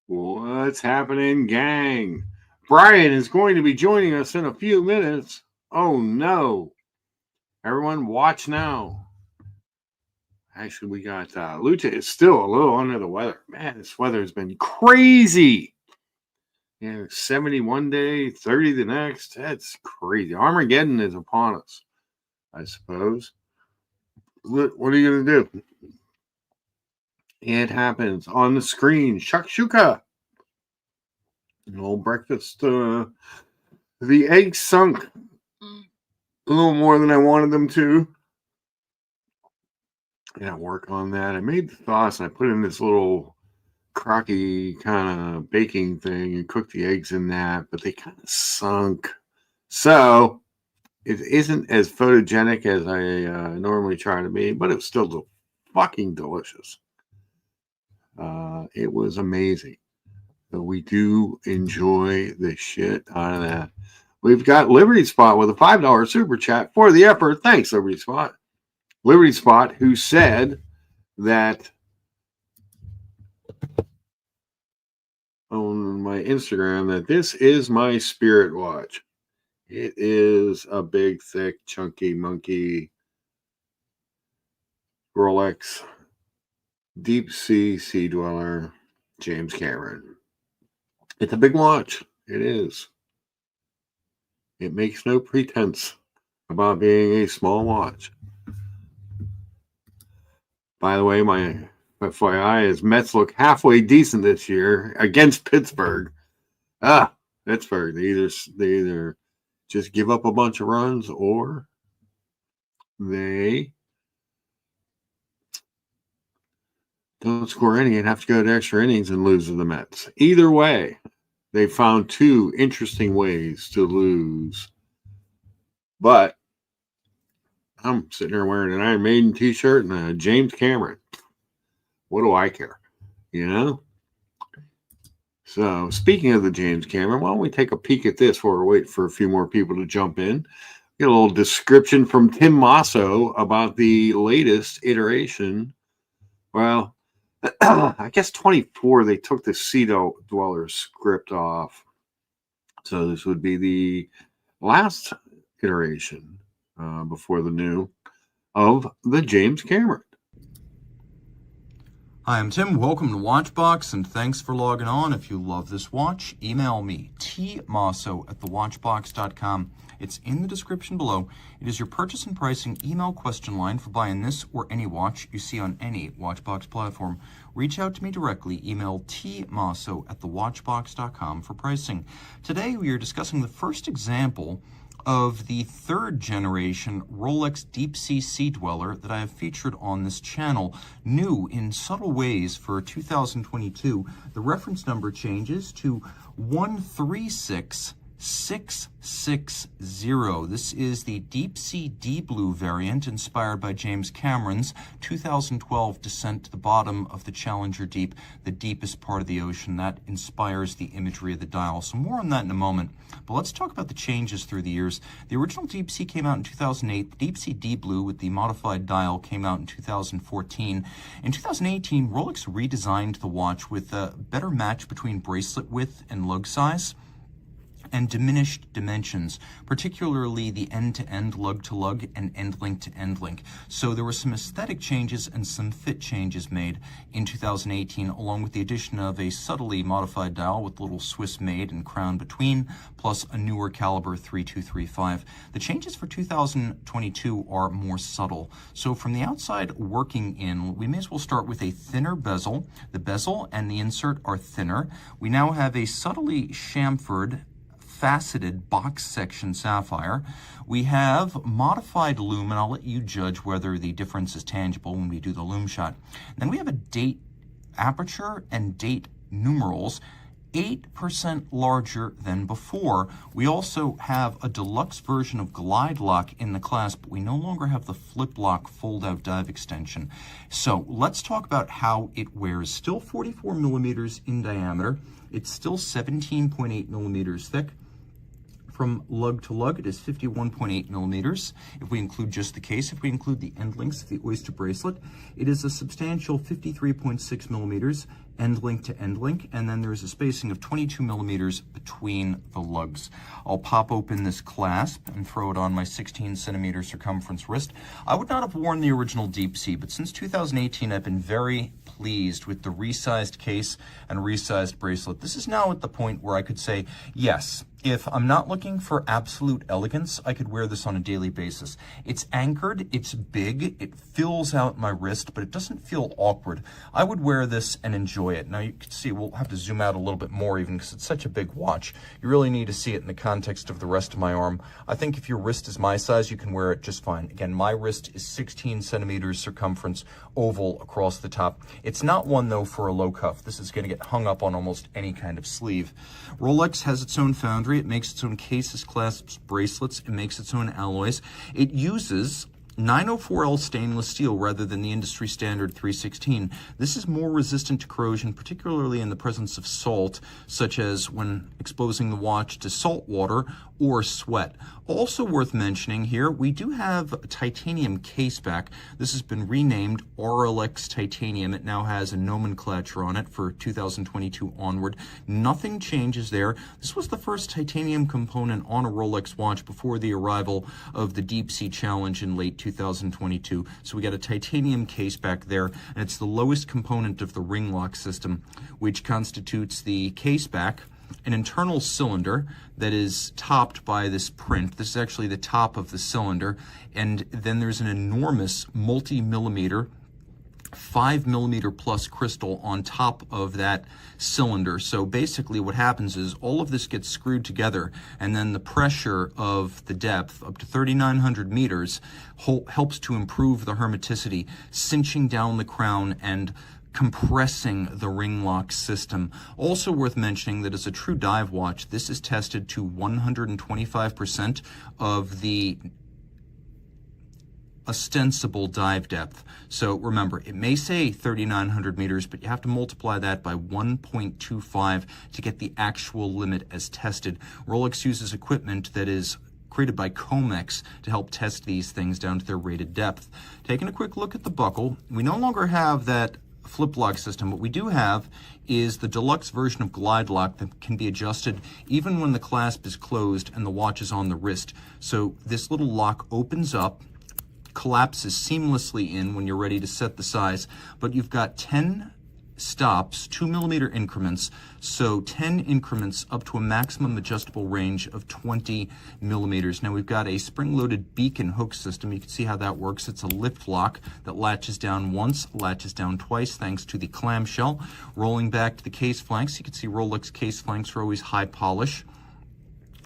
What's happening, gang? Brian is going to be joining us in a few minutes. Oh no. Everyone, watch now. Actually, we got Lucha is still a little under the weather. Man, this weather has been crazy. 70 one day, 30 the next. That's crazy. Armageddon is upon us, I suppose. What are you going to do? It happens on the screen. Shakshuka. An old breakfast. The eggs sunk a little more than I wanted them to. Yeah, work on that. I made the sauce and I put in this little crocky kind of baking thing and cooked the eggs in that, but they kind of sunk. So it isn't as photogenic as I normally try to be, but it was still fucking delicious. It was amazing. So we do enjoy the shit out of that. We've got Liberty Spot with a $5 super chat for the effort. Thanks, Liberty Spot. Liberty Spot, who said that on my Instagram that this is my spirit watch. It is a big, thick, chunky monkey Rolex DEEPSEA Sea Dweller James Cameron. It's a big watch. It is. It makes no pretense about being a small watch. By the way, my FYI is Mets look halfway decent this year against Pittsburgh. Pittsburgh. They either just give up a bunch of runs or they don't score any and have to go to extra innings and lose to the Mets. Either way, they found two interesting ways to lose. But I'm sitting here wearing an Iron Maiden t-shirt and a James Cameron. What do I care? You know? So, speaking of the James Cameron, why don't we take a peek at this while we wait for a few more people to jump in? Get a little description from Tim Masso about the latest iteration. Well, I guess 24, they took the Sea Dweller script off. So this would be the last iteration before the new of the James Cameron. Hi, I'm Tim. Welcome to Watchbox, and thanks for logging on. If you love this watch, email me, tmasso@thewatchbox.com. It's in the description below. It is your purchase and pricing email question line for buying this or any watch you see on any Watchbox platform. Reach out to me directly. Email tmasso@thewatchbox.com for pricing. Today, we are discussing the first example of the third generation Rolex DEEPSEA Sea Dweller that I have featured on this channel, new in subtle ways for 2022. The reference number changes to 136660. This is the DEEPSEA D Blue variant inspired by James Cameron's 2012 descent to the bottom of the Challenger Deep, the deepest part of the ocean. That inspires the imagery of the dial. So more on that in a moment. But let's talk about the changes through the years. The original DEEPSEA came out in 2008. The DEEPSEA D Blue with the modified dial came out in 2014. In 2018, Rolex redesigned the watch with a better match between bracelet width and lug size and diminished dimensions, particularly the end-to-end lug-to-lug and end-link to end-link. So there were some aesthetic changes and some fit changes made in 2018, along with the addition of a subtly modified dial with a little Swiss made and crown between, plus a newer caliber 3235. The changes for 2022 are more subtle. So from the outside working in, we may as well start with a thinner bezel. The bezel and the insert are thinner. We now have a subtly chamfered faceted box section sapphire. We have modified lume, and I'll let you judge whether the difference is tangible when we do the lume shot. Then we have a date aperture and date numerals, 8% larger than before. We also have a deluxe version of Glide Lock in the class, but we no longer have the Flip Lock fold-out dive extension. So let's talk about how it wears. Still 44 millimeters in diameter. It's still 17.8 millimeters thick. from lug to lug, it is 51.8 millimeters. If we include just the case, if we include the end links of the oyster bracelet, it is a substantial 53.6 millimeters end link to end link, and then there's a spacing of 22 millimeters between the lugs. I'll pop open this clasp and throw it on my 16 centimeter circumference wrist. I would not have worn the original Deep Sea, but since 2018, I've been very pleased with the resized case and resized bracelet. This is now at the point where I could say, yes, if I'm not looking for absolute elegance, I could wear this on a daily basis. It's anchored, it's big, it fills out my wrist, but it doesn't feel awkward. I would wear this and enjoy it. Now you can see, we'll have to zoom out a little bit more even because it's such a big watch. You really need to see it in the context of the rest of my arm. I think if your wrist is my size, you can wear it just fine. Again, my wrist is 16 centimeters circumference, oval across the top. It's not one though for a low cuff. This is going to get hung up on almost any kind of sleeve. Rolex has its own foundry. It makes its own cases, clasps, bracelets. It makes its own alloys. It uses 904L stainless steel rather than the industry standard 316. This is more resistant to corrosion, particularly in the presence of salt, such as when exposing the watch to salt water or sweat. Also worth mentioning here, we do have a titanium case back. This has been renamed RLX Titanium. It now has a nomenclature on it for 2022 onward. Nothing changes there. This was the first titanium component on a Rolex watch before the arrival of the Deep Sea Challenge in late 2022. So we got a titanium case back there, and it's the lowest component of the ring lock system, which constitutes the case back, an internal cylinder that is topped by this print. This is actually the top of the cylinder, and then there's an enormous multi-millimeter 5 millimeter plus crystal on top of that cylinder. So basically what happens is all of this gets screwed together, and then the pressure of the depth up to 3,900 meters helps to improve the hermeticity, cinching down the crown and compressing the ring lock system. Also worth mentioning that as a true dive watch, this is tested to 125% of the ostensible dive depth. So remember, it may say 3,900 meters, but you have to multiply that by 1.25 to get the actual limit as tested. Rolex uses equipment that is created by Comex to help test these things down to their rated depth. Taking a quick look at the buckle, we no longer have that flip lock system. What we do have is the deluxe version of glide lock that can be adjusted even when the clasp is closed and the watch is on the wrist. So this little lock opens up, collapses seamlessly in when you're ready to set the size, but you've got 10 stops, 2 millimeter increments, so 10 increments up to a maximum adjustable range of 20 millimeters. Now we've got a spring-loaded beacon hook system. You can see how that works. It's a lift lock that latches down once, latches down twice thanks to the clamshell. Rolling back to the case flanks, you can see Rolex case flanks are always high polish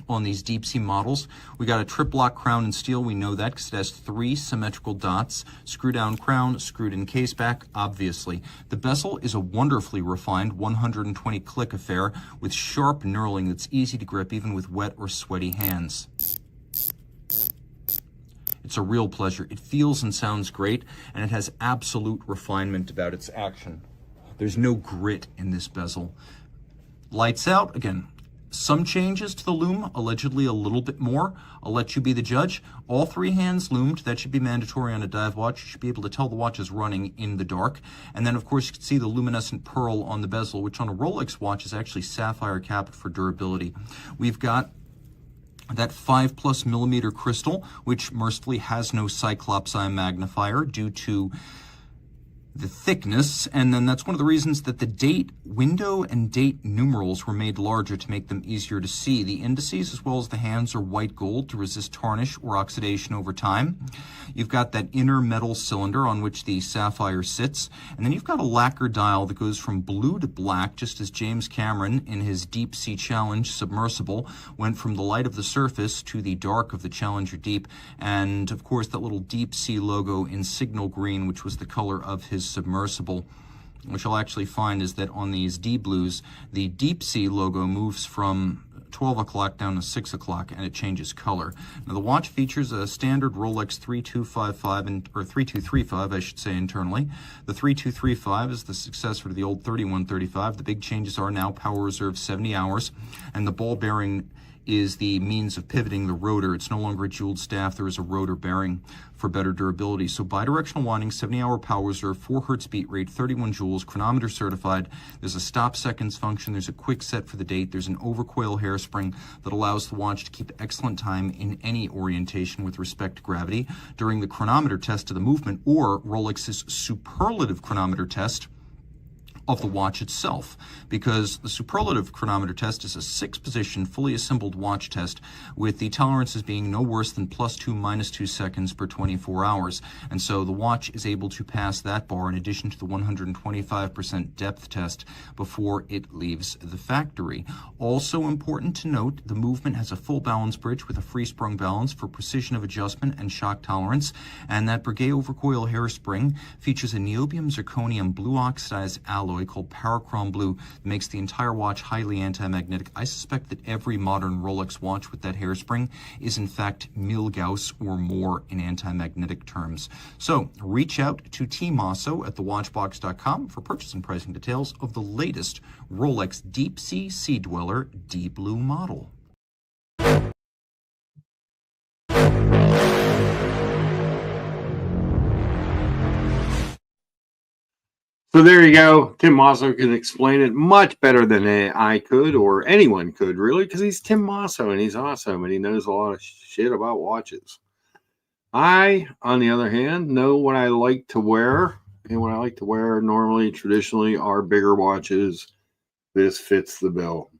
on these Deep Sea models. We got a trip lock crown in steel. We know that because it has 3 symmetrical dots. Screw down crown, screwed in case back, obviously. The bezel is a wonderfully refined 120 click affair with sharp knurling that's easy to grip even with wet or sweaty hands. It's a real pleasure. It feels and sounds great, and it has absolute refinement about its action. There's no grit in this bezel. Lights out, again, some changes to the lume, allegedly a little bit more. I'll let you be the judge. All 3 hands loomed. That should be mandatory on a dive watch. You should be able to tell the watch is running in the dark. And then, of course, you can see the luminescent pearl on the bezel, which on a Rolex watch is actually sapphire capped for durability. We've got that 5+ millimeter crystal, which mercifully has no Cyclops eye magnifier due to the thickness, and then that's one of the reasons that the date window and date numerals were made larger to make them easier to see. The indices as well as the hands are white gold to resist tarnish or oxidation over time. You've got that inner metal cylinder on which the sapphire sits, and then you've got a lacquer dial that goes from blue to black, just as James Cameron in his Deep Sea Challenge submersible went from the light of the surface to the dark of the Challenger Deep, and of course that little Deep Sea logo in signal green, which was the color of his submersible. Which you'll actually find is that on these D Blues, the Deep Sea logo moves from 12 o'clock down to 6 o'clock, and it changes color. Now, the watch features a standard Rolex 3255, or 3235, I should say, internally. The 3235 is the successor to the old 3135. The big changes are now power reserve 70 hours, and the ball bearing is the means of pivoting the rotor. It's no longer a jeweled staff. There is a rotor bearing for better durability. So bidirectional winding, 70-hour power reserve, 4 hertz beat rate, 31 joules, chronometer certified. There's a stop seconds function. There's a quick set for the date. There's an overcoil hairspring that allows the watch to keep excellent time in any orientation with respect to gravity. During the chronometer test of the movement, or Rolex's superlative chronometer test of the watch itself, because the superlative chronometer test is a 6-position fully assembled watch test with the tolerances being no worse than +2, -2 seconds per 24 hours. And so the watch is able to pass that bar in addition to the 125% depth test before it leaves the factory. Also important to note, the movement has a full balance bridge with a free sprung balance for precision of adjustment and shock tolerance, and that Breguet overcoil hairspring features a niobium zirconium blue oxidized alloy called Parachrome Blue that makes the entire watch highly anti-magnetic. I suspect that every modern Rolex watch with that hairspring is in fact Milgauss or more in anti-magnetic terms. So reach out to T. Masso at thewatchbox.com for purchase and pricing details of the latest Rolex DeepSea Sea Dweller Deep Blue model. So there you go. Tim Masso can explain it much better than I could, or anyone could, really, because he's Tim Masso and he's awesome and he knows a lot of shit about watches. I, on the other hand, know what I like to wear, and what I like to wear normally, traditionally, are bigger watches. This fits the bill.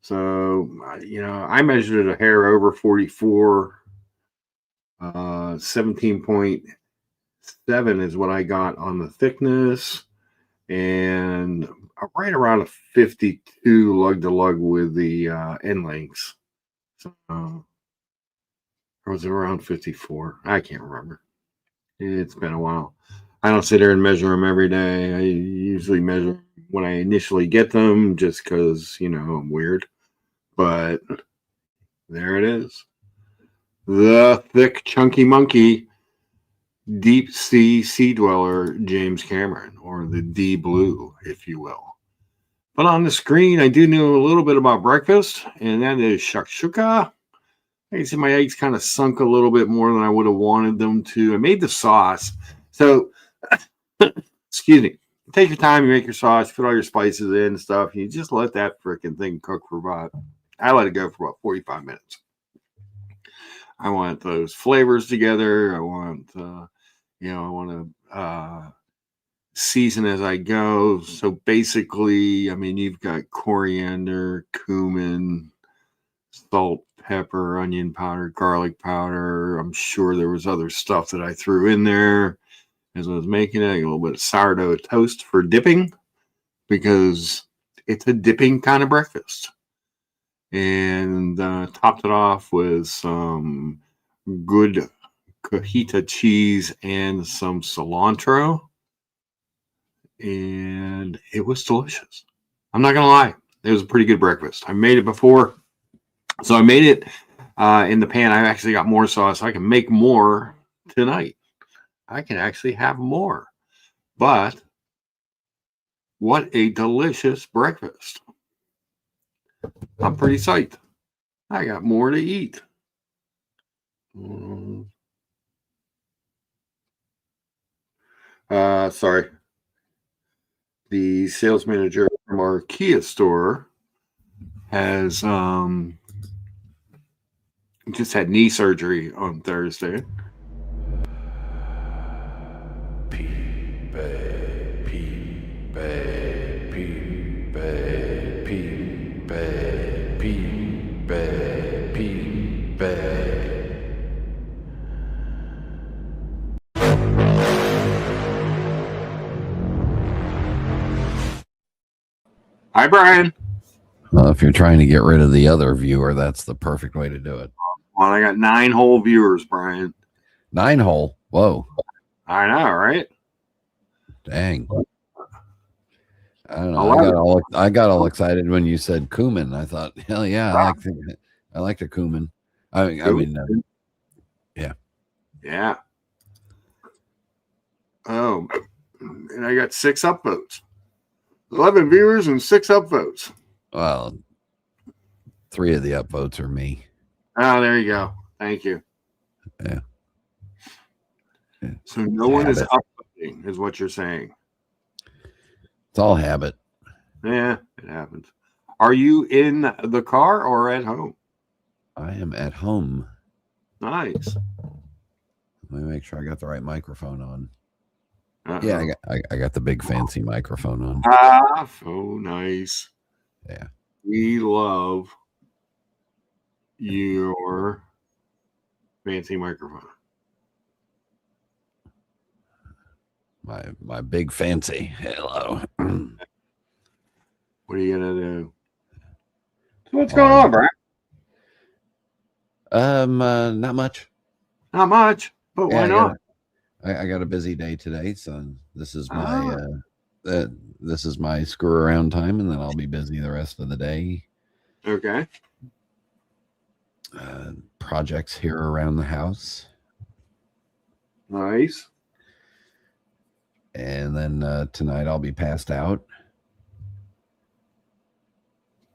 So, I measured it a hair over 44, 17.7 is what I got on the thickness, and right around a 52 lug to lug with the end lengths. So, or was it around 54? I can't remember. It's been a while. I don't sit there and measure them every day. I usually measure when I initially get them just because, I'm weird. But there it is. The thick, chunky monkey Deep Sea Sea Dweller James Cameron, or the D Blue, if you will. But on the screen, I do know a little bit about breakfast, and that is shakshuka. I can see my eggs kind of sunk a little bit more than I would have wanted them to. I made the sauce. So, excuse me. Take your time, you make your sauce, put all your spices in and stuff, and you just let that freaking thing cook for I let it go for about 45 minutes. I want those flavors together. I want, I want to season as I go. So basically, you've got coriander, cumin, salt, pepper, onion powder, garlic powder. I'm sure there was other stuff that I threw in there as I was making it. A little bit of sourdough toast for dipping, because it's a dipping kind of breakfast. And topped it off with some good cajita cheese and some cilantro. And it was delicious. I'm not going to lie. It was a pretty good breakfast. I made it before. So I made it in the pan. I actually got more sauce. I can make more tonight. I can actually have more. But what a delicious breakfast. I'm pretty psyched. I got more to eat. Sorry. The sales manager from our Kia store has just had knee surgery on Thursday. Hi, Brian. If you're trying to get rid of the other viewer, that's the perfect way to do it. Well, I got 9 whole viewers, Brian. 9 whole? Whoa. I know, right? Dang. I don't know. I got all excited when you said cumin. I thought, hell yeah, I like the cumin. Yeah. Yeah. Oh, and I got 6 upvotes. 11 viewers and 6 upvotes. Well, 3 of the upvotes are me. Oh, there you go. Thank you. Yeah. So no one is upvoting, is what you're saying. It's all habit. Yeah, it happens. Are you in the car or at home? I am at home. Nice. Let me make sure I got the right microphone on. Uh-oh. Yeah, I got the big fancy microphone on. Ah, so nice. Yeah. We love your fancy microphone. My big fancy. Hello. What are you gonna do? So what's going on, Brian? Not much. Not much, but why not? I got a busy day today, so this is my this is my screw around time, and then I'll be busy the rest of the day. Okay. Projects here around the house. Nice. And then tonight I'll be passed out.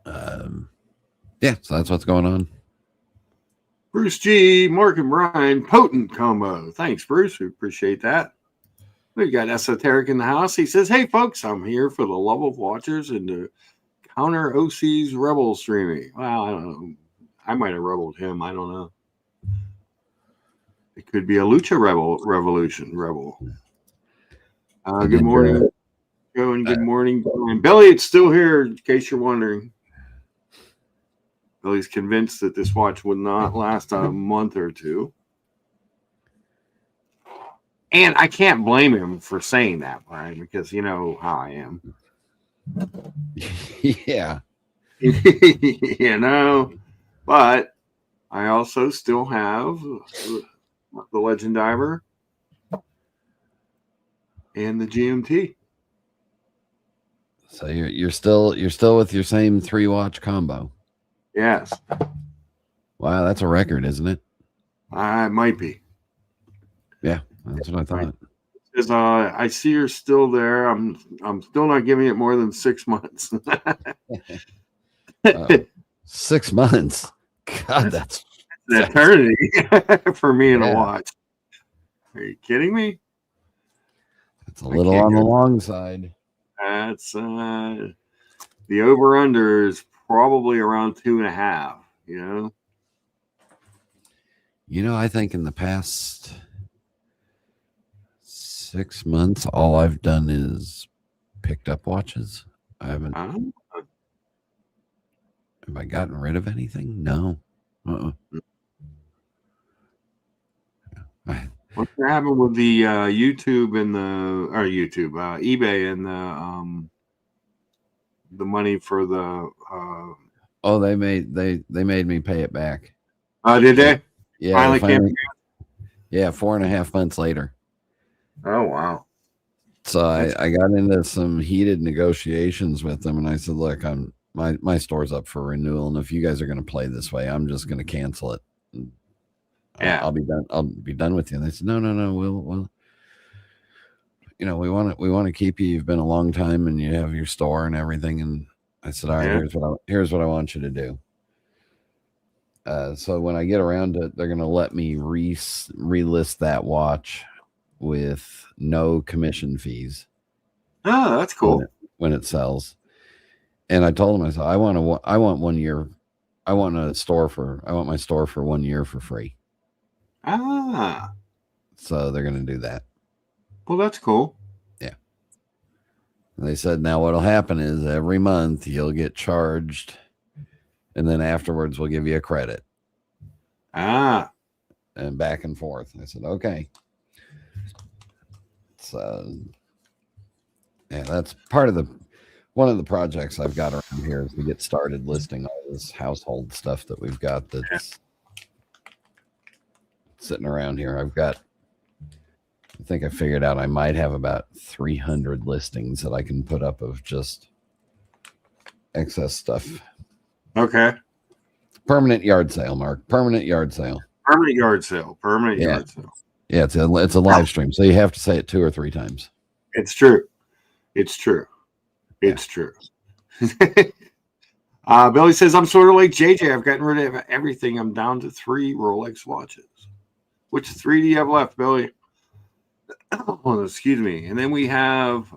Yeah, so that's what's going on. Bruce G, Mark and Brian, potent combo. Thanks, Bruce. We appreciate that. We've got Esoteric in the house. He says, hey, folks, I'm here for the love of watchers and to counter OC's rebel streaming. Well, I don't know. I might have rebelled him. I don't know. It could be a Lucha Revolution rebel. Good morning, Joe, and good morning, Brian. Billy, it's still here, in case you're wondering. Billy's convinced that this watch would not last a month or two. And I can't blame him for saying that, Brian, because you know how I am. Yeah. You know, but I also still have the Legend Diver and the GMT. So you're still with your same 3-watch combo. Yes. Wow, that's a record, isn't it? I might be. Yeah, that's what I thought. Because I see you're still there. I'm still not giving it more than 6 months. 6 months. God, that's an eternity for me in Yeah. a watch. Are you kidding me? It's a little on the long side. That's the over under is probably around 2.5. You know. I think in the past 6 months, all I've done is picked up watches. I haven't. Have I gotten rid of anything? No. What's happened with the YouTube and eBay and the money for the they made me pay it back. Did they? Yeah, finally 4.5 months later. Oh wow. So I got into some heated negotiations with them, and I said, look, my store's up for renewal, and if you guys are going to play this way, I'm just going to cancel it. Yeah, I'll be done with you. And they said, no, we'll we want to keep you. You've been a long time, and you have your store and everything. And I said, all right, here's what I want you to do. So when I get around to it, they're going to let me relist that watch with no commission fees. Oh, that's cool. When it sells. And I told them, I said, I want 1 year. I want my store for 1 year for free. So they're going to do that. Well, that's cool. Yeah. And they said, now what'll happen is every month you'll get charged, and then afterwards we'll give you a credit. And back and forth. I said, okay. So yeah, that's one of the projects I've got around here is to get started listing all this household stuff that we've got that's sitting around here. I think I figured out I might have about 300 listings that I can put up of just excess stuff. Okay. Permanent yard sale, Mark. Permanent yard sale. Yard sale. Yeah, it's a live stream, so you have to say it 2 or 3 times. It's true. It's true. Billy says, I'm sort of like JJ. I've gotten rid of everything. I'm down to 3 Rolex watches. Which 3 do you have left, Billy? Oh, excuse me. And then we have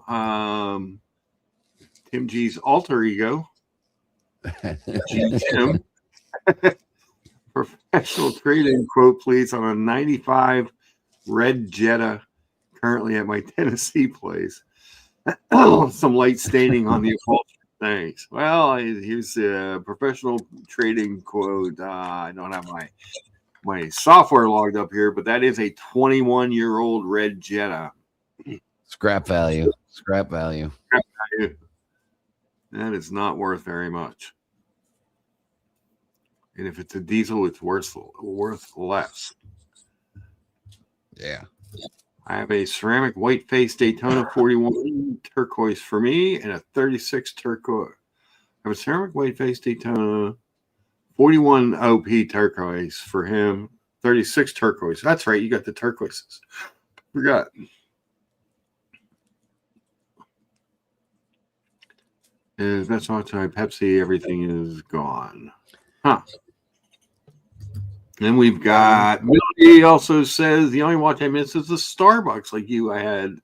Tim G's alter ego. Tim. Professional trading quote, please, on a 95 red Jetta currently at my Tennessee place. Some light staining on the upholstery. Thanks. Well, here's a professional trading quote. I don't have my software logged up here, but that is a 21-year-old red Jetta. Scrap value. Scrap value. Scrap value. That is not worth very much. And if it's a diesel, it's worth less. Yeah. I have a ceramic white face Daytona 41 turquoise for me and a 36 turquoise. I have a ceramic white face Daytona 41 OP turquoise for him, 36 turquoise. That's right. You got the turquoises. Forgot. If that's not time, Pepsi, everything is gone. Huh. Then we've got Millie also says the only watch I miss is the Starbucks like you had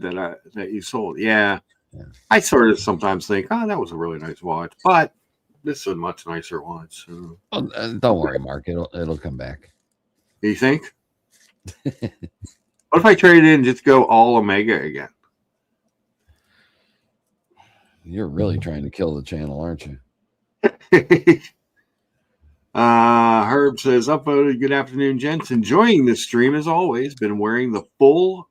that you sold. Yeah. I sort of sometimes think, oh, that was a really nice watch, but this is a much nicer watch. So. Oh, don't worry, Mark. It'll come back. Do you think? What if I trade it in and just go all Omega again? You're really trying to kill the channel, aren't you? Herb says, upvoted. Good afternoon, gents. Enjoying this stream as always. Been wearing the full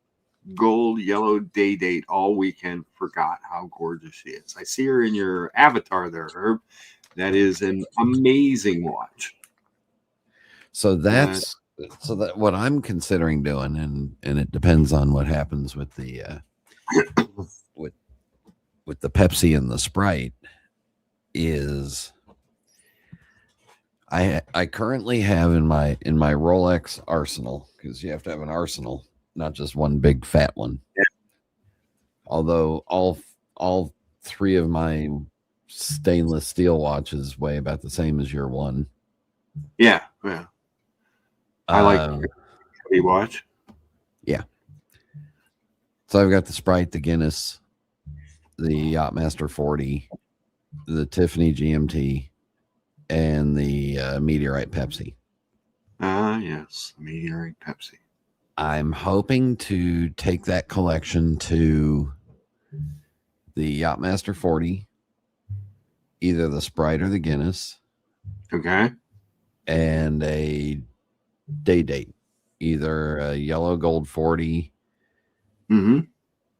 gold yellow day date all weekend. Forgot how gorgeous she is. I see her in your avatar there, Herb. That is an amazing watch. So that what I'm considering doing, and it depends on what happens with the with the Pepsi and the Sprite, is I currently have in my Rolex arsenal, because you have to have an arsenal, not just one big fat one. Yeah. Although all 3 of my stainless steel watches weigh about the same as your one. Yeah. I like heavy watch. Yeah. So I've got the Sprite, the Guinness, the Yachtmaster 40, the Tiffany GMT, and the Meteorite Pepsi. Yes, Meteorite Pepsi. I'm hoping to take that collection to the Yachtmaster 40, either the Sprite or the Guinness. Okay. And a day date, either a yellow gold 40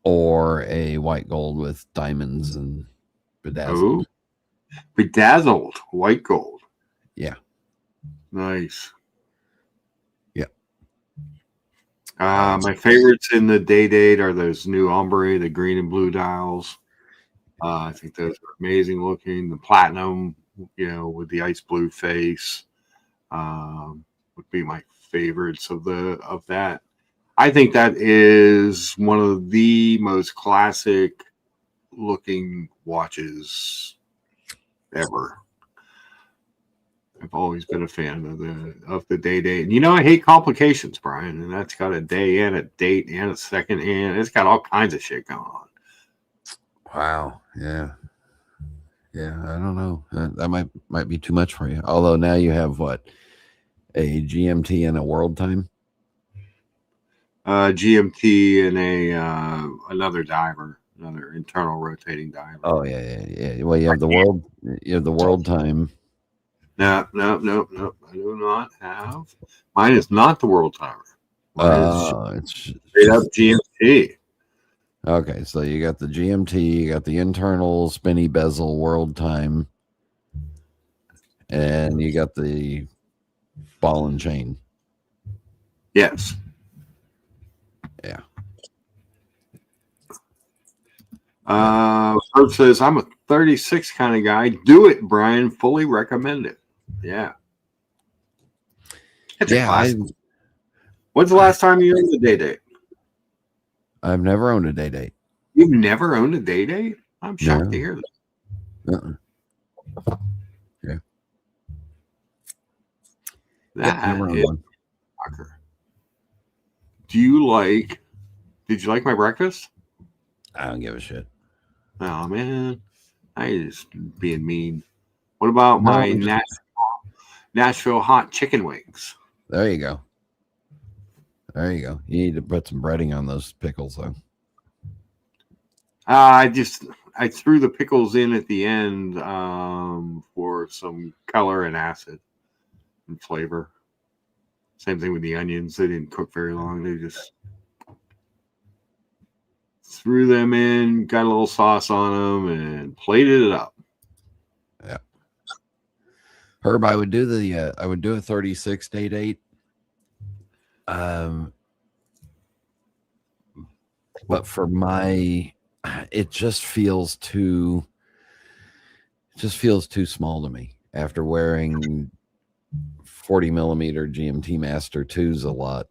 or a white gold with diamonds and bedazzled. Ooh. Bedazzled white gold. Yeah. Nice. Yeah. My favorites in the day date are those new ombre, the green and blue dials. I think those are amazing looking. The platinum, with the ice blue face, would be my favorites of that. I think that is one of the most classic looking watches ever. I've always been a fan of the day date. And I hate complications, Brian. And that's got a day and a date and a second and it's got all kinds of shit going on. Wow. Yeah. Yeah, I don't know. That might be too much for you. Although now you have what? A GMT and a world time? GMT and another diver, another internal rotating diver. Oh yeah. Well, you have the world time. No. I do not have. Mine is not the world timer. It's straight up GMT. Okay, so you got the GMT, you got the internal spinny bezel world time, and you got the ball and chain. Yes. Yeah. Herb says, I'm a 36 kind of guy. Do it, Brian. Fully recommend it. Yeah. When's the last time you owned a day date? I've never owned a day date. You've never owned a day date? I'm shocked to hear that. Yeah. That is Tucker. Did you like my breakfast? I don't give a shit. Oh man, I just being mean. What about my Nashville hot chicken wings? There you go. There you go. You need to put some breading on those pickles, though. I threw the pickles in at the end for some color and acid and flavor. Same thing with the onions. They didn't cook very long. They just threw them in, got a little sauce on them, and plated it up. Yeah. Herb, I would do a 36 date 8. But for it just feels too small to me after wearing 40 millimeter GMT Master 2s a lot.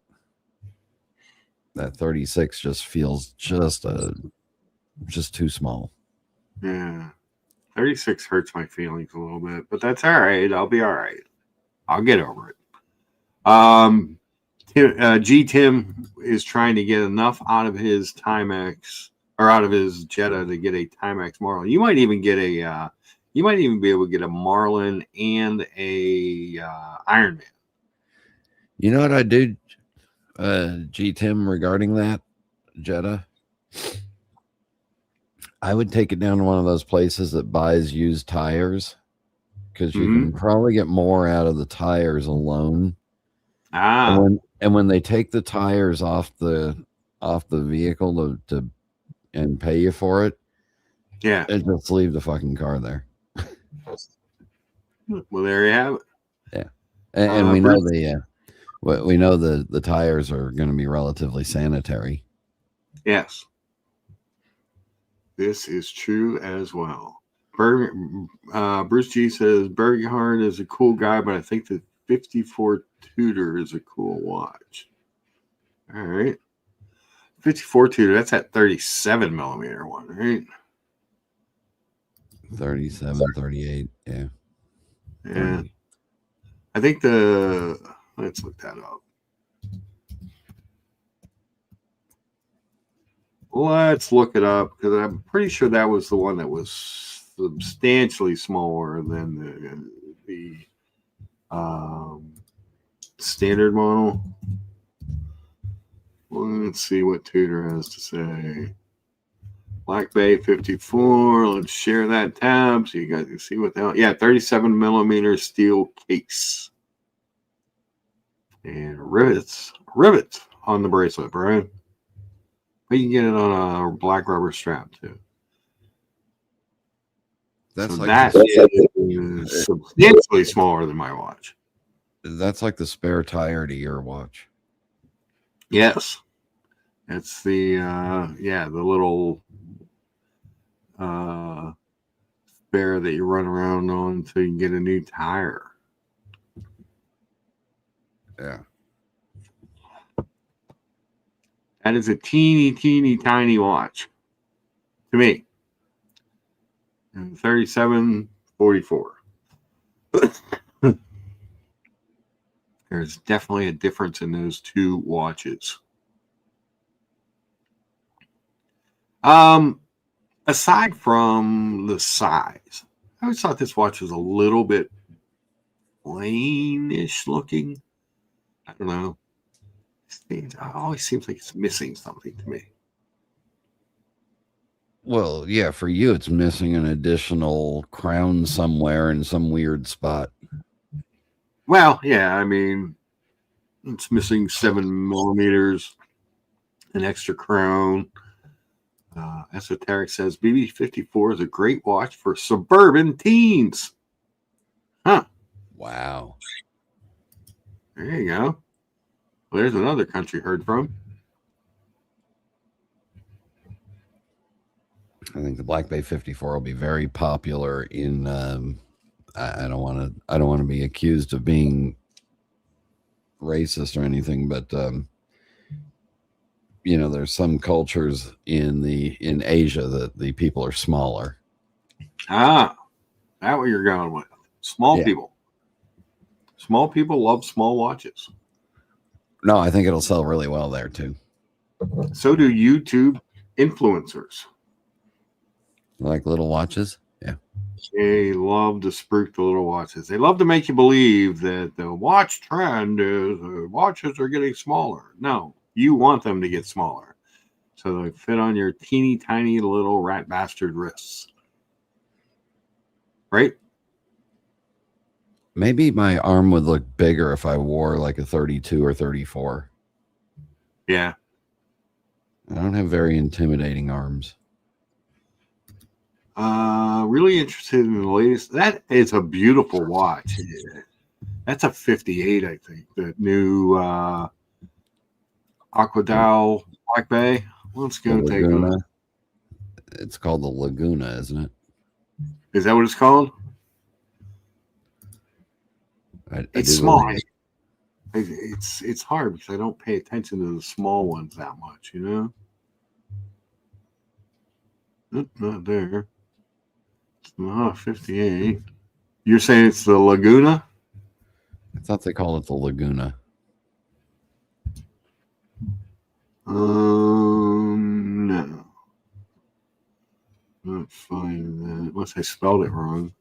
That 36 just feels just too small. Yeah. 36 hurts my feelings a little bit, but that's all right. I'll be all right. I'll get over it. Tim is trying to get enough out of his Timex or out of his Jetta to get a Timex Marlin. You might even get you might even be able to get a Marlin and a Ironman. You know what I do, Tim, regarding that Jetta? I would take it down to one of those places that buys used tires, because you can probably get more out of the tires alone. And when they take the tires off the vehicle and pay you for it, yeah, and just leave the fucking car there. Well, there you have it. Yeah, and we know we know the tires are going to be relatively sanitary. Yes, this is true as well. Bruce G says Berghardt is a cool guy, but I think the 54 Tudor is a cool watch. All right. 54 Tudor, that's that 37 millimeter one, right? 37, 38, yeah. Yeah. I think let's look that up. Let's look it up, because I'm pretty sure that was the one that was substantially smaller than the standard model. Let's see what Tudor has to say. Black Bay 54. Let's share that tab so you guys can see what the hell. Yeah, 37 millimeter steel case. And rivets on the bracelet, Brian. But you can get it on a black rubber strap too. That is substantially smaller than my watch. That's like the spare tire to your watch. Yes. It's the the little spare that you run around on until you can get a new tire. Yeah. That is a teeny, teeny, tiny watch to me. And 3744. There's definitely a difference in those two watches. Aside from the size, I always thought this watch was a little bit plainish looking. I don't know. It always seems like it's missing something to me. Well, yeah, for you, it's missing an additional crown somewhere in some weird spot. Well, yeah, I mean, it's missing 7 millimeters, an extra crown. Esoteric says BB54 is a great watch for suburban teens. Huh. Wow. There you go. Well, there's another country heard from. I think the Black Bay 54 will be very popular in I don't want to be accused of being racist or anything, but there's some cultures in Asia that the people are smaller. Ah. That what you're going with? Small people. Small people love small watches. No, I think it'll sell really well there too. So do YouTube influencers. Like little watches? Yeah. They love to spruik the little watches. They love to make you believe that the watch trend is watches are getting smaller. No, you want them to get smaller. So they fit on your teeny tiny little rat bastard wrists. Right? Maybe my arm would look bigger if I wore like a 32 or 34. Yeah. I don't have very intimidating arms. Really interested in the latest. That is a beautiful watch. That's a 58, I think. The new Aquadal Black Bay. Let's go take a look. It's called the Laguna, isn't it? Is that what it's called? It's small. It's hard because I don't pay attention to the small ones that much, you know? Not there. It's not 58. You're saying it's the Laguna? I thought they called it the Laguna. No. Not finding that. Unless I spelled it wrong.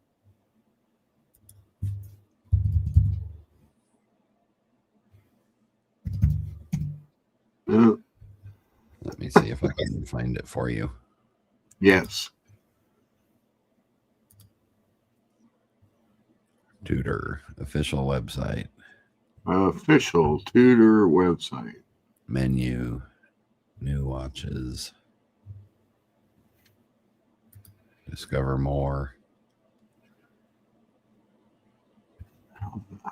No. Let me see if I can find it for you. Yes. Tudor official website. Official Tudor website. Menu. New watches. Discover more.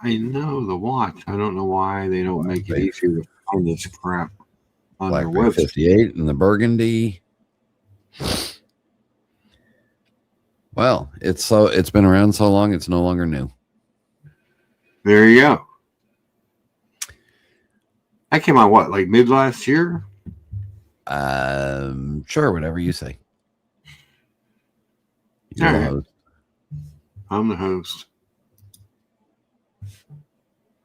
I know the watch. I don't know why they don't make it easier to find this crap on their Black Bay website. 58 and the burgundy. Well, it's been around so long it's no longer new. There you go. That came out what, like mid last year? Sure, whatever you say. You're the host. I'm the host.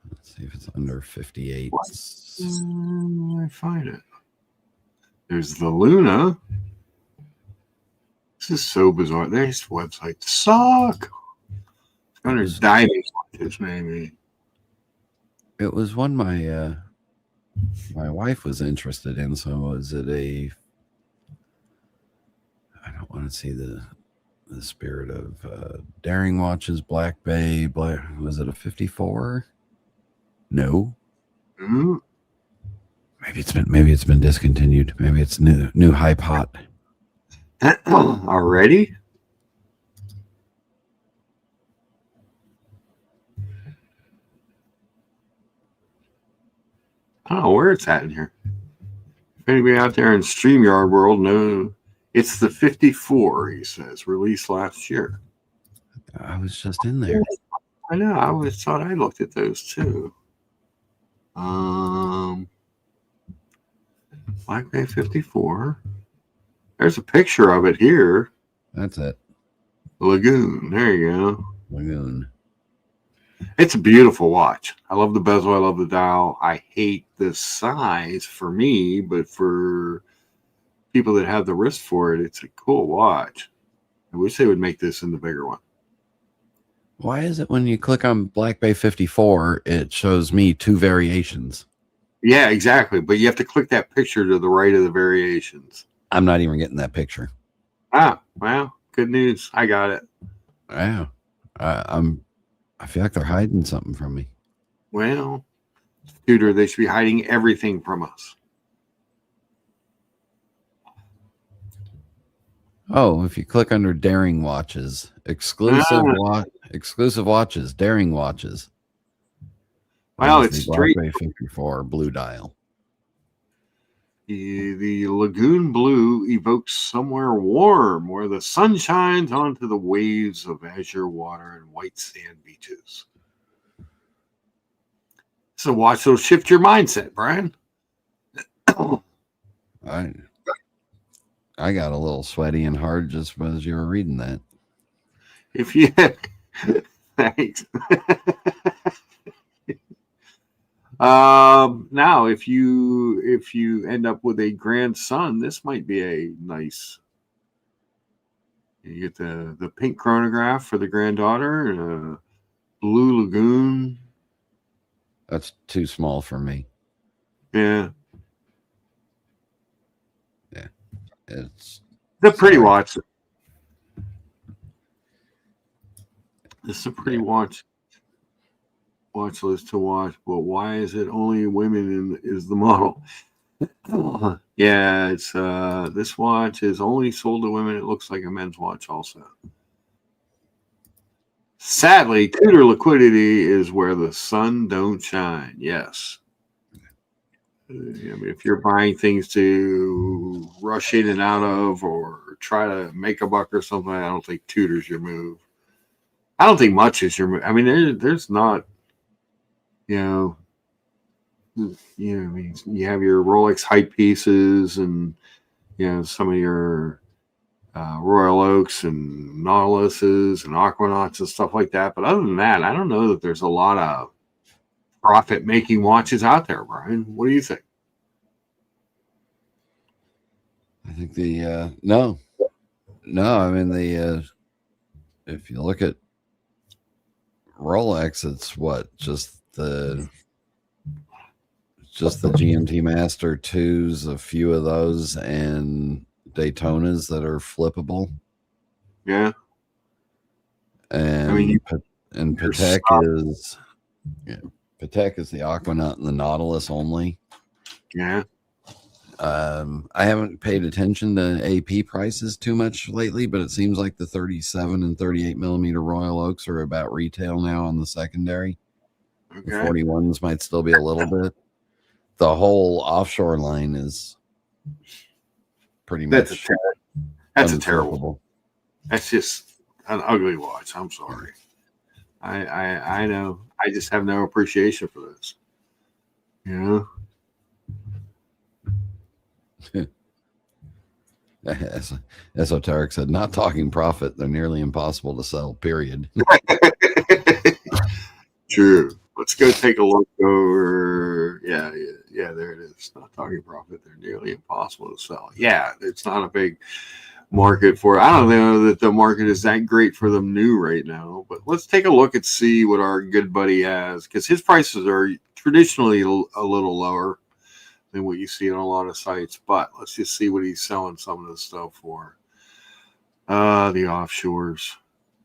Let's see if it's under 58. I find it. There's the Luna. This is so bizarre. These websites suck. Under diving watches, maybe. It was one my wife was interested in. So is it a? I don't want to see the spirit of daring watches. Black Bay. Was it a 54? No. Mm-hmm. Maybe it's been discontinued. Maybe it's new high pot. Already? I don't know where it's at in here. If anybody out there in StreamYard world knows, it's the 54, he says, released last year. I was just in there. I know. I always thought I looked at those too. Black Bay 54. There's a picture of it here. That's it. Lagoon. There you go. Lagoon. It's a beautiful watch. I love the bezel. I love the dial. I hate the size for me, but for people that have the wrist for it, it's a cool watch. I wish they would make this in the bigger one. Why is it when you click on Black Bay 54, it shows me two variations? Yeah, exactly. But you have to click that picture to the right of the variations. I'm not even getting that picture. Ah, well, good news. I got it. Yeah. I feel like they're hiding something from me. Well, Tudor, they should be hiding everything from us. Oh, if you click under daring watches, exclusive watches, daring watches. Well, it's Black Bay 54 blue dial. The lagoon blue evokes somewhere warm where the sun shines onto the waves of azure water and white sand beaches. So watch those shift your mindset, Brian. I got a little sweaty and hard just as you were reading that. If you thanks. Now if you end up with a grandson, this might be a nice. You get the pink chronograph for the granddaughter, blue lagoon. That's too small for me. Yeah. Yeah. It's the pretty watch. This is a pretty watch list to watch, but why is it only women is the model? Yeah, it's this watch is only sold to women. It looks like a men's watch also. Sadly, Tudor liquidity is where the sun don't shine. Yes. I mean, if you're buying things to rush in and out of or try to make a buck or something, I don't think Tudor's your move. I don't think much is your move. I mean, there's not, I mean, you have your Rolex hype pieces and, some of your Royal Oaks and Nautiluses and Aquanauts and stuff like that. But other than that, I don't know that there's a lot of profit-making watches out there, Brian. What do you think? I think no. I mean, if you look at Rolex, it's what, just the GMT Master 2s, a few of those, and Daytonas that are flippable. Yeah. And I mean, Patek is the Aquanaut and the Nautilus only. Yeah. I haven't paid attention to AP prices too much lately, but it seems like the 37 and 38 millimeter Royal Oaks are about retail now on the secondary. Okay. The 41s might still be a little bit. The whole offshore line is pretty much that's a terrible. That's just an ugly watch. I'm sorry. I know. I just have no appreciation for this. Esoteric said, not talking profit. They're nearly impossible to sell, period. True. Let's go take a look over. Yeah, there it is. Not talking profit. They're nearly impossible to sell. Yeah, it's not a big market for it. I don't know that the market is that great for them new right now, but let's take a look and see what our good buddy has, because his prices are traditionally a little lower than what you see on a lot of sites. But let's just see what he's selling some of this stuff for. The offshores.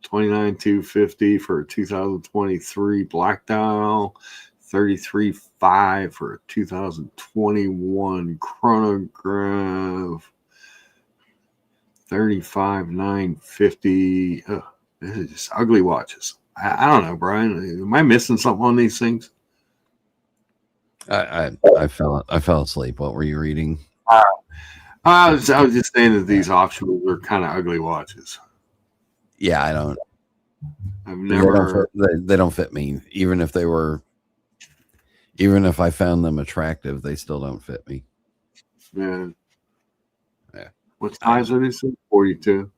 $29,250 for a 2023 black dial, $33,500 for a 2021 chronograph, $35,950. This is just ugly watches. I don't know, Brian. Am I missing something on these things? I fell asleep. What were you reading? I was just saying that these offshores are kind of ugly watches. Yeah, I've never. They don't fit me. Even if I found them attractive, they still don't fit me. Yeah. What size are these? 42,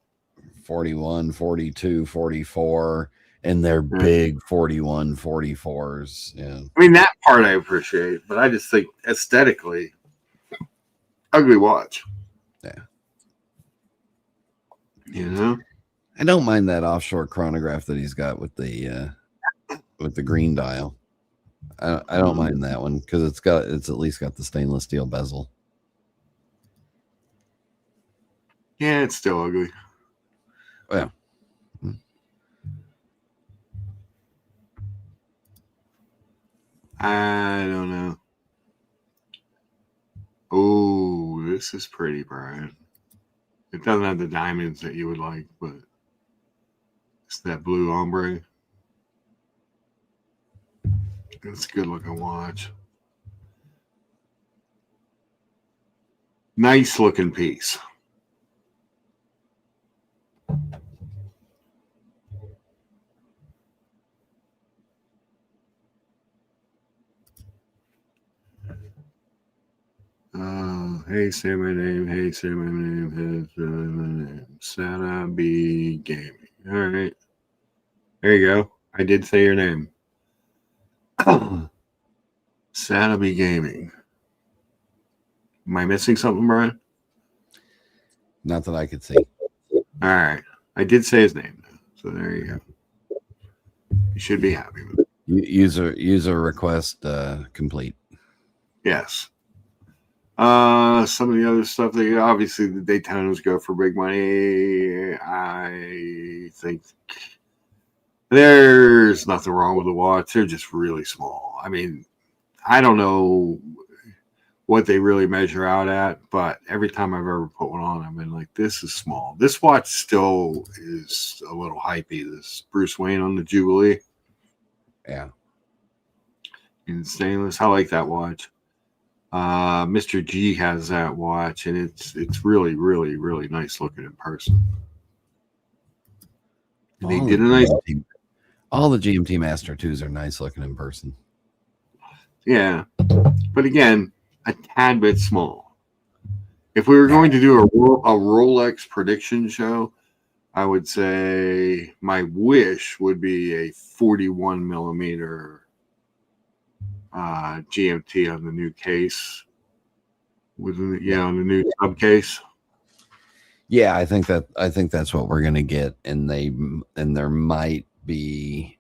41, 42, 44, and they're big 41, 44s. Yeah. I mean, that part I appreciate, but I just think aesthetically, ugly watch. Yeah. I don't mind that offshore chronograph that he's got with the green dial. I don't mind that one because it's at least got the stainless steel bezel. Yeah, it's still ugly. Yeah. I don't know. Oh, this is pretty, Brian. It doesn't have the diamonds that you would like, but it's that blue ombre. It's a good looking watch. Nice looking piece. Hey, say my name. Hey, say my name. Sada B Gaming. All right. There you go. I did say your name. Sataby Gaming. Am I missing something, Brian? Not that I could see. All right. I did say his name, so there you go. You should be happy with it. User request complete. Yes. Some of the other stuff, obviously the Daytonas go for big money. I think there's nothing wrong with the watch. They're just really small. I mean, I don't know what they really measure out at, but every time I've ever put one on, I've been like, this is small. This watch still is a little hypey. This Bruce Wayne on the Jubilee. Yeah. In stainless. I like that watch. Mr. G has that watch, and it's really, really, really nice looking in person. And they did a nice. All the GMT Master 2s are nice looking in person. Yeah, but again, a tad bit small. If we were going to do a Rolex prediction show, I would say my wish would be a 41 millimeter GMT on the new case, on the new sub case. Yeah, I think that's what we're gonna get, and there might be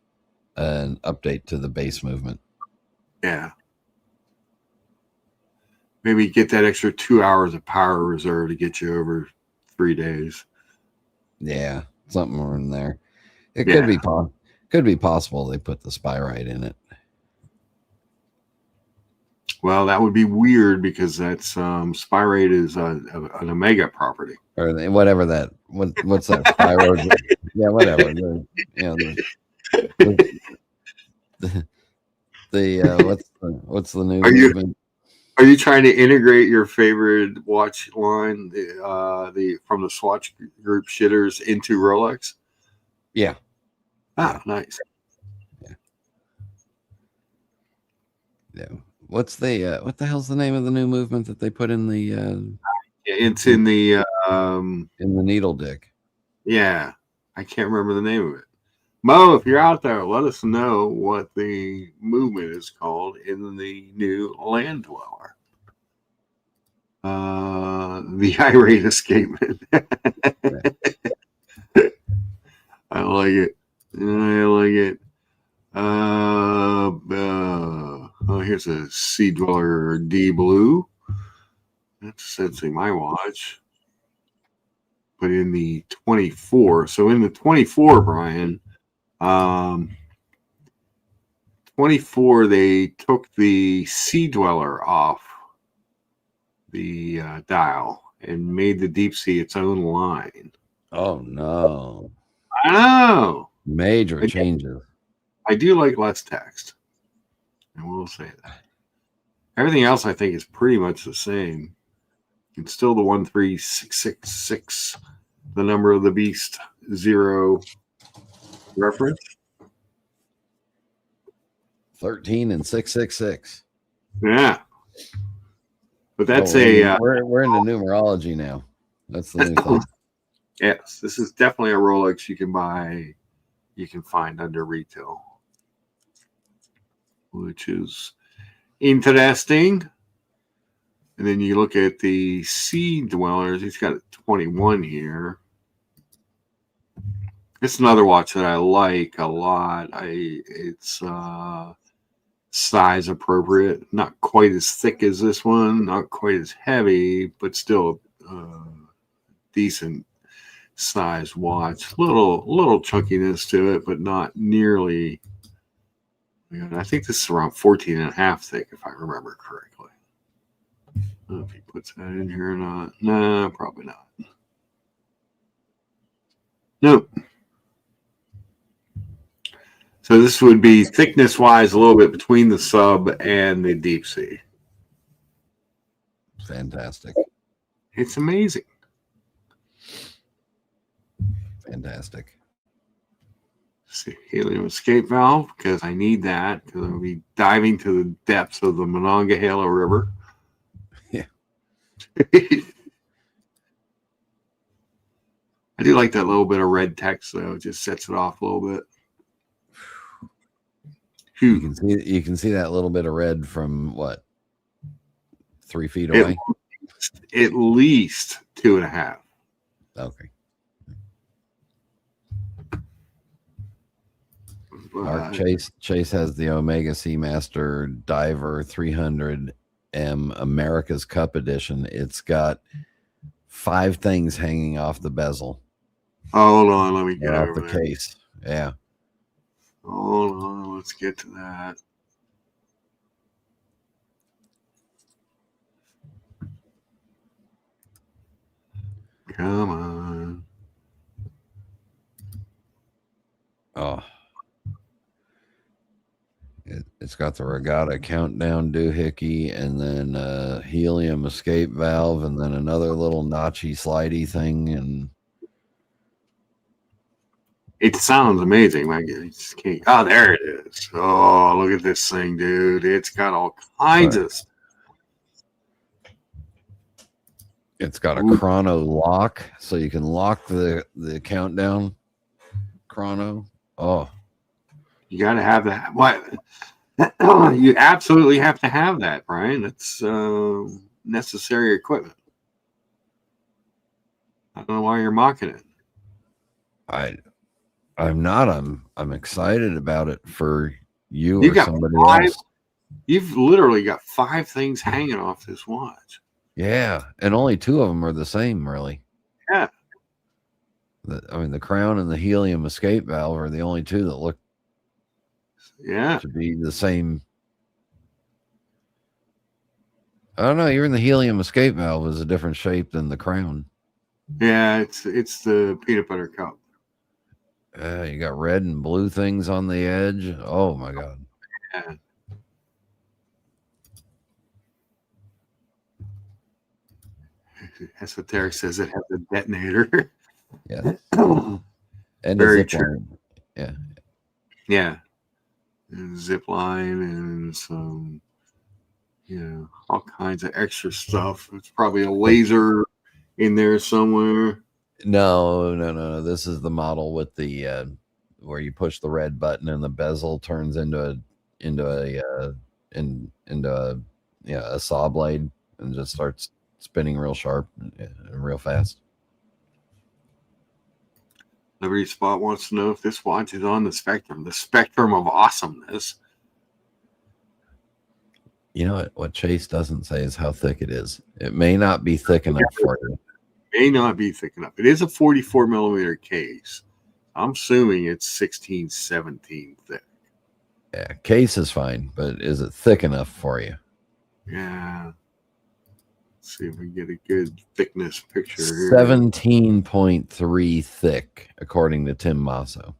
an update to the base movement. Yeah. Maybe get that extra 2 hours of power reserve to get you over 3 days. Yeah, something more in there. It could be possible they put the Spyrite in it. Well, that would be weird because that's Spyrite is an Omega property. Or whatever that. What's that? Spyro? Yeah, whatever. What's the new movement? Are you trying to integrate your favorite watch line, from the Swatch Group shitters into Rolex? Yeah. Ah, yeah. Nice. Yeah. What the hell's the name of the new movement that they put in the? It's in the needle dick. Yeah, I can't remember the name of it. Mo, if you're out there, let us know what the movement is called in the new Land Dweller. The irate escapement. I like it. Here's a Sea Dweller D Blue. That's essentially my watch. But in the 24, so in the 24, Brian, 24, they took the Sea Dweller off the dial and made the Deep Sea its own line. Oh no! I know. Major changes. I do like less text. I will say that. Everything else I think is pretty much the same. It's still the 13666, the number of the beast 0 reference. 13 and 666. Yeah. But that's we're into numerology now. That's the new thing. Yes, this is definitely a Rolex you can find under retail, which is interesting. And then you look at the Sea Dwellers. He's got a 21 here. It's another watch that I like a lot. It's size appropriate, not quite as thick as this one, not quite as heavy, but still decent size watch. Little chunkiness to it, but not nearly. I think this is around 14 and a half thick, if I remember correctly. I don't know if he puts that in here or not. Nah, probably not. Nope. So this would be thickness-wise a little bit between the sub and the deep sea. Fantastic. It's amazing. Fantastic. See, helium escape valve, because I need that, because I'll be diving to the depths of the Monongahela River. Yeah. I do like that little bit of red text, though. It just sets it off a little bit. You can see that little bit of red from what, 3 feet away? At least 2.5. Okay. But Chase has the Omega Seamaster Diver 300M America's Cup Edition. It's got 5 things hanging off the bezel. Hold on, let me get off over the there. case. Yeah. Hold on, let's get to that. Come on. Oh. It's got the Regatta countdown doohickey, and then helium escape valve, and then another little notchy slidey thing. And it sounds amazing. Oh, there it is. Oh, look at this thing, dude. It's got all kinds of stuff. It's got a chrono lock, so you can lock the countdown chrono. Oh, you got to have that. What? You absolutely have to have that, Brian. It's necessary equipment. I don't know why you're mocking it. I'm not. I'm excited about it for you or somebody else. You've literally got 5 things hanging off this watch. Yeah, and only 2 of them are the same, really. Yeah. The crown and the helium escape valve are the only 2 that look to be the same. I don't know. Even the helium escape valve is a different shape than the crown. Yeah, it's the peanut butter cup. You got red and blue things on the edge. Oh my god. Yeah. Esoteric says it has a detonator. Yeah. And very a zip line. Yeah. Yeah. And zip line and some, all kinds of extra stuff. It's probably a laser in there somewhere. No. This is the model with the where you push the red button and the bezel turns into a saw blade and just starts spinning real sharp and real fast. Liberty Spot wants to know if this watch is on the spectrum of awesomeness. You know what Chase doesn't say is how thick it is. It may not be thick enough for you. May not be thick enough. It is a 44 millimeter case. I'm assuming it's 16, 17 thick. Yeah, case is fine, but is it thick enough for you? Yeah. Let's see if we get a good thickness picture here. 17.3 thick, according to Tim Masso.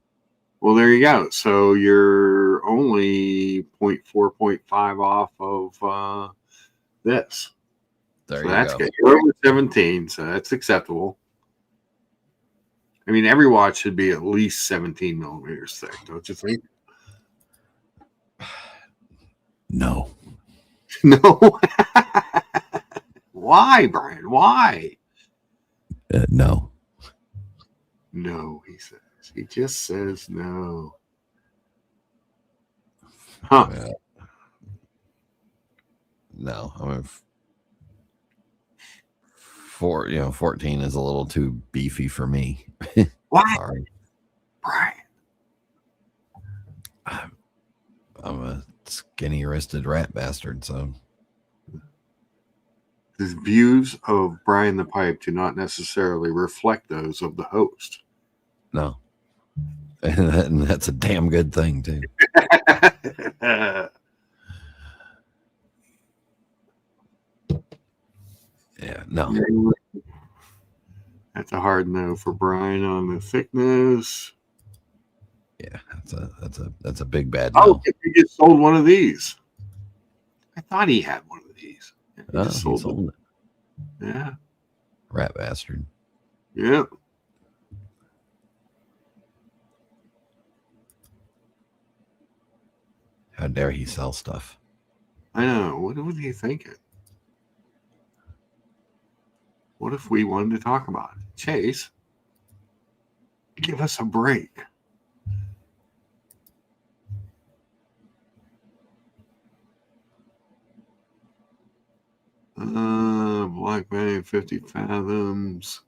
Well, there you go. So you're only 0.4, 0.5 off of this. There so you that's go. good. You're over 17, so that's acceptable. I mean, every watch should be at least 17 millimeters thick, don't you think? No. No. Why, Brian? Why? No. No, he says. He just says no. Huh. No. I mean, 14 is a little too beefy for me. Why? Sorry. Brian. I'm a skinny-wristed rat bastard, so. The views of Brian the Pipe do not necessarily reflect those of the host. No. And that's a damn good thing, too. Yeah, no. That's a hard no for Brian on the thickness. Yeah, that's a big bad no. Oh, he just sold one of these. I thought he had one of these. He just sold it. Yeah. Rat bastard. Yeah. How dare he sell stuff? I know. What was he thinking? What if we wanted to talk about it? Chase, give us a break. $29.50 fathoms.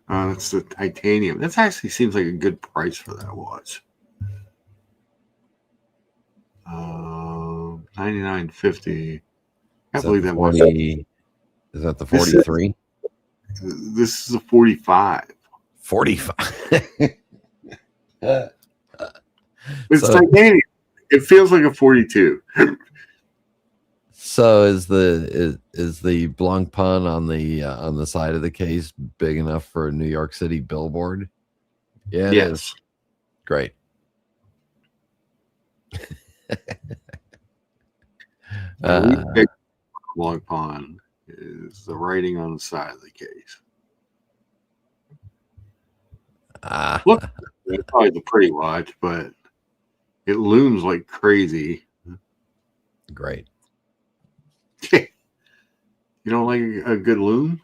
That's the titanium. That actually seems like a good price for that watch. $99.50. I can't believe that watch. Is that the 43? This is a 45. 45. It's titanium. It feels like a 42. So is the Blanc Pun on the side of the case big enough for a New York City billboard? Yeah, it is. Great. Blanc Pun is the writing on the side of the case. Look, it's probably a pretty watch, but it looms like crazy. Great. You don't like a good loom?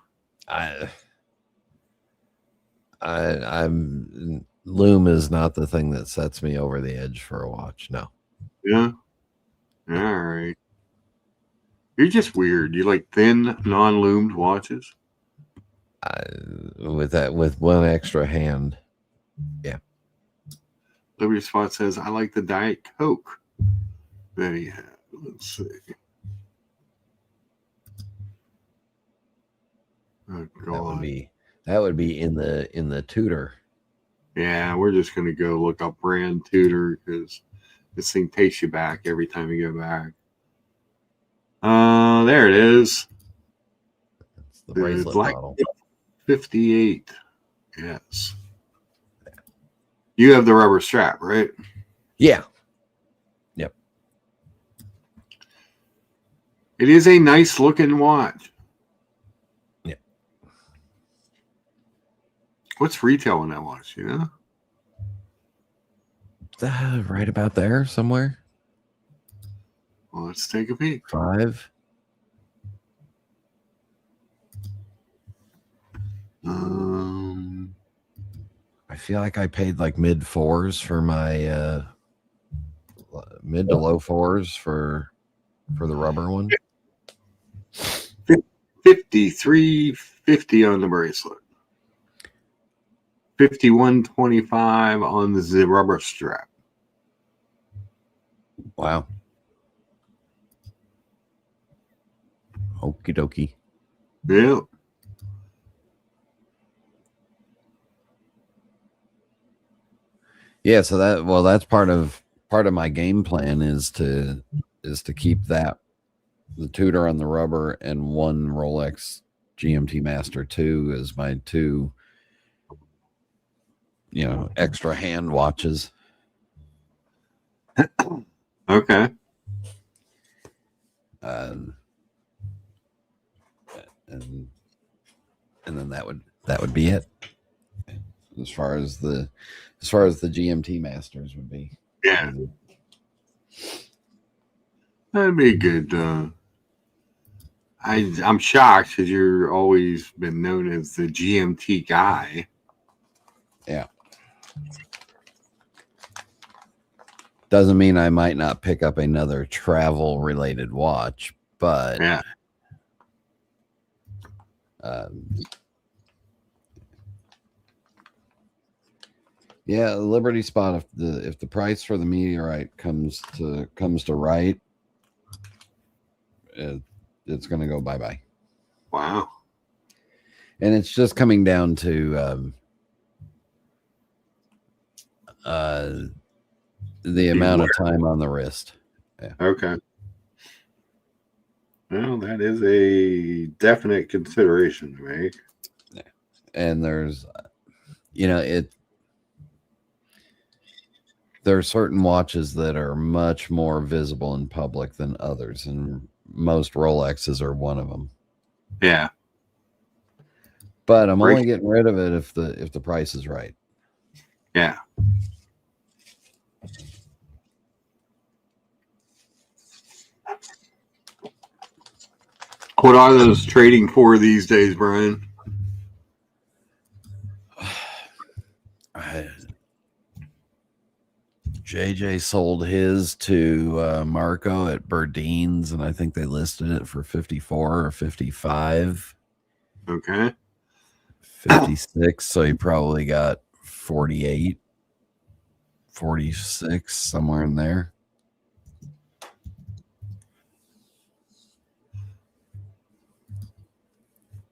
I'm loom is not the thing that sets me over the edge for a watch. No. Yeah. All right. You're just weird. You like thin, non-loomed watches? With one extra hand. Yeah. Liberty Spot says, I like the Diet Coke that he had. Let's see. Oh, God. That would be in the Tudor. Yeah, we're just gonna go look up brand Tudor because this thing takes you back every time you go back. There it is. It's the bracelet model. 58. Yes. You have the rubber strap, right? Yeah. Yep. It is a nice looking watch. Yeah. What's retail on that watch, you know? Right about there somewhere. Well, let's take a peek. 5. I feel like I paid like mid 4s for my mid to low 4s for the rubber one. $53.50 on the bracelet. $51.25 on the rubber strap. Wow. Okie dokie. Yeah. Yeah, so that's part of my game plan is to keep the Tudor on the rubber and one Rolex GMT Master 2 as my 2 extra hand watches. Okay. And then that would be it as far as the GMT Masters would be. Yeah, that'd be good. I'm shocked because you're always been known as the GMT guy. Yeah. Doesn't mean I might not pick up another travel related watch, but yeah. Yeah, Liberty Spot. If the price for the meteorite comes to right, it's going to go bye. Wow. And it's just coming down to the amount of time on the wrist. Yeah. Okay. Well, that is a definite consideration to make. Yeah. And there's, there are certain watches that are much more visible in public than others, and most Rolexes are one of them. Yeah. But I'm only getting rid of it if the price is right. Yeah. What are those trading for these days, Brian? JJ sold his to Marco at Berdine's, and I think they listed it for 54 or 55. Okay. 56, so he probably got 48, 46, somewhere in there.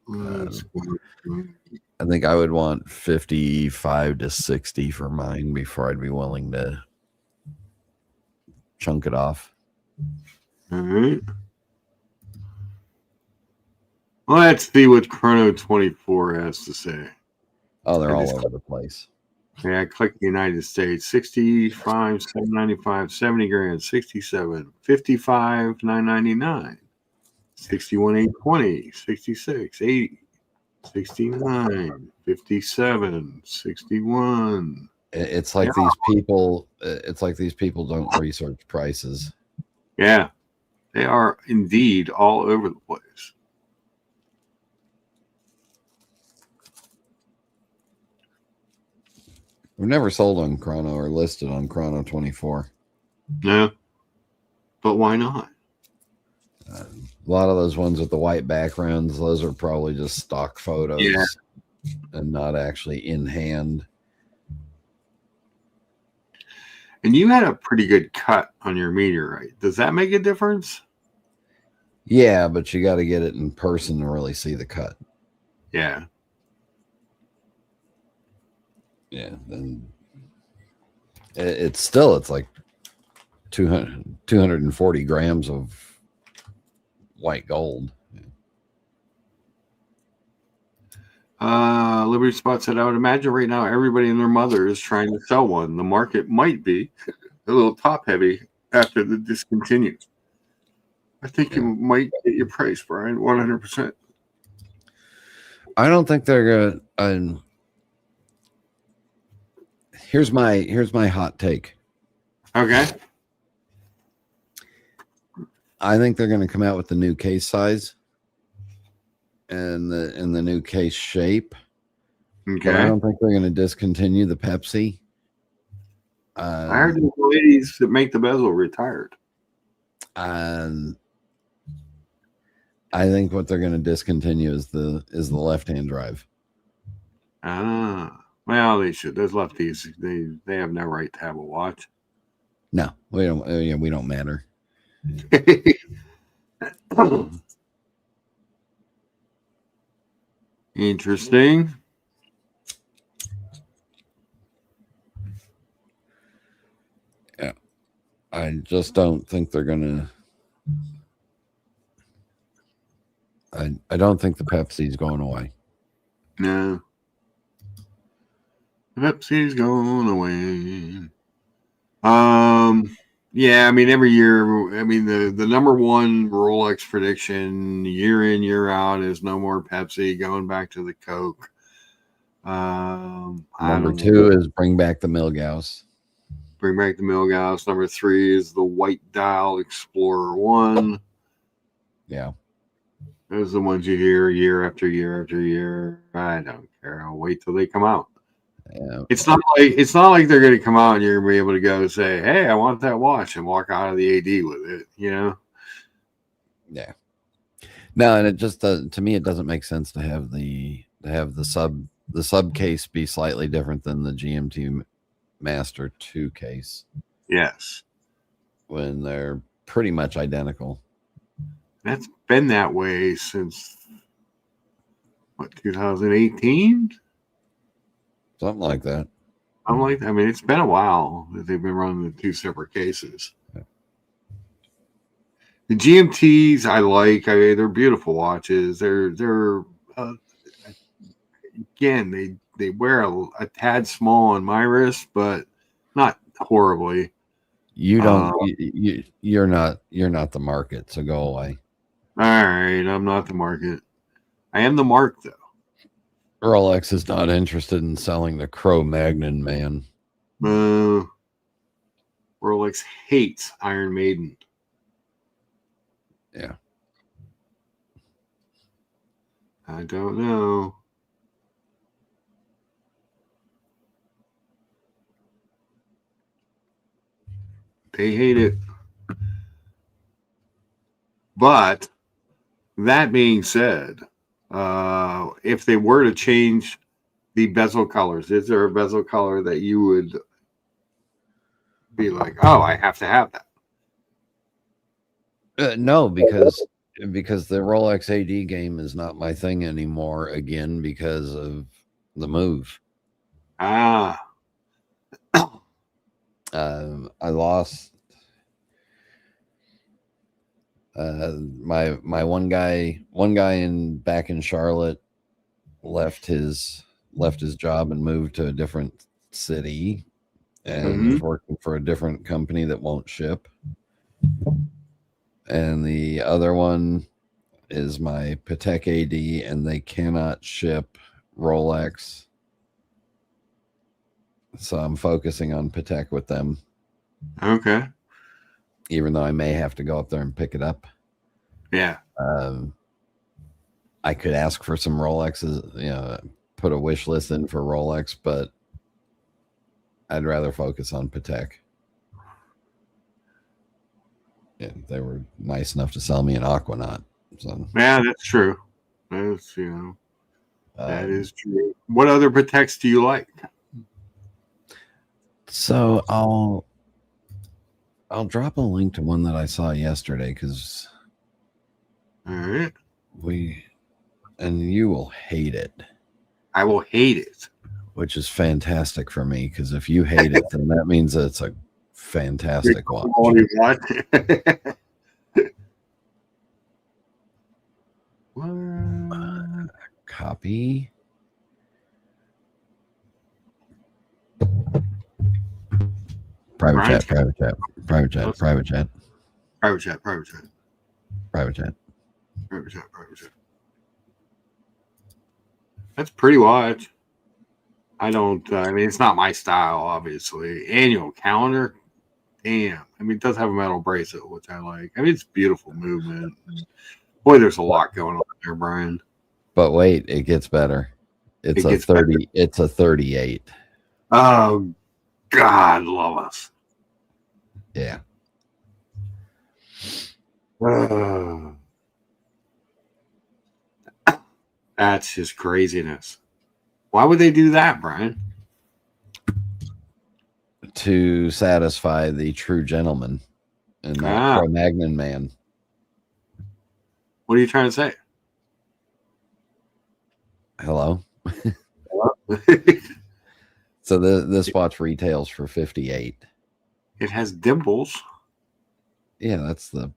I think I would want 55 to 60 for mine before I'd be willing to chunk it off. All right. Well, let's see what Chrono 24 has to say. Oh, they're all over the place. Yeah, I clicked the United States. 65, 795, 70 grand, 67, 55, 999, 61, 820, 66, 80, 69, 57, 61. It's like these people. It's like these people don't research prices. Yeah, they are indeed all over the place. We've never sold on Chrono or listed on Chrono 24. No, but why not? A lot of those ones with the white backgrounds, those are probably just stock photos and not actually in hand. And you had a pretty good cut on your meteorite. Does that make a difference? Yeah, but you got to get it in person to really see the cut. Yeah. Yeah, then it's like 240 grams of white gold. Liberty Spot said, I would imagine right now everybody and their mother is trying to sell one. The market might be a little top heavy after the discontinue. I think you might get your price, Brian, 100%. I don't think they're gonna. Here's my hot take. Okay. I think they're going to come out with the new case size and the new case shape. Okay. But I don't think they're going to discontinue the Pepsi. I heard the ladies that make the bezel retired. And I think what they're going to discontinue is the left-hand drive. Well, they should. Those lefties, they have no right to have a watch. No, we don't. We don't matter. Interesting. Yeah, I just don't think they're gonna. I don't think the Pepsi's going away. No. Pepsi's going away. Yeah, I mean, every year, I mean, the number one Rolex prediction year in, year out is no more Pepsi, going back to the Coke. Number two is bring back the Milgauss. Bring back the Milgauss. Number three is the white dial Explorer 1. Yeah. Those are the ones you hear year after year after year. I don't care. I'll wait till they come out. Yeah. It's not like they're going to come out and you're going to be able to go say, "Hey, I want that watch," and walk out of the AD with it. You know? Yeah. No, and it just to me it doesn't make sense to have the sub case be slightly different than the GMT Master 2 case. Yes. When they're pretty much identical. That's been that way since what, 2018? Something like that. I mean, it's been a while that they've been running the two separate cases. Yeah. The GMTs I like. I mean, they're beautiful watches. They're again, they wear a tad small on my wrist, but not horribly. You don't. You're not the market. So go away. All right, I'm not the market. I am the mark, though. Rolex is not interested in selling the Cro-Magnon, man. Rolex hates Iron Maiden. Yeah. I don't know. They hate it. But that being said, if they were to change the bezel colors, is there a bezel color that you would be like, oh, I have to have that? No, because the Rolex AD game is not my thing anymore. Again, because of the move. I lost my one guy back in Charlotte left his job and moved to a different city and is working for a different company that won't ship. And the other one is my Patek AD, and they cannot ship Rolex. So I'm focusing on Patek with them. Okay. Even though I may have to go up there and pick it up. Yeah. I could ask for some Rolexes, put a wish list in for Rolex, but I'd rather focus on Patek. Yeah, they were nice enough to sell me an Aquanaut. So yeah, that's true. That's that is true. What other Pateks do you like? So I'll drop a link to one that I saw yesterday because all right, and you will hate it. I will hate it, which is fantastic for me because if you hate it, then that means that it's a fantastic watch. Copy. Private chat. That's a pretty watch. I mean, it's not my style, obviously. Annual calendar, damn. I mean, it does have a metal bracelet, which I like. I mean, it's beautiful movement. Boy, there's a lot going on there, Brian. But wait, it gets better. It's a 30. Better. It's a 38. Oh, God, love us. Yeah. That's just craziness. Why would they do that, Brian? To satisfy the true gentleman and not Cro-Magnon man. What are you trying to say? Hello? So this watch retails for $58. It has dimples. Yeah, that's the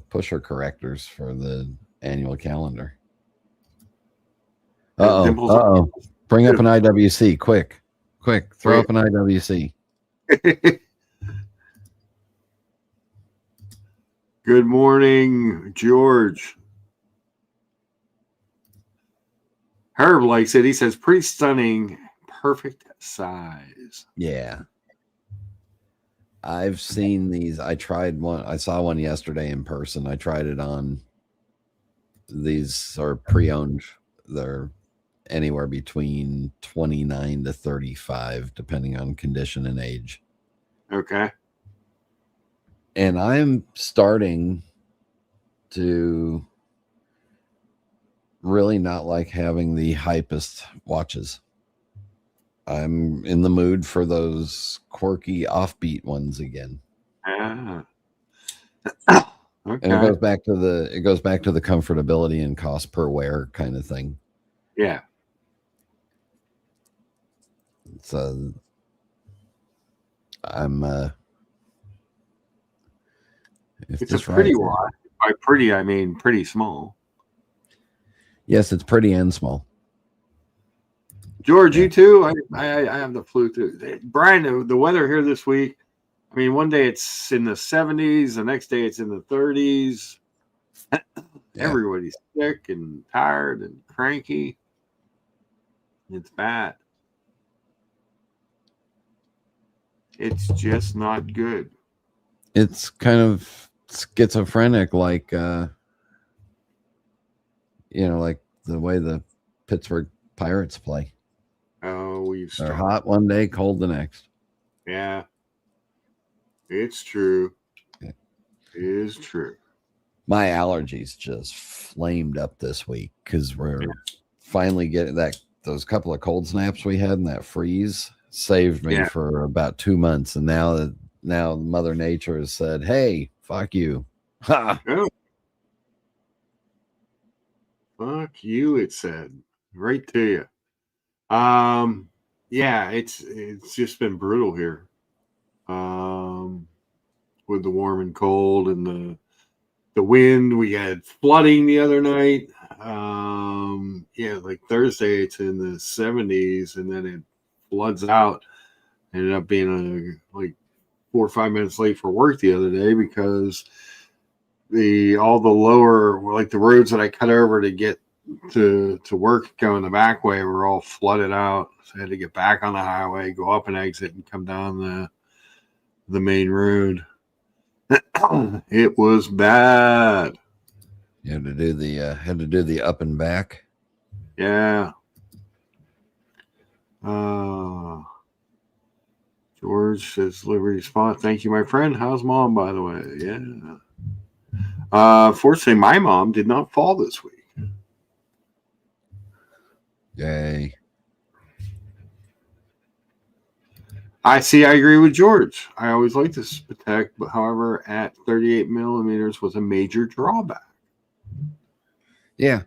pusher correctors for the annual calendar. Uh-oh. Bring up an IWC. Quick. Throw up an IWC. Good morning, George. Herb likes it. He says, pretty stunning, perfect size. Yeah. I've seen these. I tried one. I saw one yesterday in person. I tried it on. These are pre-owned. They're anywhere between 29 to 35, depending on condition and age. Okay. And I'm starting to really not like having the hypest watches. I'm in the mood for those quirky offbeat ones again. Okay. And it goes back to the comfortability and cost per wear kind of thing. Yeah. So I'm it's a pretty watch. By pretty, I mean pretty small. Yes, it's pretty and small. George, you too? I have the flu too. Brian, the weather here this week, I mean, one day it's in the 70s, the next day it's in the 30s. Yeah. Everybody's sick and tired and cranky. It's bad. It's just not good. It's kind of schizophrenic, like like the way the Pittsburgh Pirates play. Oh, they're hot one day, cold the next. Yeah. It's true. Yeah. It is true. My allergies just flamed up this week because we're finally getting those couple of cold snaps we had and that freeze saved me for about 2 months. And now Mother Nature has said, hey, fuck you. Ha! Oh. Fuck you, it said. Right to you. Yeah, it's just been brutal here. With the warm and cold and the wind. We had flooding the other night. Like Thursday it's in the 70s and then it floods out. Ended up being like 4 or 5 minutes late for work the other day because all the lower, like the roads that I cut over to get to work going the back way were all flooded out. So I had to get back on the highway, go up an exit, and come down the main road. It was bad. You had to do the up and back. Yeah. George says Liberty Spot. Thank you, my friend. How's mom, by the way? Yeah. Fortunately, my mom did not fall this week. Yay. I agree with George. I always liked this Patek, but however, at 38 millimeters was a major drawback. Yeah,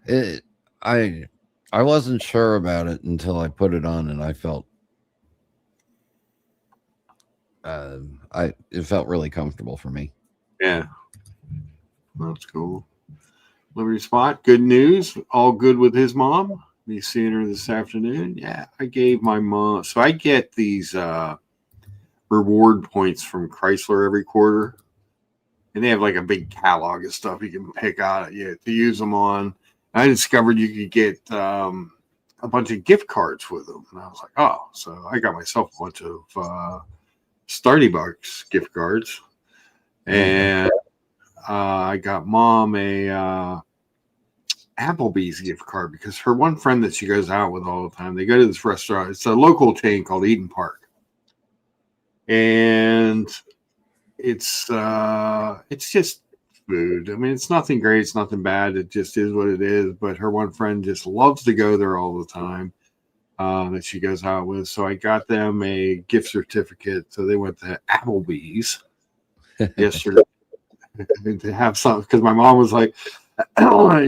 I wasn't sure about it until I put it on, and I felt it felt really comfortable for me. Yeah, that's cool. Liberty Spot, good news. All good with his mom. Be seeing her this afternoon. Yeah, I gave my mom. So I get these reward points from Chrysler every quarter, and they have like a big catalog of stuff you can pick out to use them on. I discovered you could get a bunch of gift cards with them, and I was like, oh, so I got myself a bunch of Starbucks gift cards, and I got mom a Applebee's gift card because her one friend that she goes out with all the time, they go to this restaurant. It's a local chain called Eden Park, and it's just food. I mean, it's nothing great, it's nothing bad. It just is what it is. But her one friend just loves to go there all the time that she goes out with. So I got them a gift certificate. So they went to Applebee's yesterday to have something because my mom was like,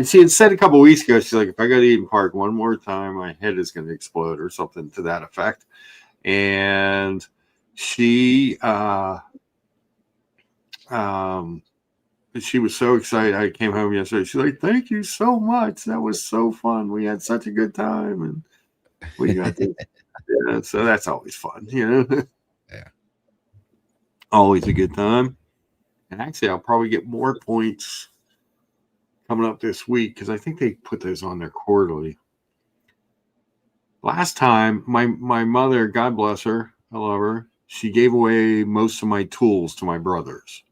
she had said a couple of weeks ago, she's like, if I go to Eden Park one more time, my head is going to explode or something to that effect. And she was so excited. I came home yesterday. She's like, thank you so much. That was so fun. We had such a good time. And we got to, so that's always fun, Yeah. Always a good time. And actually, I'll probably get more points coming up this week because I think they put those on there quarterly. Last time, my mother, God bless her, I love her, she gave away most of my tools to my brothers.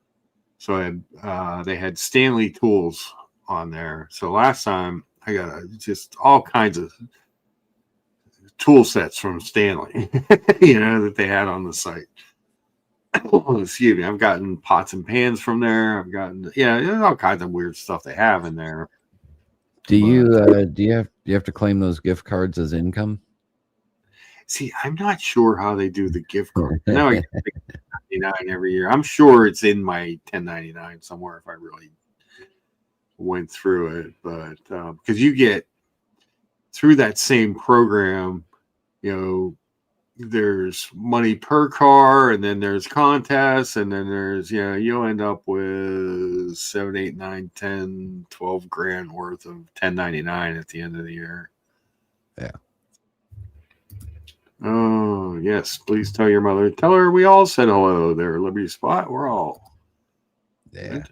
So they had Stanley tools on there. So last time I got just all kinds of tool sets from Stanley, that they had on the site. Excuse me. I've gotten pots and pans from there. I've gotten there's all kinds of weird stuff they have in there. Do you have to claim those gift cards as income? See, I'm not sure how they do the gift card. Now I get $10.99 every year. I'm sure it's in my 1099 somewhere if I really went through it. But because you get through that same program, there's money per car, and then there's contests, and then there's you'll end up with 7, 8, 9, 10, 12 grand worth of 1099 at the end of the year. Yeah. Oh yes, please tell your mother. Tell her we all said hello there, Liberty Spot. We're all. Yeah.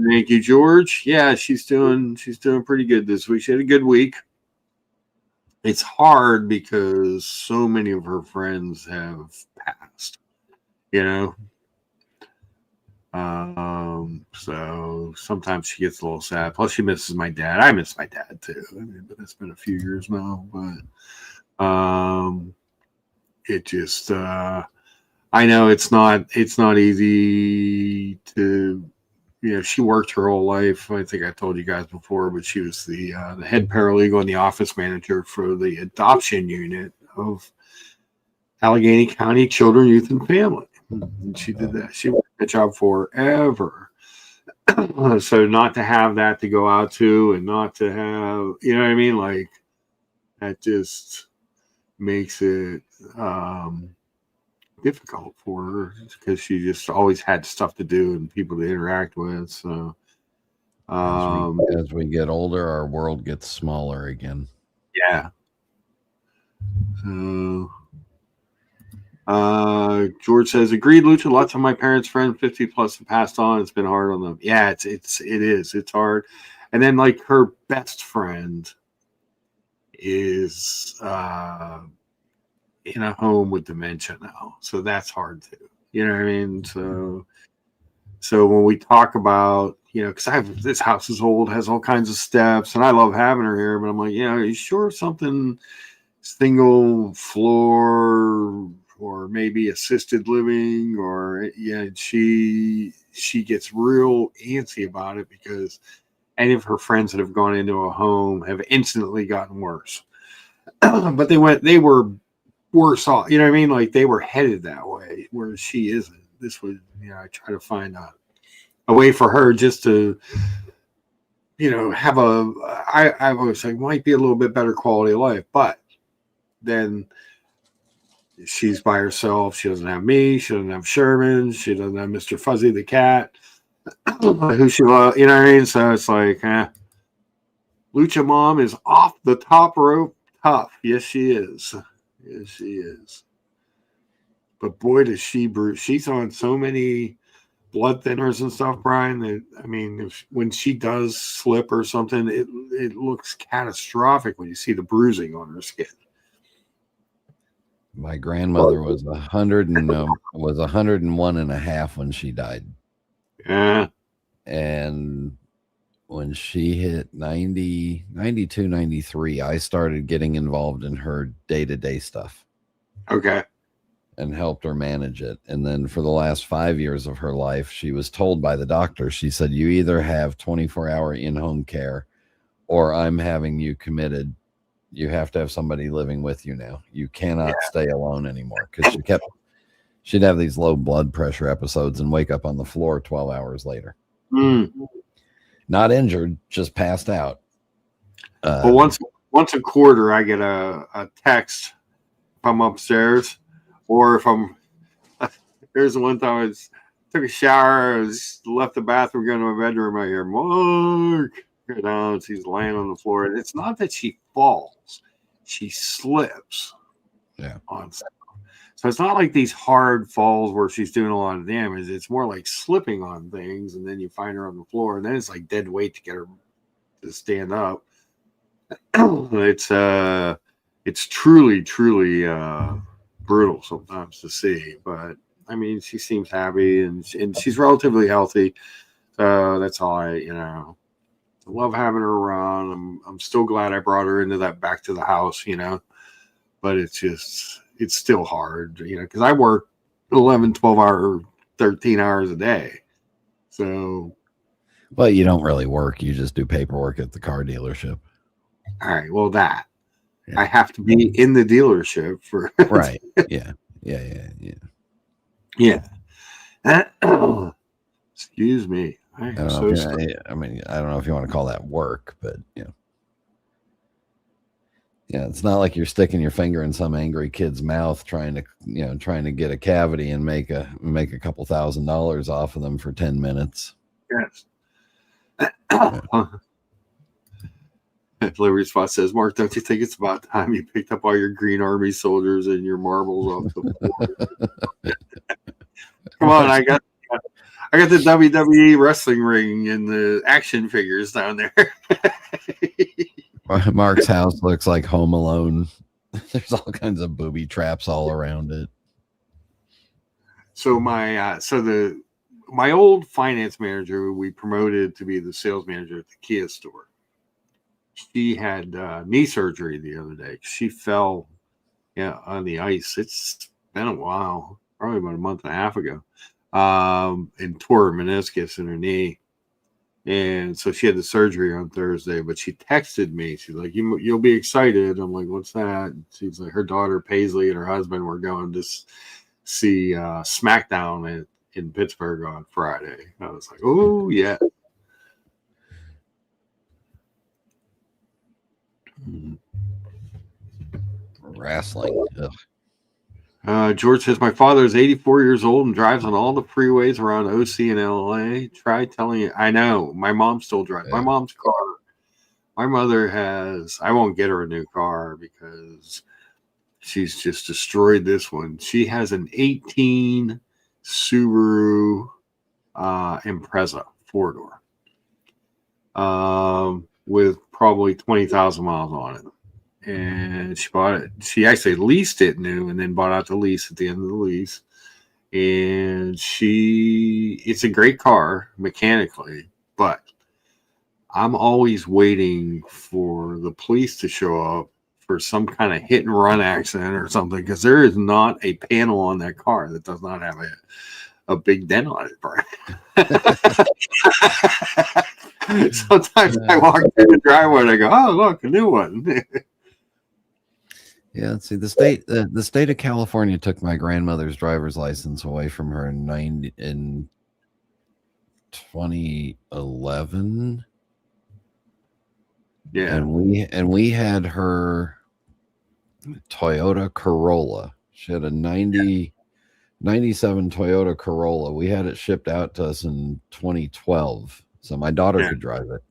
Thank you, George. Yeah, she's doing pretty good this week. She had a good week. It's hard because so many of her friends have passed, so sometimes she gets a little sad. Plus she misses my dad. I miss my dad too. But it's been a few years now, but it just I I know it's not easy to, she worked her whole life. I think I told you guys before, but she was the head paralegal and the office manager for the adoption unit of Allegheny County Children, Youth, and Family. And she did that. She worked that job forever. So not to have that to go out to, and not to have, you know what I mean? Like, that just makes it difficult for her, because she just always had stuff to do and people to interact with. So as we get older, our world gets smaller again. Yeah. So George says, agreed, Lucha. Lots of my parents' friends, 50 plus, have passed on. It's been hard on them. Yeah, it is. It's hard. And then, like, her best friend is in a home with dementia now, so that's hard too. You know what I mean? So when we talk about, because this house is old, has all kinds of steps, and I love having her here, but I'm like, are you sure something single floor or maybe assisted living? Or she gets real antsy about it, because any of her friends that have gone into a home have instantly gotten worse. But they were worse off. You know what I mean? Like, they were headed that way, whereas she isn't. This was, I try to find a way for her just to, have I always say, might be a little bit better quality of life, but then she's by herself. She doesn't have me. She doesn't have Sherman. She doesn't have Mr. Fuzzy the cat, who she loves. You know what I mean? So it's like, Lucha Mom is off the top rope tough. Yes, she is. Yes, she is. But boy, does she bruise. She's on so many blood thinners and stuff, Brian, that, I mean, when she does slip or something, it looks catastrophic when you see the bruising on her skin. My grandmother was 101 and a half when she died. Yeah. And when she hit 90, 92, 93, I started getting involved in her day-to-day stuff. Okay. And helped her manage it. And then for the last 5 years of her life, she was told by the doctor, she said, you either have 24-hour in-home care, or I'm having you committed. You have to have somebody living with you now. You cannot stay alone anymore. Because she'd have these low blood pressure episodes and wake up on the floor 12 hours later. Not injured, just passed out. Well, once a quarter, I get a text if I'm upstairs, or if I'm. Here's the one time I took a shower, I left the bathroom, going to my bedroom. I hear Mark. Down, she's laying on the floor, and it's not that she falls, she slips. Yeah. On stuff. So it's not like these hard falls where she's doing a lot of damage. It's more like slipping on things, and then you find her on the floor, and then it's like dead weight to get her to stand up. It's truly brutal sometimes to see, but I mean, she seems happy, and she's relatively healthy. So that's all I love having her around. I'm still glad I brought her into that back to the house, but it's still hard, because I work 11, 12 hour, 13 hours a day. So, well, you don't really work. You just do paperwork at the car dealership. All right. Well, I have to be in the dealership for right. Yeah. Excuse me. I mean, I don't know if you want to call that work, but it's not like you're sticking your finger in some angry kid's mouth trying to get a cavity and make a couple $1,000 off of them for 10 minutes. Yes. Liberty Spot says, Mark, don't you think it's about time you picked up all your Green Army soldiers and your marbles off the floor? Come on, I got the WWE wrestling ring and the action figures down there. Mark's house looks like Home Alone. There's all kinds of booby traps all around it. So my old finance manager, we promoted to be the sales manager at the Kia store. She had knee surgery the other day. She fell on the ice. It's been a while. probably about a month and a half ago, and tore her meniscus in her knee. And so she had the surgery on Thursday, but she texted me. She's like, you'll be excited. I'm like, what's that? And she's like, her daughter Paisley and her husband were going to see SmackDown in Pittsburgh on Friday. I was like, oh, yeah. Wrestling. George says, my father is 84 years old and drives on all the freeways around OC and LA. Try telling you. I know. My mom still drives. My mom's car. My mother has, I won't get her a new car because she's just destroyed this one. She has an 18 Subaru Impreza 4-door with probably 20,000 miles on it. And she bought it. She actually leased it new and then bought out the lease at the end of the lease. And it's a great car mechanically, but I'm always waiting for the police to show up for some kind of hit and run accident or something, because there is not a panel on that car that does not have a big dent on it, Brian. Sometimes I walk through the driveway and I go, oh, look, a new one. Yeah, see, the state of California took my grandmother's driver's license away from her in 2011. Yeah, and we had her Toyota Corolla. She had a 97 Toyota Corolla. We had it shipped out to us in 2012, so my daughter could drive it.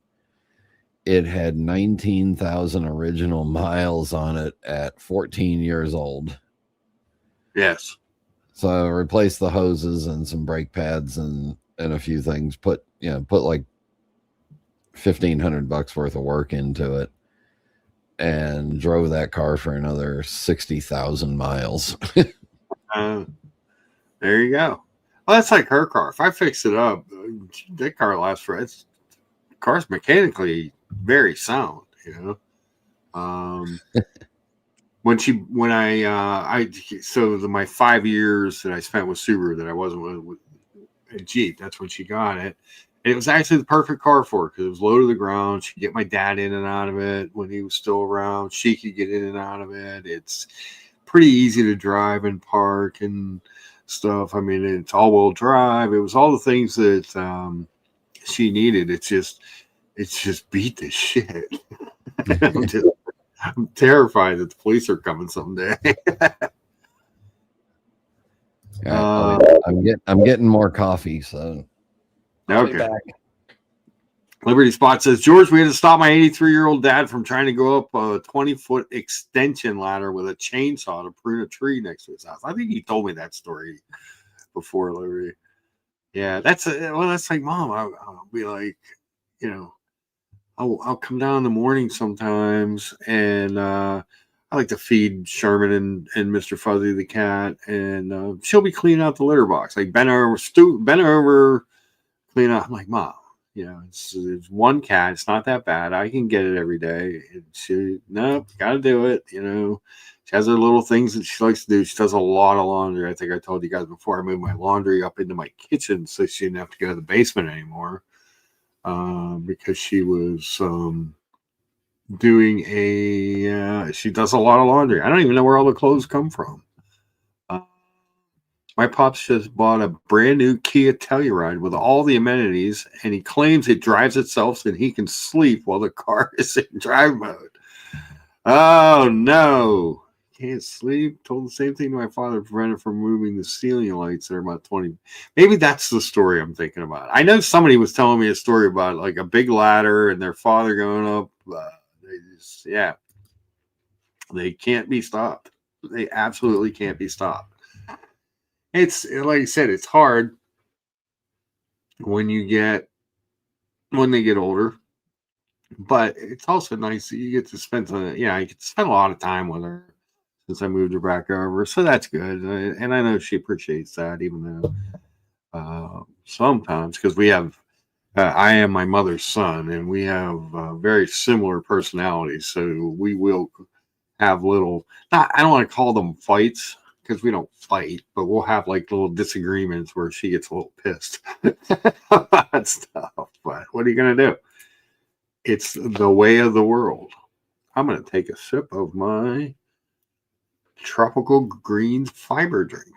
It had 19,000 original miles on it at 14 years old. Yes. So I replaced the hoses and some brake pads and a few things. Put like $1,500 worth of work into it, and drove that car for another 60,000 miles. There you go. Well, that's like her car. If I fix it up, that car lasts for it. The car's mechanically very sound, my 5 years that I spent with Subaru that I wasn't with a Jeep, that's when she got it. And it was actually the perfect car for her because it was low to the ground. She could get my dad in and out of it when he was still around. She could get in and out of it. It's pretty easy to drive and park and stuff. I mean, it's all-wheel drive. It was all the things that she needed. It's just beat the shit. I'm terrified that the police are coming someday. I'm getting more coffee, so okay. Liberty Spot says, George, we had to stop my 83-year-old dad from trying to go up a 20-foot extension ladder with a chainsaw to prune a tree next to his house. I think he told me that story before, Liberty. Yeah, that's like, Mom. I'll be like, I'll come down in the morning sometimes, and I like to feed Sherman and Mr. Fuzzy the cat, and she'll be cleaning out the litter box, like bend over, clean out. I'm like, Mom, it's one cat. It's not that bad. I can get it every day. And she, nope, got to do it. She has her little things that she likes to do. She does a lot of laundry. I think I told you guys before. I moved my laundry up into my kitchen so she didn't have to go to the basement anymore. Because she was she does a lot of laundry. I don't even know where all the clothes come from. My pops just bought a brand new Kia Telluride with all the amenities, and he claims it drives itself so that he can sleep while the car is in drive mode. Oh no, can't sleep. Told the same thing to my father, prevented from moving the ceiling lights that are about 20. Maybe that's the story I'm thinking about. I know somebody was telling me a story about like a big ladder and their father going up. They can't be stopped. They absolutely can't be stopped. It's like I said, it's hard when they get older, but it's also nice that you get to spend I get to spend a lot of time with her since I moved her back over. So that's good. And I know she appreciates that, even though sometimes, because we have, I am my mother's son, and we have very similar personalities. So we will have I don't want to call them fights, because we don't fight, but we'll have like little disagreements where she gets a little pissed about stuff. But what are you going to do? It's the way of the world. I'm going to take a sip of my tropical greens fiber drink.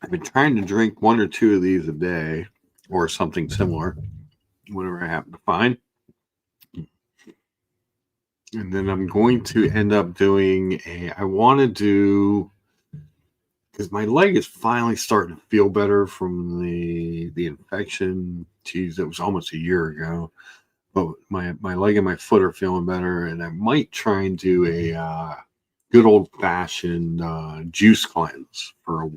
I've been trying to drink 1 or 2 of these a day or something similar, whatever I happen to find. And then I'm going to end up doing I want to do, because my leg is finally starting to feel better from the infection. Geez, it was almost a year ago. But my leg and my foot are feeling better. And I might try and do a good old-fashioned juice cleanse for a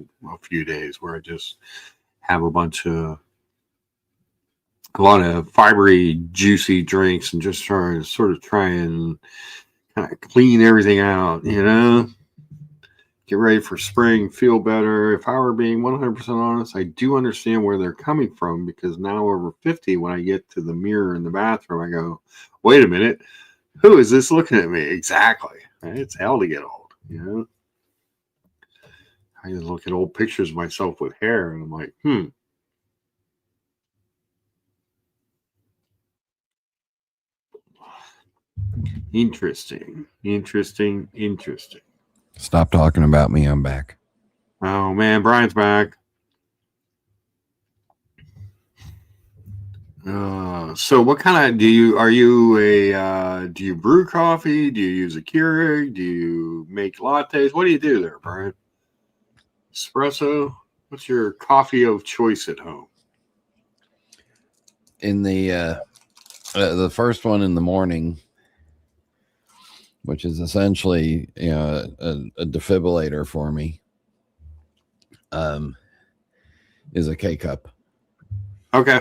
few days where I just have a lot of fibery, juicy drinks and just try and kind of clean everything out, get ready for spring, feel better. If I were being 100% honest, I do understand where they're coming from, because now over 50, when I get to the mirror in the bathroom, I go, wait a minute, who is this looking at me? Exactly. It's hell to get old, I just look at old pictures of myself with hair and I'm like, Interesting. Stop talking about me. I'm back. Oh man, Brian's back. So what kind of do you brew coffee? Do you use a Keurig? Do you make lattes? What do you do there, Brian? Espresso? What's your coffee of choice at home? In the first one in the morning, which is essentially a defibrillator for me, is a K-cup. Okay.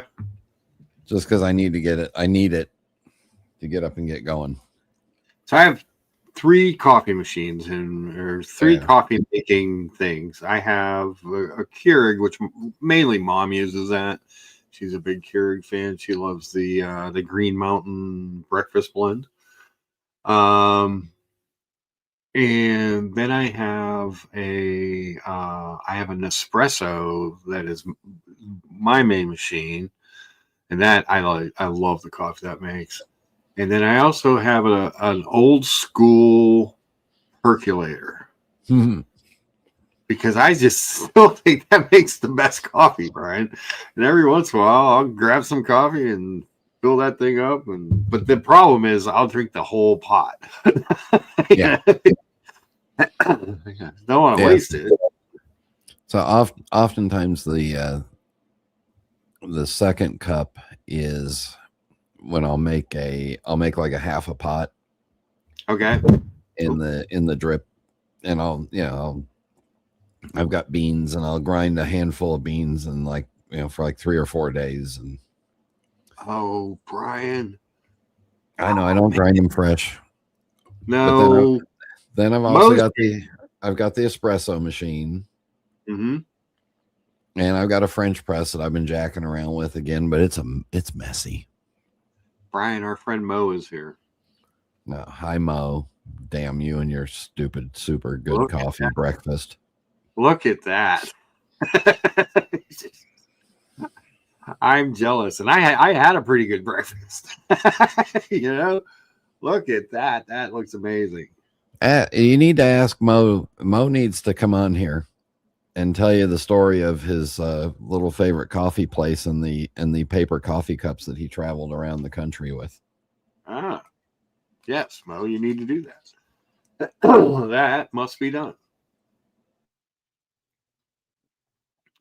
Just because I need it to get up and get going. So I have 3 coffee machines or 3 coffee making things. I have a Keurig, which mainly Mom uses that. She's a big Keurig fan. She loves the Green Mountain breakfast blend. And then I have an espresso that is my main machine, and that I love the coffee that makes. And then I also have an old school percolator, because I just still think that makes the best coffee, Brian. And every once in a while, I'll grab some coffee and fill that thing up. But the problem is, I'll drink the whole pot. Yeah. Don't want to waste it. So oftentimes the second cup is when I'll make like a half a pot. Okay. In the drip, and I've got beans, and I'll grind a handful of beans and for like 3 or 4 days. And oh, Brian, I know I don't grind them fresh. No. But then I've also got the espresso machine. Mm-hmm. And I've got a French press that I've been jacking around with again, but it's messy. Brian, our friend Mo is here. No, hi Mo. Damn you and your stupid, super good coffee breakfast. Look at that. I'm jealous, and I had a pretty good breakfast. Look at that. That looks amazing. You need to ask Mo. Mo needs to come on here and tell you the story of his little favorite coffee place and the paper coffee cups that he traveled around the country with. Ah, yes, Mo, you need to do that. That must be done.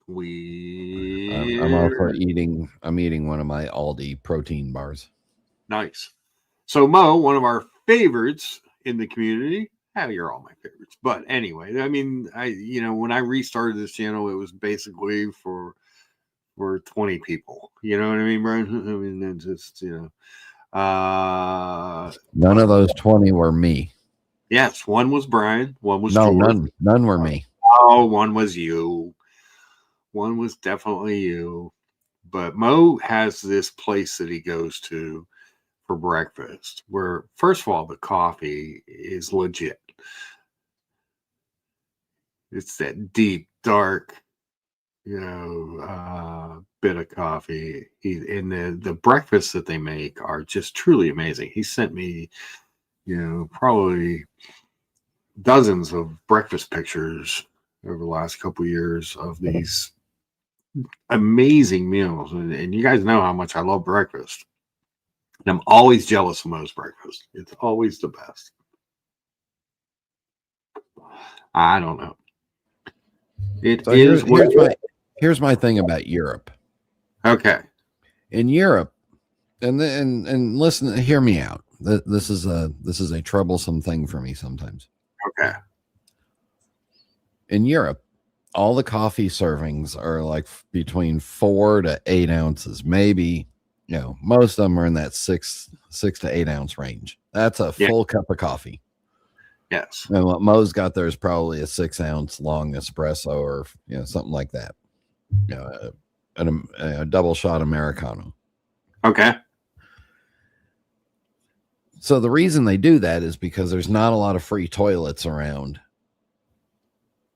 I'm also eating one of my Aldi protein bars. Nice. So Mo, one of our favorites in the community. You're all my favorites. But anyway, I mean, when I restarted this channel, it was basically for 20 people. You know what I mean, Brian? I mean, it's just, none of those 20 were me. Yes, one was Brian, one was George. None were me. Oh, one was you. One was definitely you. But Mo has this place that he goes to for breakfast, where first of all, the coffee is legit. It's that deep, dark, bit of coffee. And the breakfasts that they make are just truly amazing. He sent me, probably dozens of breakfast pictures over the last couple of years of these amazing meals. And you guys know how much I love breakfast. And I'm always jealous of Mo's breakfast. It's always the best. I don't know. Here's my thing about Europe. Okay. In Europe, and listen, hear me out. This is a troublesome thing for me sometimes. Okay. In Europe, all the coffee servings are like between 4 to 8 ounces. Maybe, most of them are in that 6 to 8 ounce range. That's a full cup of coffee. Yes. And what Mo's got there is probably a 6 ounce long espresso or something like that. A double shot Americano. Okay. So the reason they do that is because there's not a lot of free toilets around.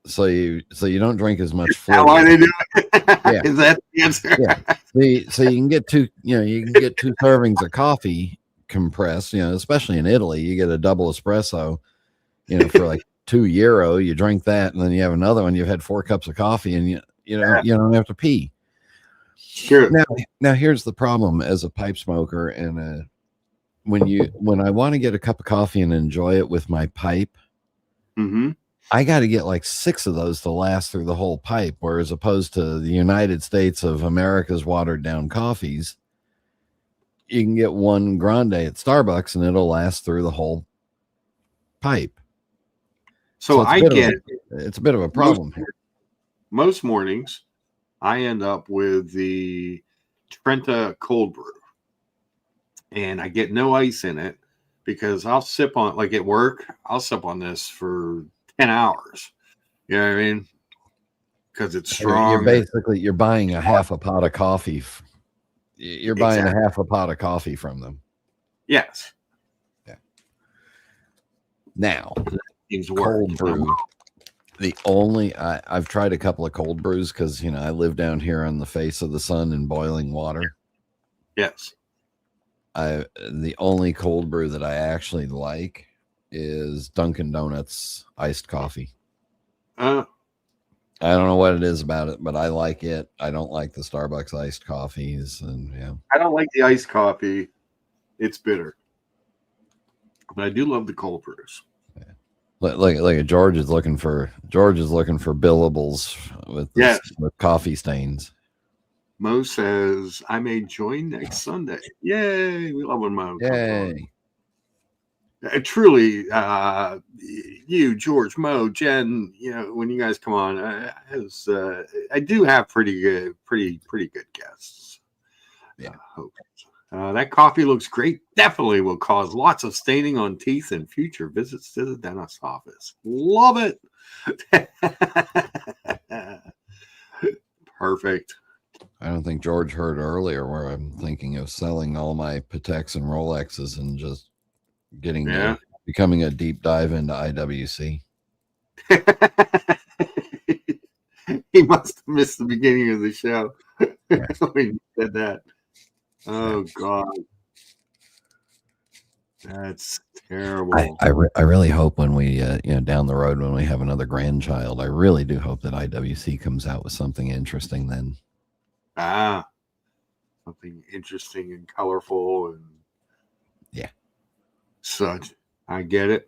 So you don't drink as much fluid. How are they doing it? Yeah. Is that the answer? Yeah. So you can get two servings of coffee compressed, especially in Italy. You get a double espresso, for like €2. You drink that, and then you have another one. You've had 4 cups of coffee, and you don't have to pee. Sure. Now here's the problem as a pipe smoker, and when I want to get a cup of coffee and enjoy it with my pipe, I got to get like 6 of those to last through the whole pipe, whereas opposed to the United States of America's watered down coffees, you can get one grande at Starbucks and it'll last through the whole pipe. So it's a bit of a problem here. Most mornings, I end up with the Trenta cold brew, and I get no ice in it because I'll sip on, like at work, I'll sip on this for 10 hours. You know what I mean? Because it's strong. You're buying a half a pot of coffee. You're buying a half a pot of coffee from them. Yes. Yeah. Now, cold brew. I've tried a couple of cold brews because I live down here on the face of the sun in boiling water. Yes. The only cold brew that I actually like is Dunkin' Donuts iced coffee. I don't know what it is about it, but I like it. I don't like the Starbucks iced coffees, and I don't like the iced coffee. It's bitter, but I do love the cold brews. Like George is looking for billables with coffee stains. Mo says I may join next Sunday. Yay! We love when Mo. Yay! Truly, you, George, Mo, Jen, when you guys come on, I do have pretty good guests. Yeah. That coffee looks great. Definitely will cause lots of staining on teeth and future visits to the dentist's office. Love it. Perfect. I don't think George heard earlier where I'm thinking of selling all my Pateks and Rolexes and just becoming a deep dive into IWC. He must have missed the beginning of the show when he said that. Oh God, that's terrible. I really hope when we down the road when we have another grandchild, I really do hope that IWC comes out with something interesting then. Something interesting and colorful and such. I get it.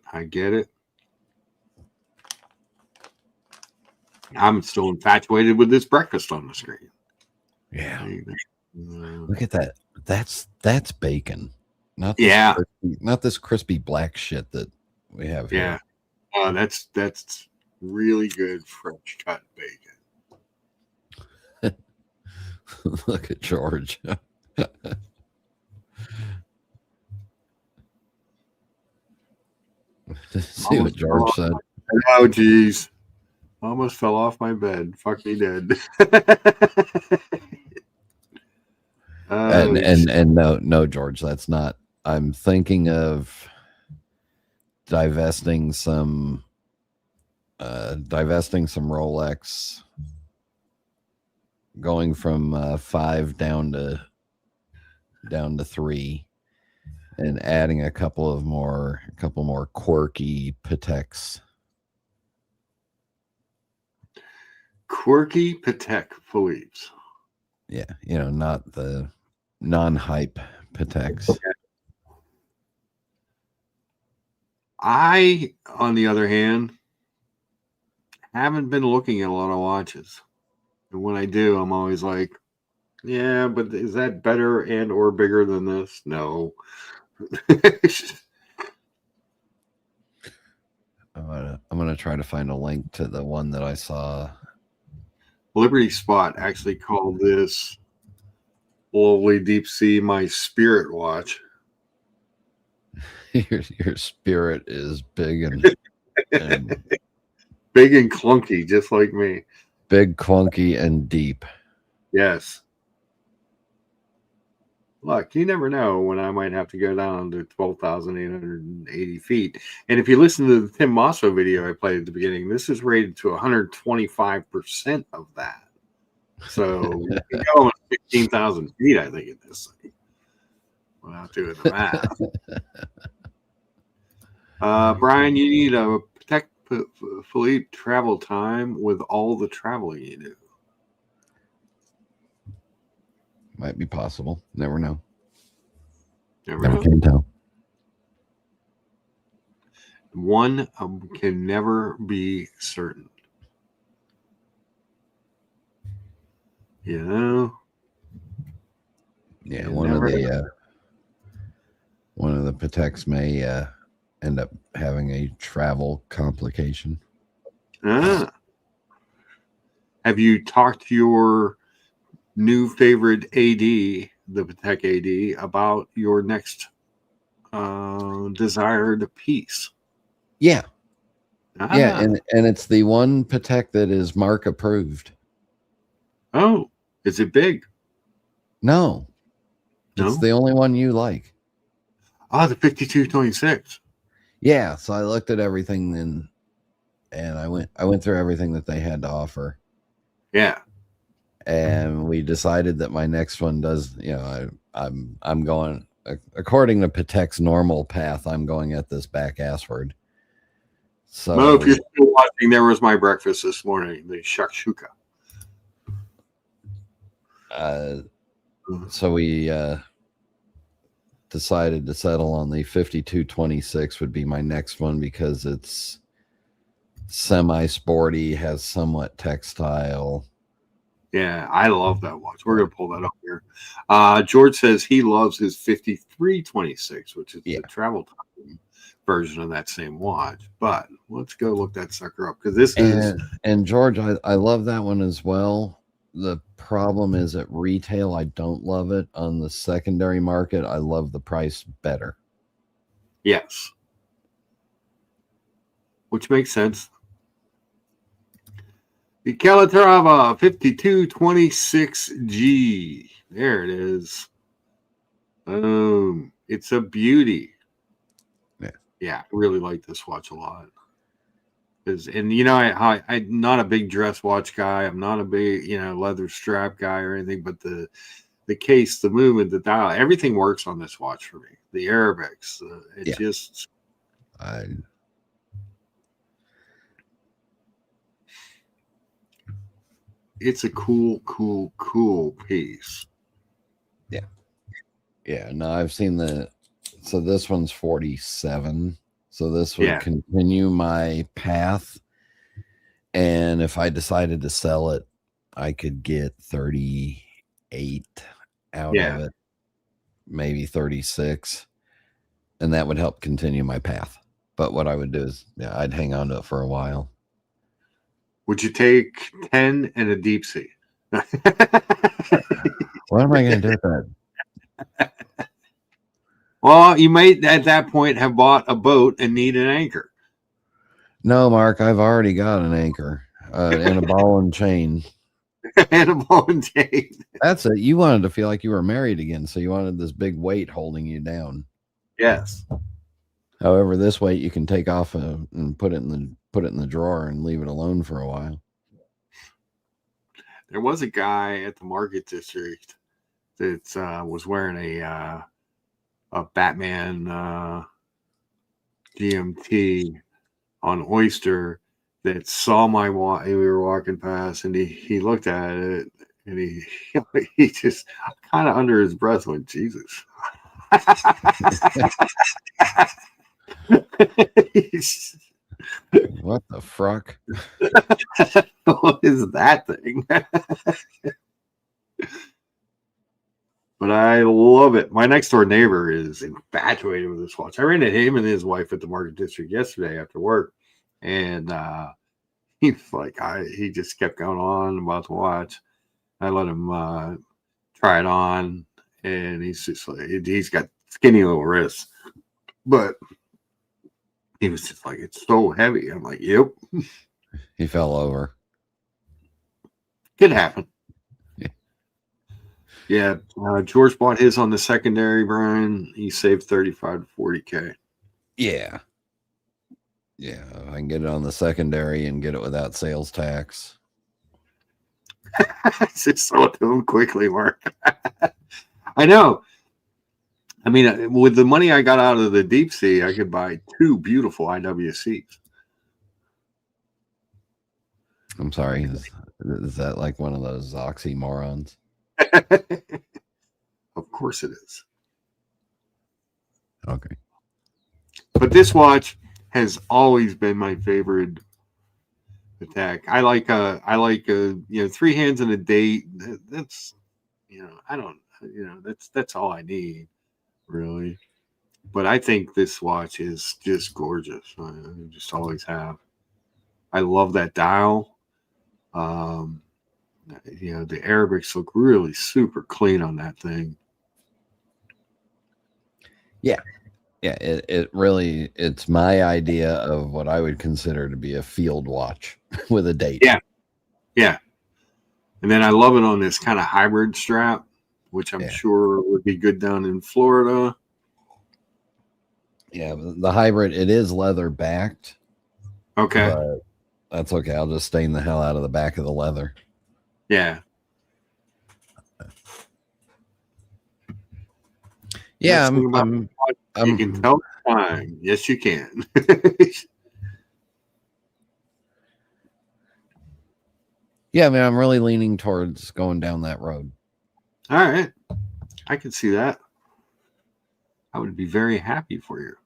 I'm still infatuated with this breakfast on the screen. Yeah. Look at that. That's bacon. Not this crispy black shit that we have here. Yeah. That's really good French cut bacon. Look at George. See what George said. Oh, geez. Almost fell off my bed. Fuck me dead. And no, George, that's not I'm thinking of divesting some Rolex, going from 5 down to 3, and adding a couple more quirky Pateks. Quirky Patek Philippe's. Yeah, not the non-hype Pateks. I, on the other hand, haven't been looking at a lot of watches. And when I do, I'm always like, yeah, but is that better and or bigger than this? No. I'm gonna try to find a link to the one that I saw. Liberty Spot actually called this lovely Deep Sea my spirit watch. Your spirit is big and big and clunky, just like me. Big, clunky, and deep. Yes. Look, you never know when I might have to go down to 12,880 feet. And if you listen to the Tim Mosso video I played at the beginning, this is rated to 125% of that. So you can go on 15,000 feet, I think, at this thing, without doing the math. Brian, you need a Patek Philippe travel time with all the traveling you do. Might be possible. Never know. Never can tell. One can never be certain. You know? Yeah, one of the Pateks may end up having a travel complication. Have you talked to your new favorite AD, the Patek AD, about your next desired piece? Yeah. Yeah, and it's the one Patek that is mark approved. Oh, is it big? No. It's the only one you like. Oh, the 5226. Yeah, so I looked at everything and I went through everything that they had to offer. Yeah. And we decided that my next one does, I'm going according to Patek's normal path, I'm going at this back assward. So no, if you're still watching, there was my breakfast this morning, the shakshuka. So we decided to settle on the 5226 would be my next one because it's semi-sporty, has somewhat textile. Yeah, I love that watch. We're going to pull that up here. George says he loves his 5326, which is the travel time version of that same watch. But let's go look that sucker up because this is. And George, I love that one as well. The problem is at retail, I don't love it. On the secondary market, I love the price better. Yes. Which makes sense. The Calatrava 5226G. There it is. Boom. It's a beauty. Yeah, I really like this watch a lot. And I'm not a big dress watch guy. I'm not a big, leather strap guy or anything, but the case, the movement, the dial, everything works on this watch for me. The Arabics, it's a cool piece. Yeah. Yeah. No, I've seen so this one's 47. So this would continue my path. And if I decided to sell it, I could get 38 out of it, maybe 36. And that would help continue my path. But what I would do is, I'd hang on to it for a while. Would you take 10 and a deep sea? What am I going to do with that? Well, you might at that point have bought a boat and need an anchor. No, Mark, I've already got an anchor and a ball and chain. And a ball and chain. That's it. You wanted to feel like you were married again, so you wanted this big weight holding you down. Yes. However, this weight you can take off and put it in the drawer and leave it alone for a while. There was a guy at the Market District that was wearing a Batman GMT on Oyster that saw my watch. We were walking past, and he looked at it, and he just kind of under his breath went, "Jesus." What the fruck? What is that thing? But I love it. My next door neighbor is infatuated with this watch. I ran into him and his wife at the Market District yesterday after work, and he's like, he just kept going on about the watch. I let him try it on, and he's just like, he's got skinny little wrists, but he was just like, it's so heavy. I'm like, yep. He fell over. Could happen. Yeah, George bought his on the secondary, Brian. He saved 35 to 40K. Yeah. Yeah, I can get it on the secondary and get it without sales tax. Just throw it to him quickly, Mark. I know. I mean, with the money I got out of the deep sea, I could buy 2 beautiful IWCs. I'm sorry. Is that like one of those oxymorons? Of course it is. Okay. But this watch has always been my favorite Patek. I like 3 hands in a date. That's that's all I need, really. But I think this watch is just gorgeous. I just always have. I love that dial. The Arabics look really super clean on that thing. Yeah. Yeah, it really, it's my idea of what I would consider to be a field watch with a date. Yeah. Yeah. And then I love it on this kind of hybrid strap, which I'm sure would be good down in Florida. Yeah, the hybrid, it is leather backed. Okay. But that's okay. I'll just stain the hell out of the back of the leather. Yeah. Yeah, you can tell time. Yes, you can. Yeah, I mean, I'm really leaning towards going down that road. All right. I can see that. I would be very happy for you.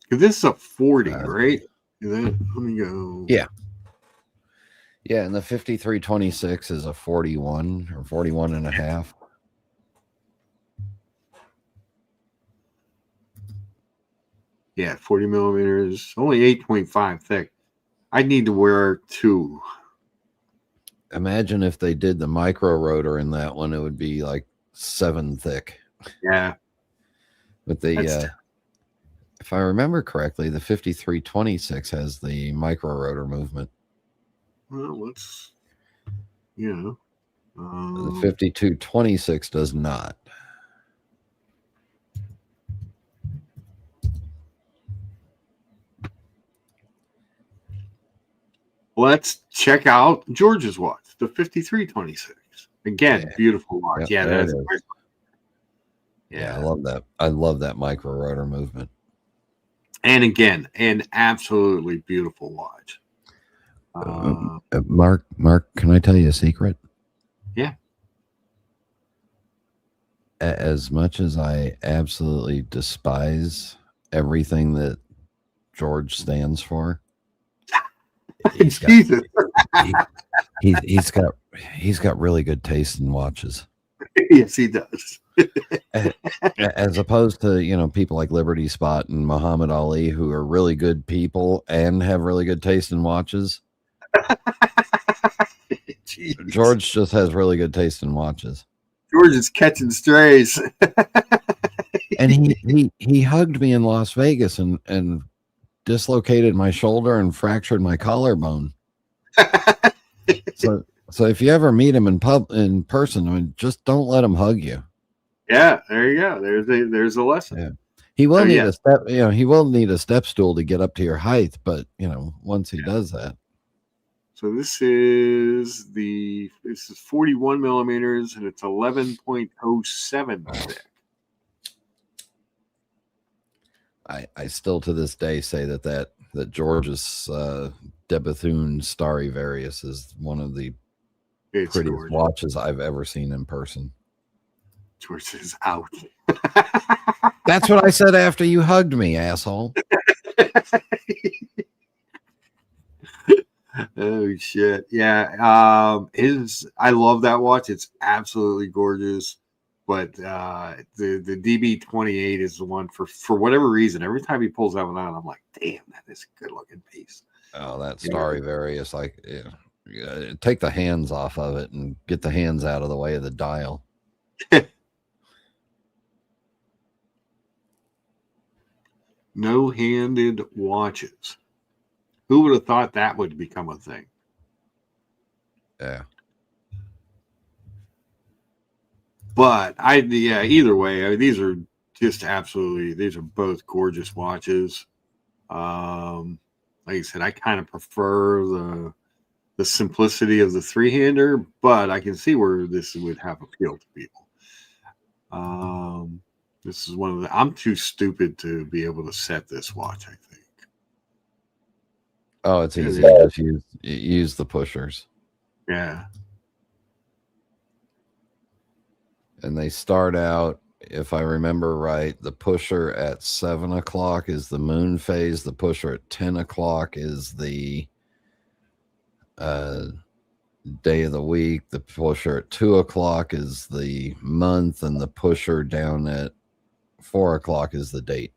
Because this is a 40, right? Let me go. Yeah. Yeah, and the 5326 is a 41 or 41 and a half. Yeah, 40 millimeters, only 8.5 thick. I'd need to wear 2. Imagine if they did the micro rotor in that one, it would be like 7 thick. Yeah. But if I remember correctly, the 5326 has the micro rotor movement. Well, let's, the 5226 does not. Let's check out George's watch, the 5326. Again, beautiful watch. Yep, that's I love that. I love that micro rotor movement. And again, an absolutely beautiful watch. Mark, can I tell you a secret? Yeah. As much as I absolutely despise everything that George stands for, he's got really good taste in watches. Yes, he does. As opposed to people like Liberty Spot and Muhammad Ali, who are really good people and have really good taste in watches. George just has really good taste in watches. George is catching strays. And he hugged me in Las Vegas and dislocated my shoulder and fractured my collarbone. So if you ever meet him in person, I mean, just don't let him hug you. Yeah, there you go. There's a lesson. Yeah. He will need a step, he will need a step stool to get up to your height, but once he does that. So this is 41 millimeters and it's 11.07 thick. I still to this day say that George's de Bethune Starry Various is one of the prettiest watches I've ever seen in person. George says, "Ouch." That's what I said after you hugged me, asshole. Oh shit! Yeah, I love that watch. It's absolutely gorgeous. But the DB28 is the one for whatever reason. Every time he pulls that one out, I'm like, damn, that is a good looking piece. Oh, that Starry Various, take the hands off of it and get the hands out of the way of the dial. No-handed watches. Who would have thought that would become a thing? Yeah. But either way, these are just absolutely, these are both gorgeous watches. Like I said, I kind of prefer the simplicity of the three-hander, but I can see where this would have appeal to people. This is one of I'm too stupid to be able to set this watch, I think. Oh, it's easy. Just use the pushers. Yeah. And they start out, if I remember right, the pusher at 7 o'clock is the moon phase. The pusher at 10 o'clock is the day of the week. The pusher at 2 o'clock is the month, and the pusher down at 4 o'clock is the date.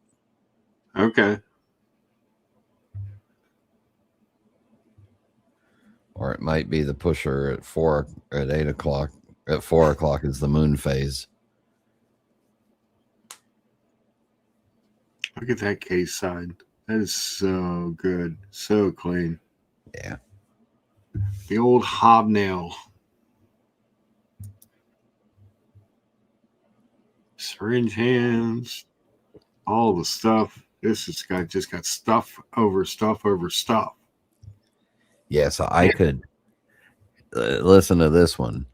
Okay. Or it might be the pusher at 8 o'clock. At 4 o'clock is the moon phase. Look at that case side. That is so good. So clean. Yeah. The old hobnail. Syringe hands. All the stuff. This has just got stuff over stuff over stuff. Yeah, so I could listen to this one.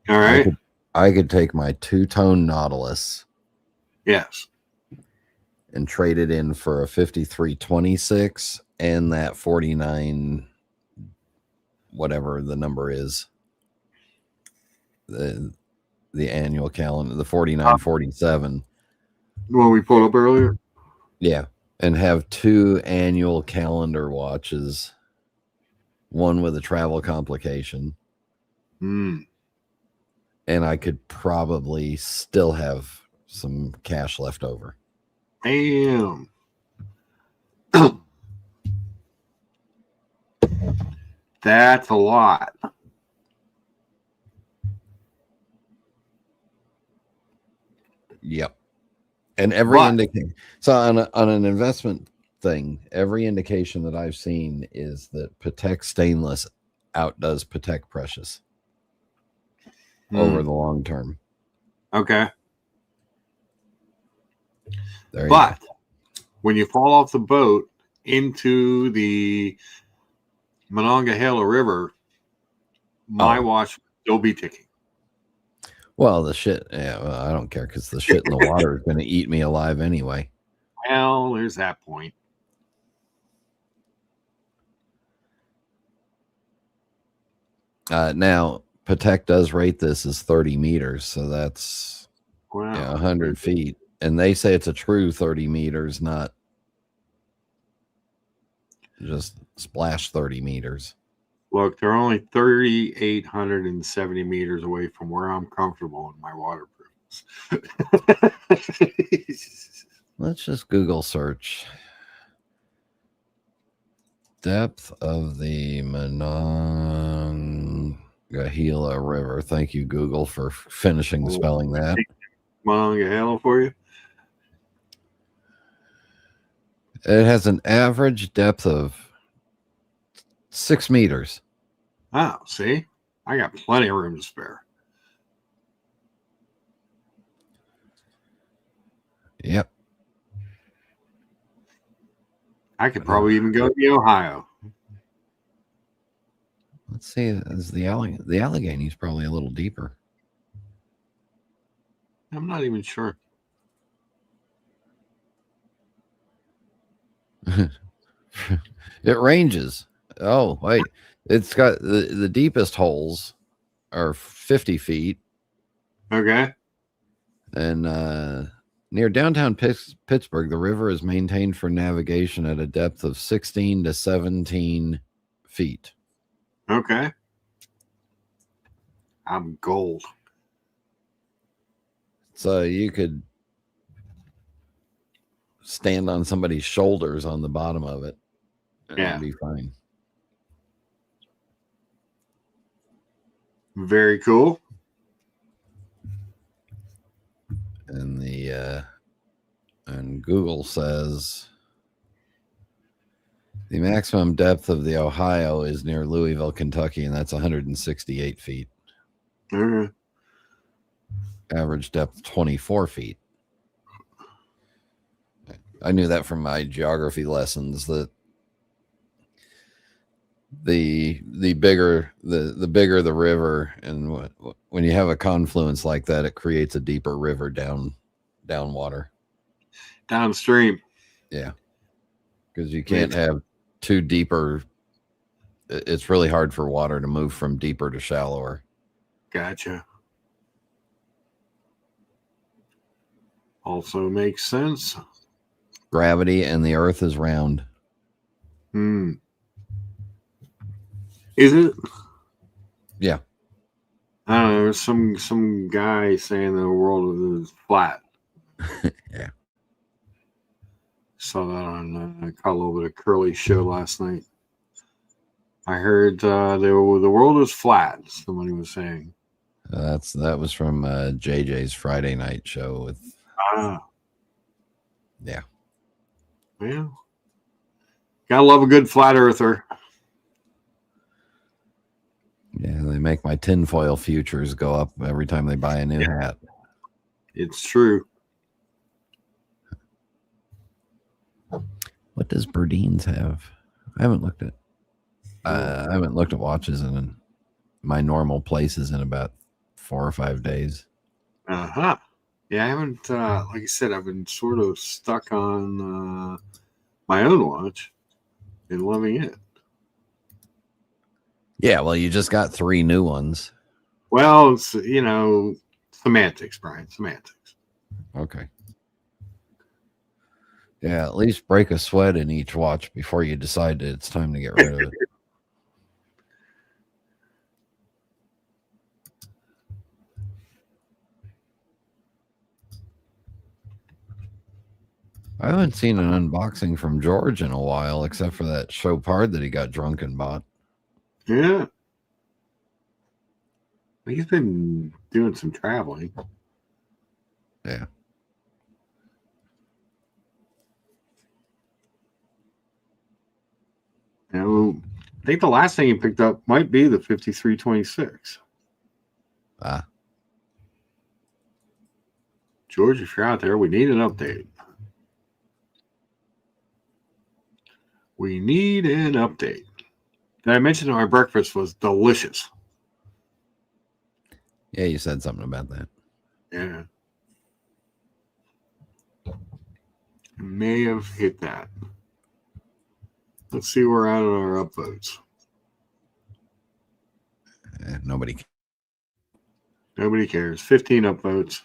All right. I could take my two-tone Nautilus. Yes. And trade it in for a 5326 and that 49, whatever the number is. The annual calendar, the 4947. What we pulled up earlier? Yeah. And have 2 annual calendar watches. One with a travel complication. And I could probably still have some cash left over. Damn. That's a lot. Yep. And every indication. So on an investment thing, every indication that I've seen is that Patek stainless outdoes Patek precious over the long term. Okay. But when you fall off the boat into the Monongahela River, my watch will still be ticking. Well, the shit, I don't care because the shit in the water is going to eat me alive anyway. Well, there's that point. Now, Patek does rate this as 30 meters, so that's 100 feet. And they say it's a true 30 meters, not just splash 30 meters. Look, they're only 3,870 meters away from where I'm comfortable in my waterproofs. Let's just Google search. Depth of the Monongahela River. Thank you, Google, for finishing spelling that. Monongahela for you? It has an average depth of 6 meters. Oh, see? I got plenty of room to spare. Yep. I could probably even go to Ohio. Let's see. Is the Allegheny's probably a little deeper. I'm not even sure. It ranges. Oh, wait. It's got the deepest holes are 50 feet. Okay. And near downtown Pittsburgh, the river is maintained for navigation at a depth of 16 to 17 feet. Okay. I'm gold. So you could stand on somebody's shoulders on the bottom of it. And it'd be fine. Very cool. And and Google says the maximum depth of the Ohio is near Louisville, Kentucky, and that's 168 feet. Okay. Average depth 24 feet. I knew that from my geography lessons, that the bigger the river, and when you have a confluence like that, it creates a deeper river down water, downstream. Yeah, because you can't have too deeper. It's really hard for water to move from deeper to shallower. Gotcha. Also makes sense. Gravity, and the earth is round. Is it? Yeah. I don't know. There's some guy saying the world is flat. Yeah. Saw that on I caught a little bit of Curly's show last night. I heard the world is flat. Somebody was saying. That was from JJ's Friday night show with. Yeah. Well, gotta love a good flat earther. Yeah, they make my tinfoil futures go up every time they buy a new hat. It's true. What does Berdeen's have? I haven't looked at watches in my normal places in about 4 or 5 days. Yeah, I haven't. Like I said, I've been sort of stuck on my own watch and loving it. Yeah, well, you just got 3 new ones. Well, it's, semantics, Brian. Semantics. Okay. Yeah, at least break a sweat in each watch before you decide that it's time to get rid of it. I haven't seen an unboxing from George in a while, except for that Chopard that he got drunk and bought. Yeah. He's been doing some traveling. Yeah. I think the last thing he picked up might be the 5326. George, if you're out there, we need an update. We need an update. Did I mention our breakfast was delicious? Yeah, you said something about that. Yeah. May have hit that. Let's see where we're at on our upvotes. Nobody cares. 15 upvotes.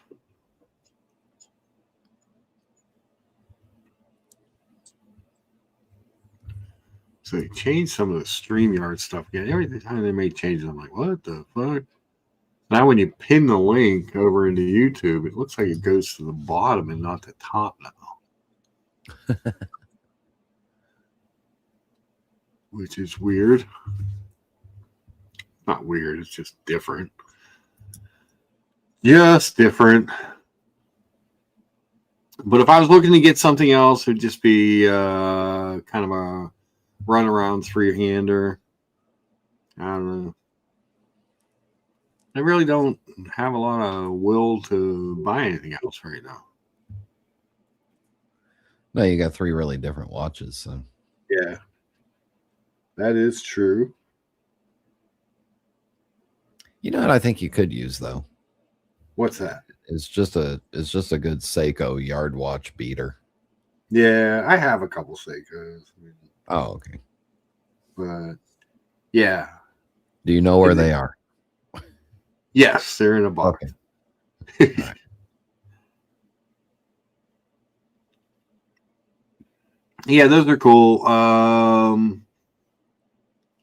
So they changed some of the StreamYard stuff again. Every time they made changes, I'm like, what the fuck? Now when you pin the link over into YouTube, it looks like it goes to the bottom and not the top now. Which is weird. Not weird, it's just different. Just different. But if I was looking to get something else, it'd just be kind of a run around 3-hander. I don't know. I really don't have a lot of will to buy anything else right now. No, you got 3 really different watches. So. Yeah, that is true. You know what I think you could use though? What's that? It's just a good Seiko yard watch beater. Yeah, I have a couple Seikos. Oh, okay. But yeah. Do you know where they are? Yes, they're in a box. Okay. All right. Yeah, those are cool.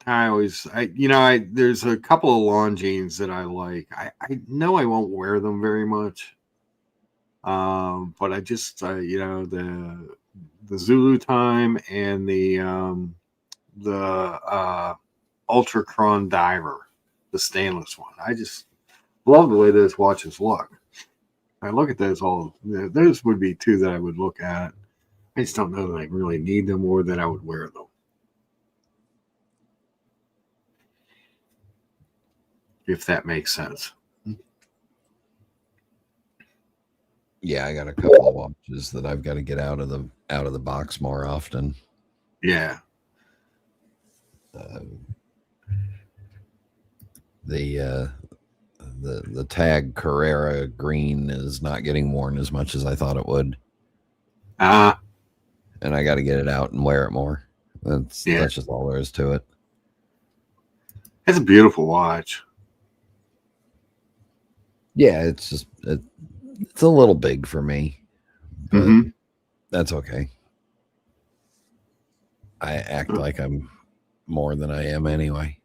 There's a couple of Longines that I like. I know I won't wear them very much. But I just, the Zulu Time and the Ultrachron Diver, the stainless one. I just love the way those watches look. I look at those those would be two that I would look at. I just don't know that I really need them or that I would wear them. If that makes sense. Yeah, I got a couple of watches that I've got to get out of the box more often. Yeah. The Tag Carrera green is not getting worn as much as I thought it would. And I got to get it out and wear it more. That's just all there is to it. It's a beautiful watch. Yeah, it's a little big for me, but that's okay. I act like I'm more than I am anyway.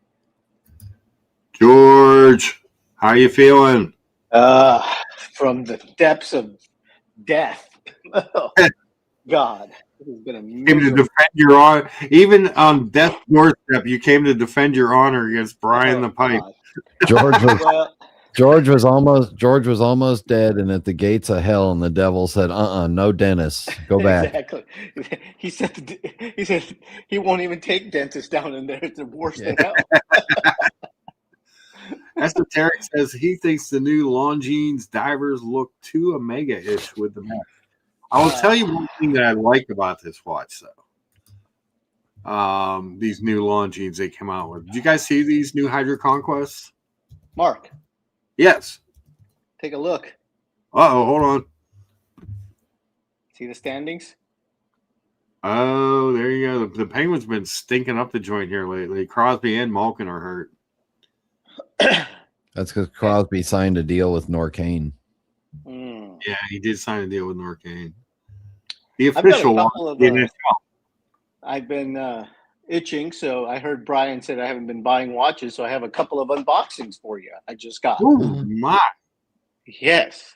George, how you feeling? From the depths of death. Oh, God, it has been a came to defend your honor, even on death's doorstep. You came to defend your honor against Brian the Pipe. God. George was almost dead, and at the gates of hell, and the devil said, no dentist, go back. Exactly. He said he won't even take dentists down in there. It's worse than hell. Esoteric says he thinks the new Longines divers look too Omega-ish with the mesh. I will tell you one thing that I like about this watch, though. These new Longines they came out with. Did you guys see these new Hydra Conquests? Mark. Yes. Take a look. Hold on. See the standings? Oh, there you go. The Penguins been stinking up the joint here lately. Crosby and Malkin are hurt. That's because Crosby signed a deal with Norcane. Yeah, he did sign a deal with Norcane. The official one. I've been itching, so I heard Brian said I haven't been buying watches, so I have a couple of unboxings for you. I just got. Oh my! Yes.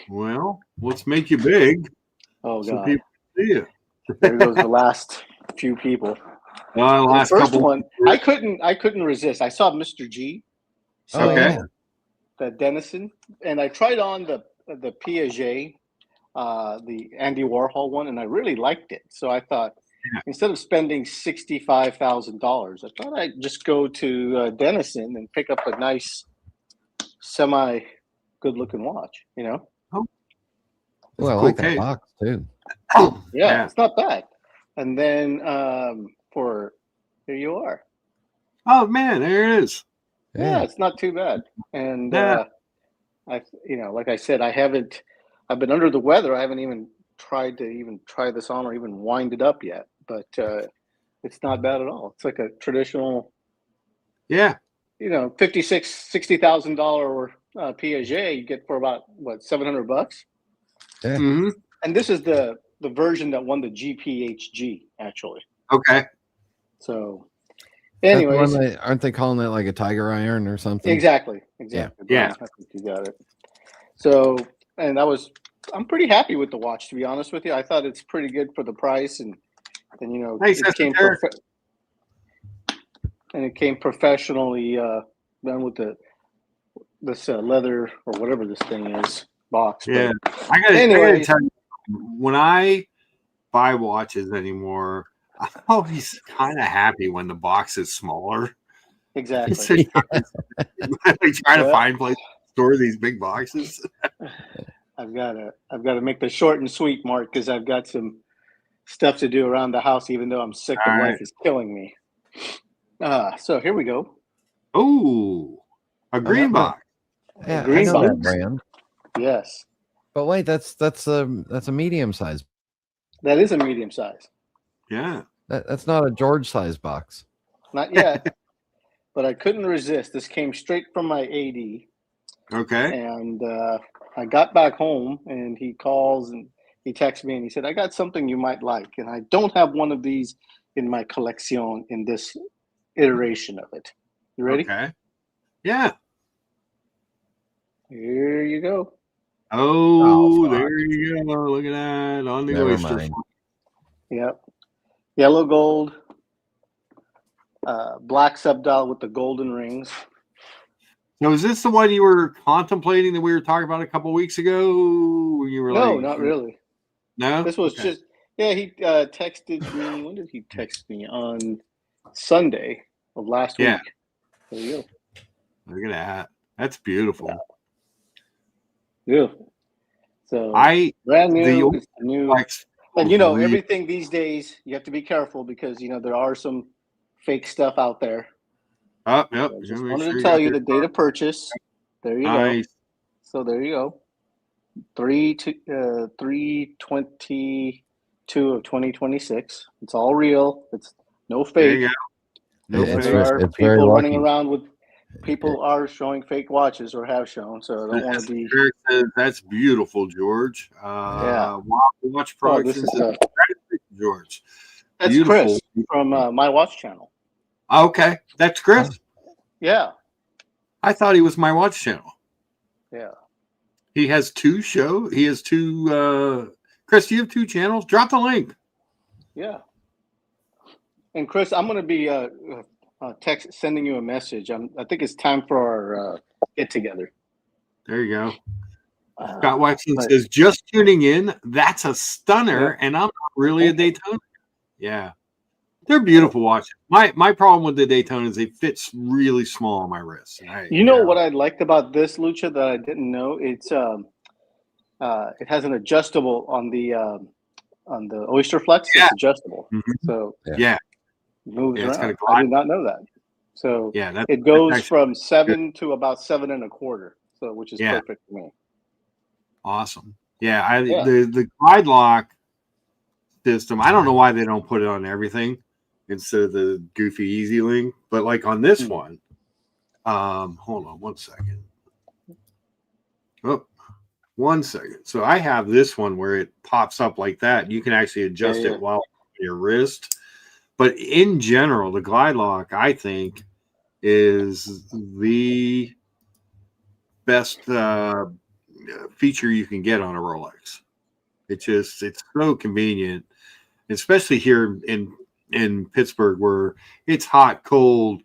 Well, let's make you big. Oh so God! People see you. There goes the last few people. The first one, I couldn't resist. I saw Mr. G. So, okay. The Denison, and I tried on the Piaget, the Andy Warhol one, and I really liked it. So I thought, instead of spending $65,000, I thought I'd just go to Denison and pick up a nice, semi good-looking watch. You know. Oh. Well, I like that box too. Yeah, it's not bad. And then here you are. Oh man, there it is. Yeah, it's not too bad. And like I said, I've been under the weather. I haven't even tried to try this on or even wind it up yet. But it's not bad at all. It's like a traditional, $60,000 Piaget you get for about $700. Yeah. Mm-hmm. And this is the version that won the GPHG actually. Okay. So, anyways, aren't they calling that like a tiger iron or something? Exactly. Yeah. I think you got it. So, and I'm pretty happy with the watch, to be honest with you. I thought it's pretty good for the price, and it came professionally done with this leather or whatever this thing is box. Yeah, I gotta tell you, when I buy watches anymore, I'm always kind of happy when the box is smaller. Exactly. Trying to find places to store these big boxes. I've got to make the short and sweet, Mark, because I've got some stuff to do around the house, even though I'm sick and life is killing me. So here we go. Oh, a green box. Yeah, green I know that box. brand. Yes. But wait, that's a medium size. That is a medium size. Yeah. That's not a George size box. Not yet, but I couldn't resist. This came straight from my AD. Okay. And I got back home, and he calls and he texts me, and he said, "I got something you might like." And I don't have one of these in my collection in this iteration of it. You ready? Okay. Yeah. Here you go. Oh, fuck. there you go. Look at that on the Never oyster. mind. Yep. Yellow gold, black subdial with the golden rings. Now, is this the one you were contemplating that we were talking about a couple weeks ago? You were No, like, not really. no. This was just, yeah, he texted me. When did he text me? On Sunday of last week. There you go. Look at that. That's beautiful. Beautiful. So brand new, it's new. And everything these days, you have to be careful because there are some fake stuff out there. Oh, yep. So just wanted to tell you the date of purchase. There you go. So there you go. 3/22 of 2026. It's all real. It's no fake. There you go. No, there are people running around with people are showing fake watches or have shown. So I don't want to be. That's beautiful, George. Watch Productions. George. That's beautiful. Chris from My Watch Channel. Okay, that's Chris. Yeah. I thought he was My Watch Channel. Yeah. He has two shows. He has two. Chris, do you have two channels? Drop the link. Yeah. And Chris, I'm going to be sending you a message. I think it's time for our get together. There you go. Scott Waxman says, "Just tuning in. That's a stunner, and I'm not really a Daytona." Yeah, they're beautiful watches. My problem with the Daytona is they fit really small on my wrist. What I liked about this, Lucha, that I didn't know? It's it has an adjustable on the Oyster Flex. Yeah. It's adjustable. Mm-hmm. So yeah. It moves around. I did not know that. So yeah, it goes from 7 to about 7 1/4. So which is perfect for me. Awesome. Yeah, the glide lock system. I don't know why they don't put it on everything instead of the goofy easy link, but like on this one, hold on 1 second. Oh, 1 second. So I have this one where it pops up like that. You can actually adjust it while on your wrist. But in general, the glide lock, I think, is the best feature you can get on a Rolex. It's so convenient, especially here in Pittsburgh where it's hot, cold,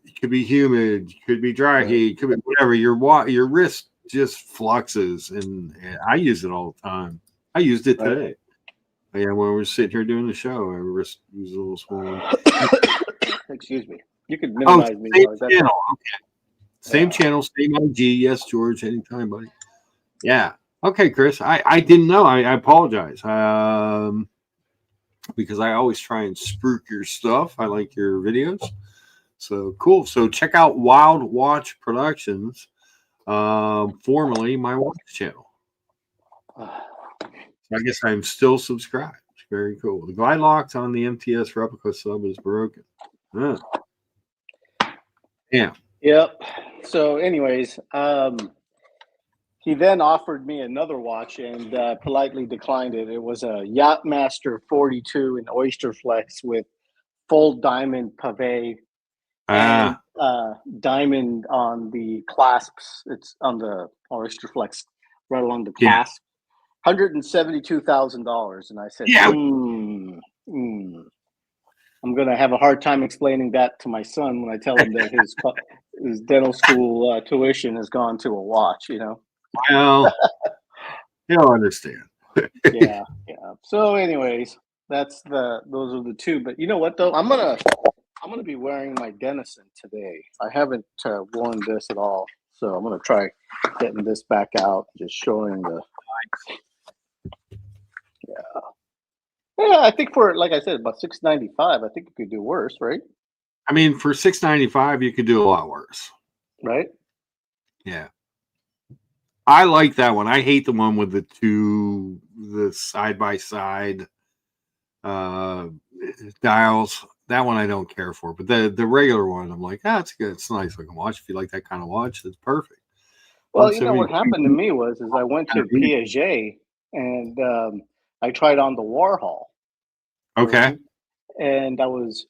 it could be humid, could be dry heat, could be whatever. Your wrist just fluxes, and I use it all the time. I used it today. Yeah, when we were sitting here doing the show, my wrist was a little swollen. Excuse me. You could minimize me. Same channel. Okay. Same channel, same IG. Yes, George, anytime, buddy. Yeah. Okay, Chris. I didn't know. I apologize. Because I always try and spruik your stuff. I like your videos. So cool. So check out Wild Watch Productions, formerly My Watch Channel. I guess I'm still subscribed. Very cool. The glide locks on the MTS replica sub is broken. Yeah. Yep. So, anyways, he then offered me another watch and politely declined it. It was a Yachtmaster 42 in Oyster Flex with full diamond pavé and diamond on the clasps. It's on the Oyster Flex, right along the clasp. $172,000, and I said, I'm going to have a hard time explaining that to my son when I tell him that his dental school tuition has gone to a watch. Well, he'll understand. yeah. So, anyways, those are the two. But you know what though? I'm gonna be wearing my Denison today. I haven't worn this at all, so I'm gonna try getting this back out, just showing the. Yeah. Yeah, I think for, like I said, about $695, I think you could do worse, right? I mean, for $695, you could do a lot worse. Right? Yeah. I like that one. I hate the one with the side by side dials. That one I don't care for. But the regular one, I'm like, it's good. It's a nice looking watch. If you like that kind of watch, it's perfect. Well, what happened to me was I went to Piaget and I tried on the Warhol. Okay. Right? And I was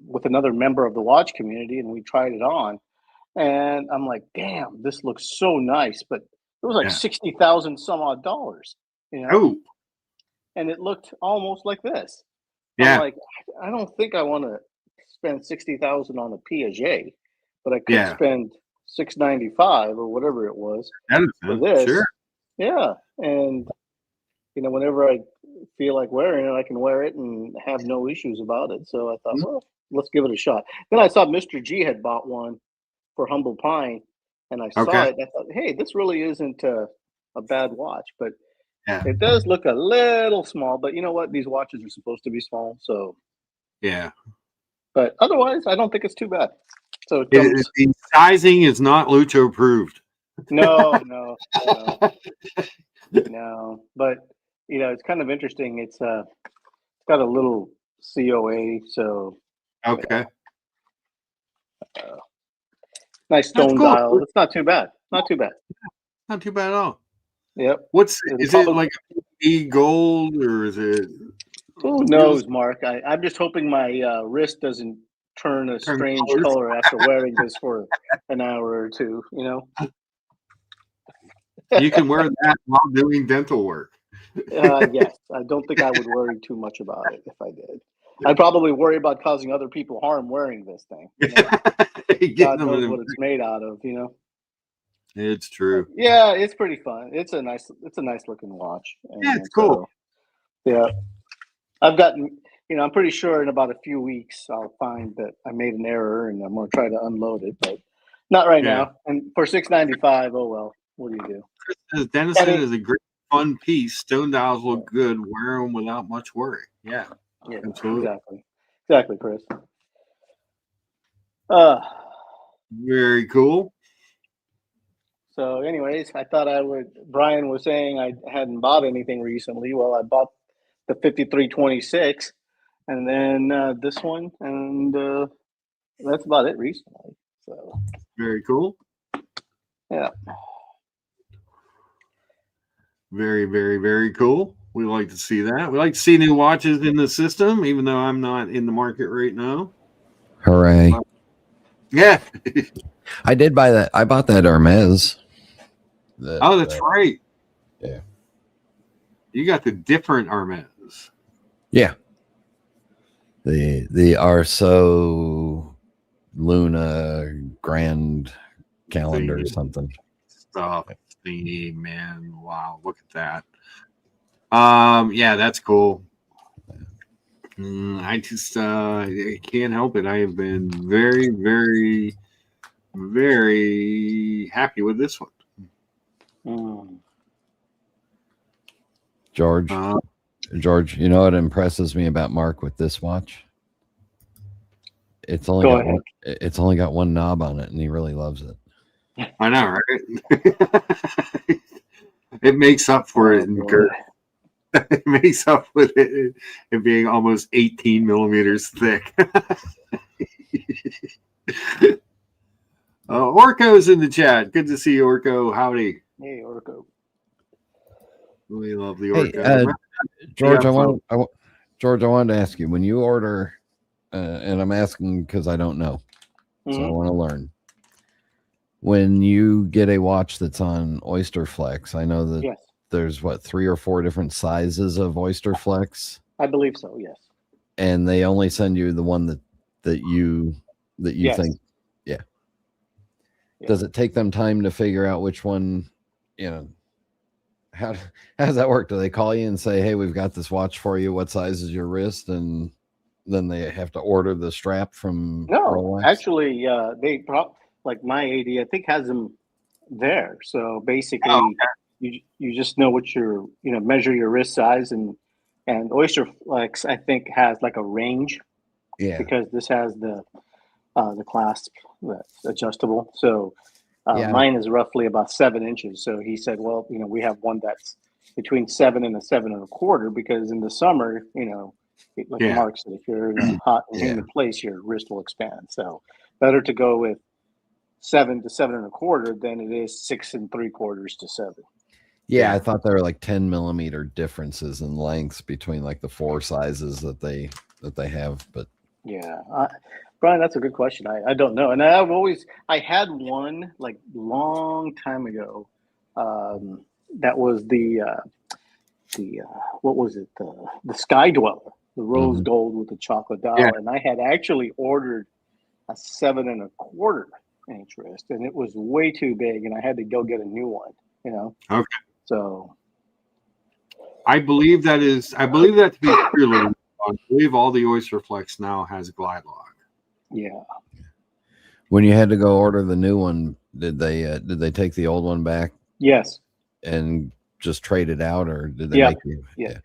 with another member of the watch community, and we tried it on. And I'm like, damn, this looks so nice. But it was like 60,000 some odd dollars, Oh. And it looked almost like this. Yeah. I'm like, I don't think I want to spend 60,000 on a Piaget, but I could spend $695 or whatever it was for this. Sure. Yeah. And whenever I feel like wearing it, I can wear it and have no issues about it. So I thought, well, let's give it a shot. Then I saw Mr. G had bought one for Humble Pine, and I saw it. I thought, hey, this really isn't a bad watch, but it does look a little small. But you know what? These watches are supposed to be small, so yeah. But otherwise, I don't think it's too bad. So the sizing is not Lucho approved. No. But it's kind of interesting. It's got a little COA, so okay. Nice stone dial. It's not too bad. Not too bad. Not too bad at all. Yep. Is it like a gold or is it? Who knows, Mark? I'm just hoping my wrist doesn't turn a strange color after wearing this for an hour or two. You can wear that while doing dental work. Yes, I don't think I would worry too much about it if I did. I'd probably worry about causing other people harm wearing this thing. God knows what it's made out of. It's true. But yeah, it's pretty fun. It's a nice looking watch. Yeah, it's cool. Yeah, I've gotten. I'm pretty sure in about a few weeks I'll find that I made an error and I'm going to try to unload it, but not right now. And for $695, oh well. What do you do? Chris says Dennison is a great fun piece. Stone dials look good. Wear them without much worry. Yeah, absolutely. Exactly, Chris. Very cool. So, anyways, I thought I would. Brian was saying I hadn't bought anything recently. Well, I bought the 5326, and then this one, and that's about it recently. So very cool. Yeah. Very, very, very cool. We like to see that. We like to see new watches in the system, even though I'm not in the market right now. Hooray. Yeah. I did buy that. I bought that Hermes. That's right. Yeah. You got the different Hermes. Yeah. The Arceau Luna Grand Calendar or something. Stuff. Man, wow, look at that. Yeah, that's cool. I just I can't help it. I have been very, very, very happy with this one. George, you know what impresses me about Mark with this watch? It's only got one knob on it, and he really loves it. I know, right? It makes up for it in girth. It makes up with it being almost 18 millimeters thick. Orko's in the chat. Good to see you, Orko. Howdy. Hey, Orko. We love the Orko. Hey, George, I wanted to ask you, when you order, and I'm asking because I don't know, so I want to learn. When you get a watch that's on Oyster Flex, I know that there's 3 or 4 different sizes of Oyster Flex. I believe so, yes. And they only send you the one that you think, yeah. Does it take them time to figure out which one, how does that work? Do they call you and say, hey, we've got this watch for you. What size is your wrist? And then they have to order the strap from Rolex? Actually, they like my AD, I think, has them there. So basically, you just know what your measure your wrist size and And Oyster Flex, I think, has like a range. Yeah. Because this has the clasp that's adjustable. So mine is roughly about 7 inches. So he said, well, we have one that's between 7 and a 7.25, because in the summer, like Mark said, if you're in a hot and humid place, your wrist will expand. So better to go with 7 to 7.25 than it is 6 3/4 to 7. Yeah, I thought there were like 10 millimeter differences in lengths between like the 4 sizes that they have. But yeah, Brian, that's a good question. I don't know, and I had one like long time ago. That was the what was it? The Sky Dweller, the rose gold with the chocolate dial, and I had actually ordered a 7.25 inch wrist, and it was way too big, and I had to go get a new one. Okay. So I believe that to be true. I believe all the Oyster Flex now has glide lock. Yeah. When you had to go order the new one, did they take the old one back? Yes. And just trade it out, or did they make you? Yeah.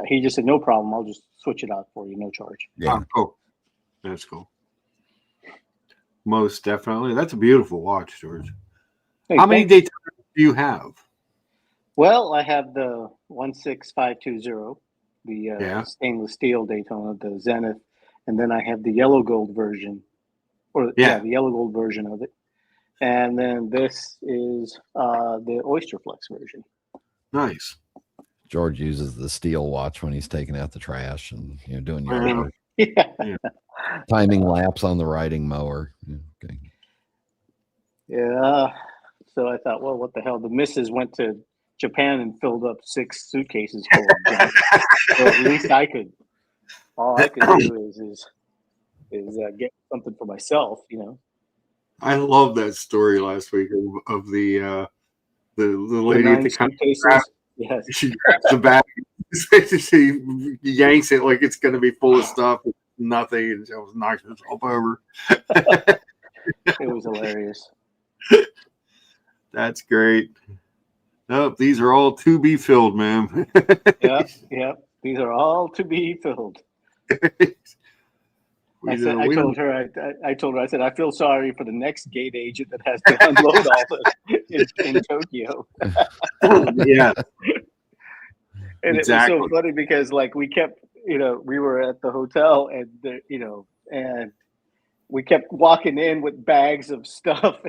He just said, no problem. I'll just switch it out for you, no charge. Yeah. Oh, cool. That's cool. Most definitely. That's a beautiful watch, George. Hey, how many Daytonas do you have? Well, I have the 16520, the stainless steel Daytona, the Zenith, and then I have the yellow gold version, the yellow gold version of it, and then this is the Oyster Flex version. Nice. George uses the steel watch when he's taking out the trash and doing yard work. Yeah. Timing laps on the riding mower. Okay. Yeah. So I thought, well, what the hell? The missus went to Japan and filled up 6 suitcases full of junk. So at least all I could do is get something for myself, I love that story last week of the lady at the counter. Yes. She grabs the bag, she yanks it like it's going to be full of stuff, nothing, and she was knocking herself over. It was hilarious. That's great. Nope, these are all to be filled, ma'am. Yep. These are all to be filled. I told her, I said, I feel sorry for the next gate agent that has to unload all this in Tokyo. Yeah. And exactly. It was so funny because we kept, we were at the hotel and, and we kept walking in with bags of stuff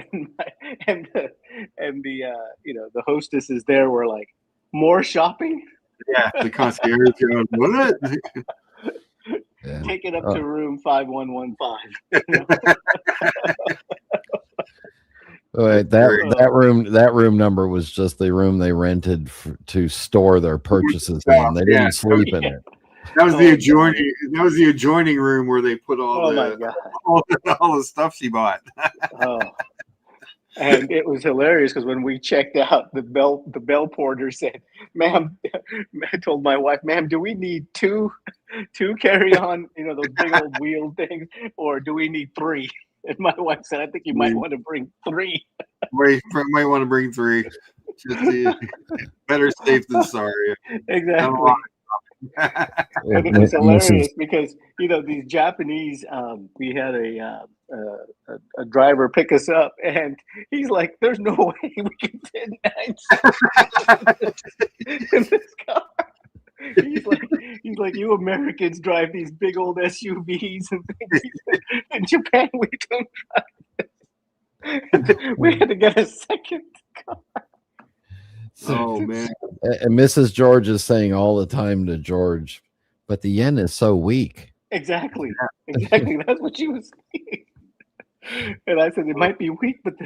and the hostesses there were like, more shopping? Yeah, the concierge going, what? Yeah. Take it up to room 5115. Wait, that room number was just the room they rented to store their purchases in. They didn't sleep in it. That was the adjoining room where they put all the stuff she bought. And it was hilarious because when we checked out, the bell porter said, "Ma'am," I told my wife, "Ma'am, do we need two carry-on, those big old wheel things, or do we need 3?" And my wife said, "I think you might want to bring 3." Might want to bring 3. Just better safe than sorry. Exactly. And it was hilarious because these Japanese. We had a driver pick us up, and he's like, "There's no way we can fit 9 in this car." He's like, "You Americans drive these big old SUVs and things. In Japan, we don't drive this." We had to get a second car. Oh man! And Mrs. George is saying all the time to George, "But the yen is so weak." Exactly. That's what she was saying. And I said, it might be weak, but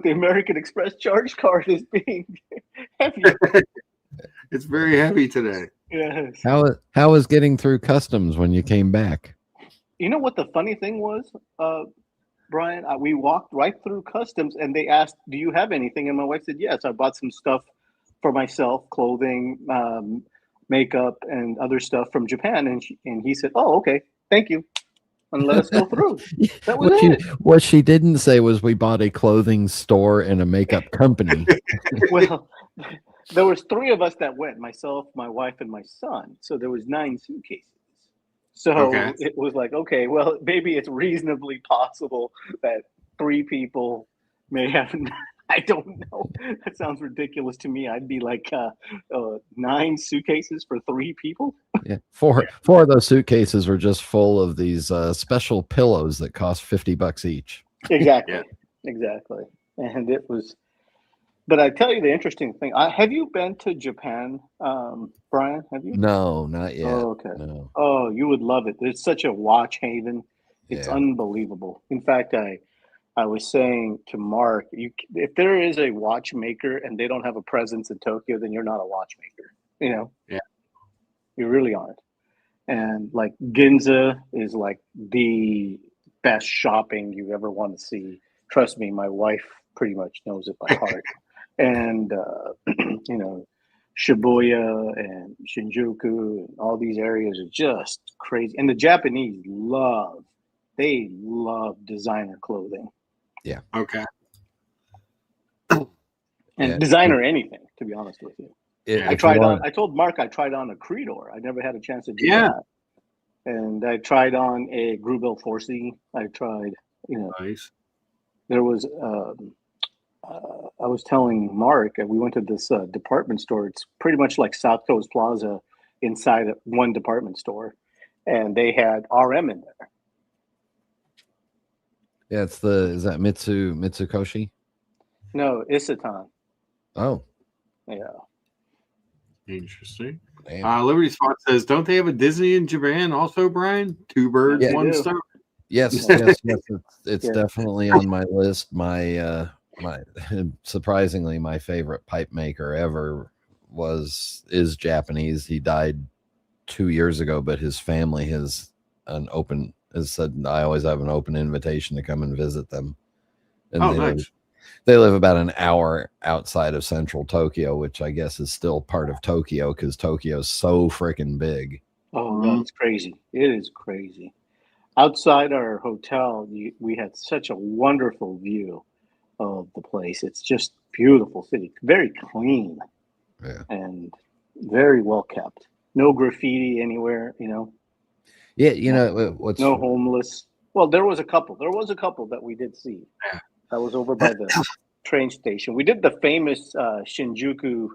the American Express charge card is being heavy. It's very heavy today. Yes. How was getting through customs when you came back? You know what the funny thing was, Brian? We walked right through customs, and they asked, "Do you have anything?" And my wife said, "Yes, I bought some stuff for myself, clothing, makeup, and other stuff from Japan." And he said, "Oh, okay, thank you," and let us go through. That was what she didn't say was we bought a clothing store and a makeup company. Well, there was 3 of us that went, myself, my wife, and my son. So there was 9 suitcases. So it was like, okay, well, maybe it's reasonably possible that 3 people may have. I don't know. That sounds ridiculous to me. I'd be like 9 suitcases for 3 people. Yeah, four of those suitcases were just full of these special pillows that cost $50 each. Exactly, exactly. And it was. But I tell you the interesting thing. Have you been to Japan, Brian? Have you? No, not yet. Oh, okay. No. Oh, you would love it. It's such a watch haven. It's unbelievable. In fact, I was saying to Mark, if there is a watchmaker and they don't have a presence in Tokyo, then you're not a watchmaker. You know? Yeah. You really aren't. And like Ginza is like the best shopping you ever want to see. Trust me, my wife pretty much knows it by heart. And you know, Shibuya and Shinjuku and all these areas are just crazy. And the Japanese love designer clothing. Yeah. Okay. And designer anything, to be honest with you. I told Mark I tried on a Creedor. I never had a chance to do that. And I tried on a Grubel 4C. I tried, nice. There was I was telling Mark, we went to this department store. It's pretty much like South Coast Plaza inside one department store, and they had RM in there. Yeah, is that Mitsukoshi? No, Isatan. Oh, yeah. Interesting. Liberty Spot says, don't they have a Disney in Japan also, Brian? 2 birds, 1 stone. Yes. It's definitely on my list. My surprisingly, my favorite pipe maker ever is Japanese. He died 2 years ago, but his family has said I always have an open invitation to come and visit them. And nice. They live about an hour outside of central Tokyo, which I guess is still part of Tokyo because Tokyo's so freaking big. Oh, no, it's crazy. It is crazy. Outside our hotel, we had such a wonderful view of the place. It's just beautiful city, very clean, and very well kept. No graffiti anywhere, Yeah, what's no homeless. Well, there was a couple. There was a couple that we did see. That was over by the train station. We did the famous Shinjuku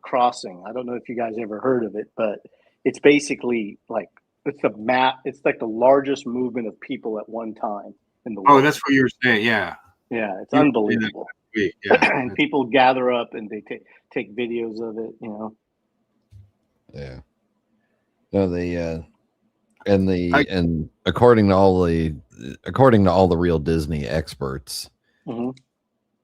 crossing. I don't know if you guys ever heard of it, but it's basically like it's a map. It's like the largest movement of people at one time in the world. Oh, that's what you were saying. Yeah. Yeah, it's unbelievable. And people gather up and they take videos of it. Yeah. No, and according to all the real Disney experts,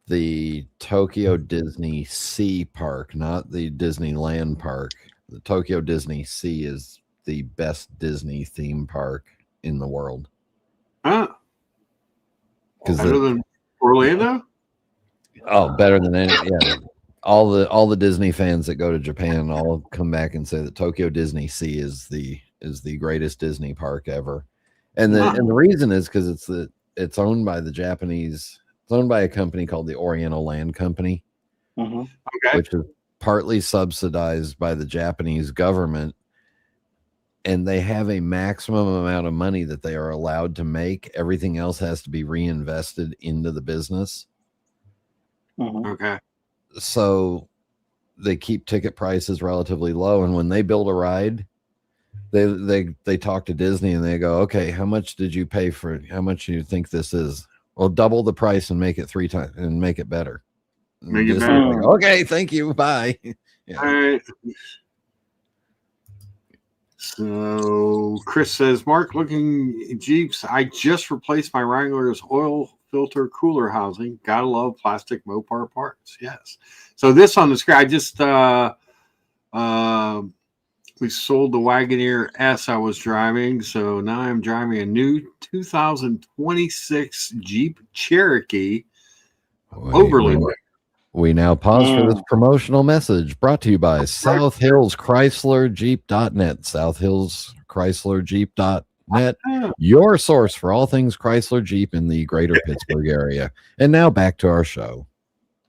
the Tokyo Disney Sea Park, not the Disneyland Park, the Tokyo Disney Sea is the best Disney theme park in the world. Better than Orlando? Oh, better than any. Yeah, all the Disney fans that go to Japan all come back and say that Tokyo Disney Sea is the greatest Disney park ever, and the reason is because it's owned by the Japanese. It's owned by a company called the Oriental Land Company, which is partly subsidized by the Japanese government, and they have a maximum amount of money that they are allowed to make. Everything else has to be reinvested into the business. So they keep ticket prices relatively low, and when they build a ride, they talk to Disney and they go, okay, how much did you pay for it? How much do you think this is? Well, double the price and make it 3 times and make it better. Make it better. Like, okay, thank you. Bye. All right. So Chris says, Mark, looking Jeeps, I just replaced my Wrangler's oil filter cooler housing. Gotta love plastic Mopar parts. Yes. So this on the screen, I just we sold the Wagoneer S I was driving, so now I'm driving a new 2026 Jeep Cherokee Overland. We now pause for this promotional message brought to you by South Hills Chrysler Jeep.net. South Hills Chrysler Jeep.net, your source for all things Chrysler Jeep in the greater Pittsburgh area. And now back to our show.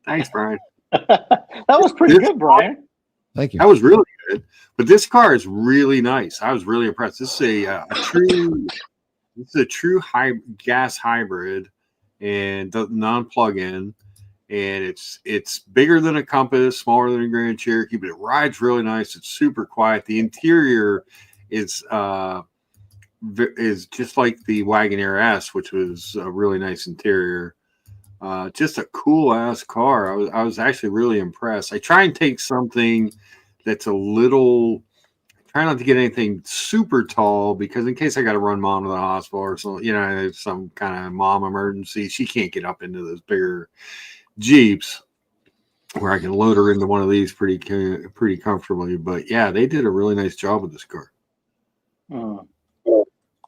Thanks, Brian. That was pretty good, Brian. Thank you. That was really good. But this car is really nice. I was really impressed. This is a true gas hybrid and non-plug-in. And it's bigger than a Compass, smaller than a Grand Cherokee, but it rides really nice. It's super quiet. The interior is just like the Wagoneer S, which was a really nice interior. Just a cool ass car. I was actually really impressed. I try and take something that's a little. Try not to get anything super tall because in case I got to run mom to the hospital or something, some kind of mom emergency, she can't get up into those bigger Jeeps where I can load her into one of these pretty comfortably. But yeah, they did a really nice job with this car.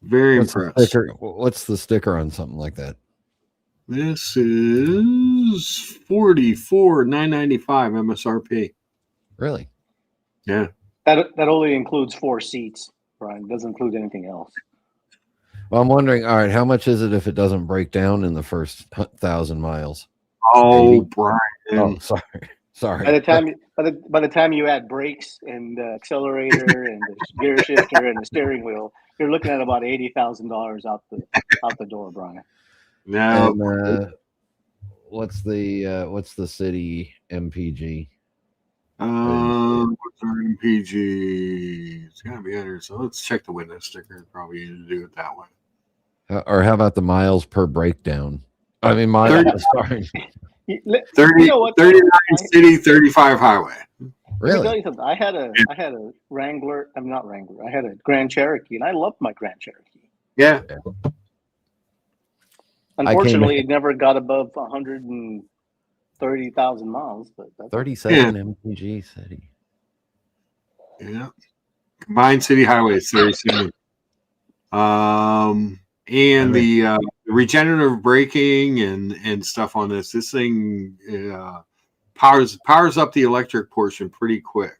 Very impressed. What's the sticker on something like that? This is $44,995 MSRP. Really? Yeah. That only includes 4 seats, Brian. It doesn't include anything else. Well, I'm wondering, all right, how much is it if it doesn't break down in the first 1,000 miles? Oh, 80? Brian. Oh, sorry. By the time you add brakes and the accelerator and the gear shifter and the steering wheel, you're looking at about $80,000 out the door, Brian. No. And, what's the city MPG? What's our MPG? It's gotta be under. So let's check the window sticker. Probably need to do it that way. Or how about the miles per breakdown? I mean, miles. Sorry. 39 city, 35 highway. Really? Let me tell you something. I had a Wrangler. I'm not Wrangler. I had a Grand Cherokee, and I loved my Grand Cherokee. Yeah. Unfortunately, it never got above 130,000 miles. But that's 37 MPG city. Yeah. Combined city highways, 37. And the regenerative braking and stuff on this thing powers up the electric portion pretty quick.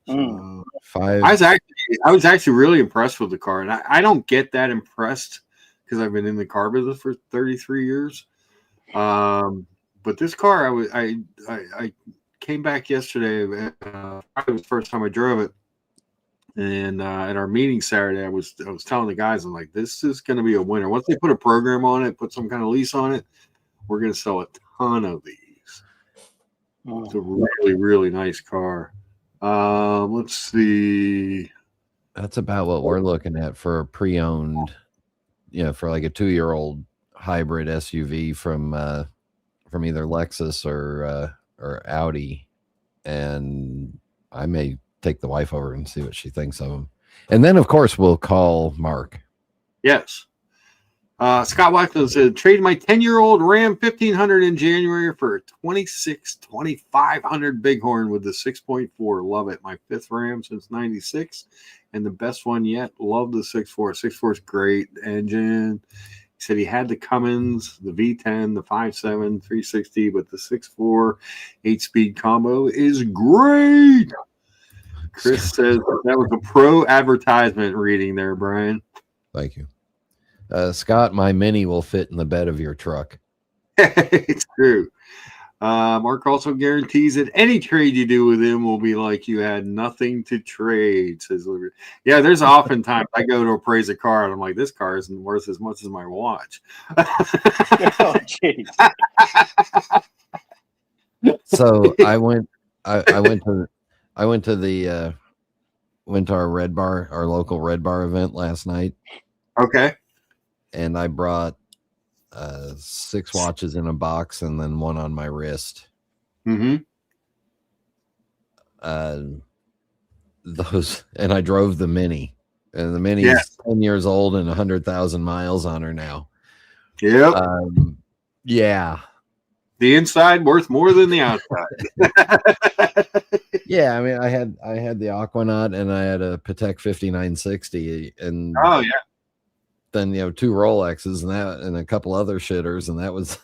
So, I was actually really impressed with the car, and I don't get that impressed because I've been in the car business for 33 years. But this car, I came back yesterday. It was the first time I drove it. And at our meeting Saturday, I was telling the guys, I'm like, this is going to be a winner. Once they put a program on it, put some kind of lease on it, we're going to sell a ton of these. It's a really, really nice car. Let's see. That's about what we're looking at for a pre-owned, for like a 2-year-old hybrid SUV from either Lexus or Audi. And I may take the wife over and see what she thinks of them. And then, of course, we'll call Mark. Yes. Scott Watkins said, traded my 10-year-old Ram 1500 in January for a 2500 Bighorn with the 6.4. Love it. My 5th Ram since 96 and the best one yet. Love the 6.4. 6.4 is great engine. He said he had the Cummins, the V10, the 5.7, 360, but the 6.4 8-speed combo is great. Chris says that was a pro advertisement reading there, Brian. Thank you. Scott, my Mini will fit in the bed of your truck. It's true. Mark also guarantees that any trade you do with him will be like you had nothing to trade, says Liberty. Yeah, there's often times I go to appraise a car and I'm like, this car isn't worth as much as my watch. Oh, jeez. So I went to our Red Bar, our local Red Bar event last night. Okay. And I brought 6 watches in a box and then one on my wrist. Mm-hmm. And I drove the Mini, and the Mini is 10 years old and 100,000 miles on her now. Yep. Yeah. The inside worth more than the outside. Yeah, I mean, I had the Aquanaut and I had a Patek 5960, and then 2 Rolexes and a couple other shitters, and that was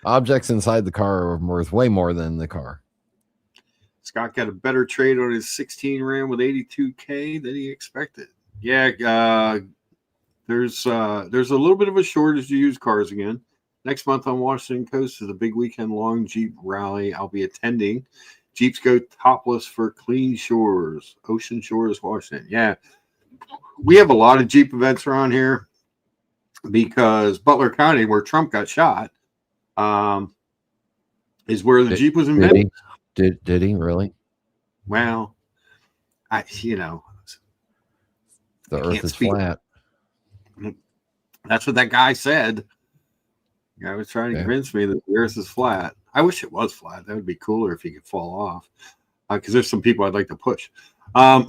objects inside the car are worth way more than the car. Scott got a better trade on his 16 Ram with 82K than he expected. Yeah, there's a little bit of a shortage of used cars again. Next month on Washington Coast is a big weekend-long Jeep rally I'll be attending. Jeeps go topless for clean shores. Ocean Shores, Washington. Yeah. We have a lot of Jeep events around here because Butler County, where Trump got shot, is where the Jeep was invented. Did he really? Well, the Earth is flat. That's what that guy said. The guy was trying to convince me that the Earth is flat. I wish it was flat. That would be cooler if he could fall off. Because there's some people I'd like to push. Hey,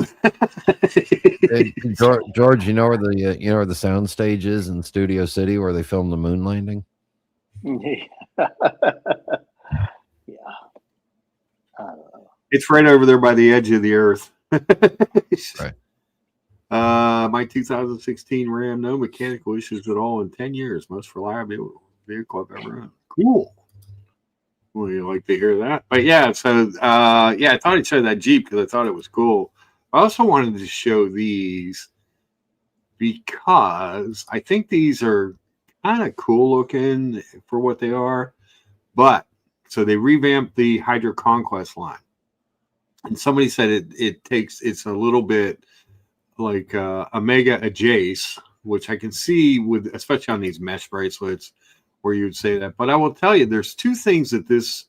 George, you know where the sound stage is in Studio City where they filmed the moon landing? Yeah. It's right over there by the edge of the Earth. Right. My 2016 Ram, no mechanical issues at all in 10 years. Most reliable vehicle I've ever owned. Cool. Well, you like to hear that. But yeah, so I thought I'd show that Jeep because I thought it was cool. I also wanted to show these because I think these are kind of cool looking for what they are. But so they revamped the Hydra Conquest line. And somebody said it's a little bit like Omega Ajace, which I can see with, especially on these mesh bracelets, where you would say that. But I will tell you, there's two things that this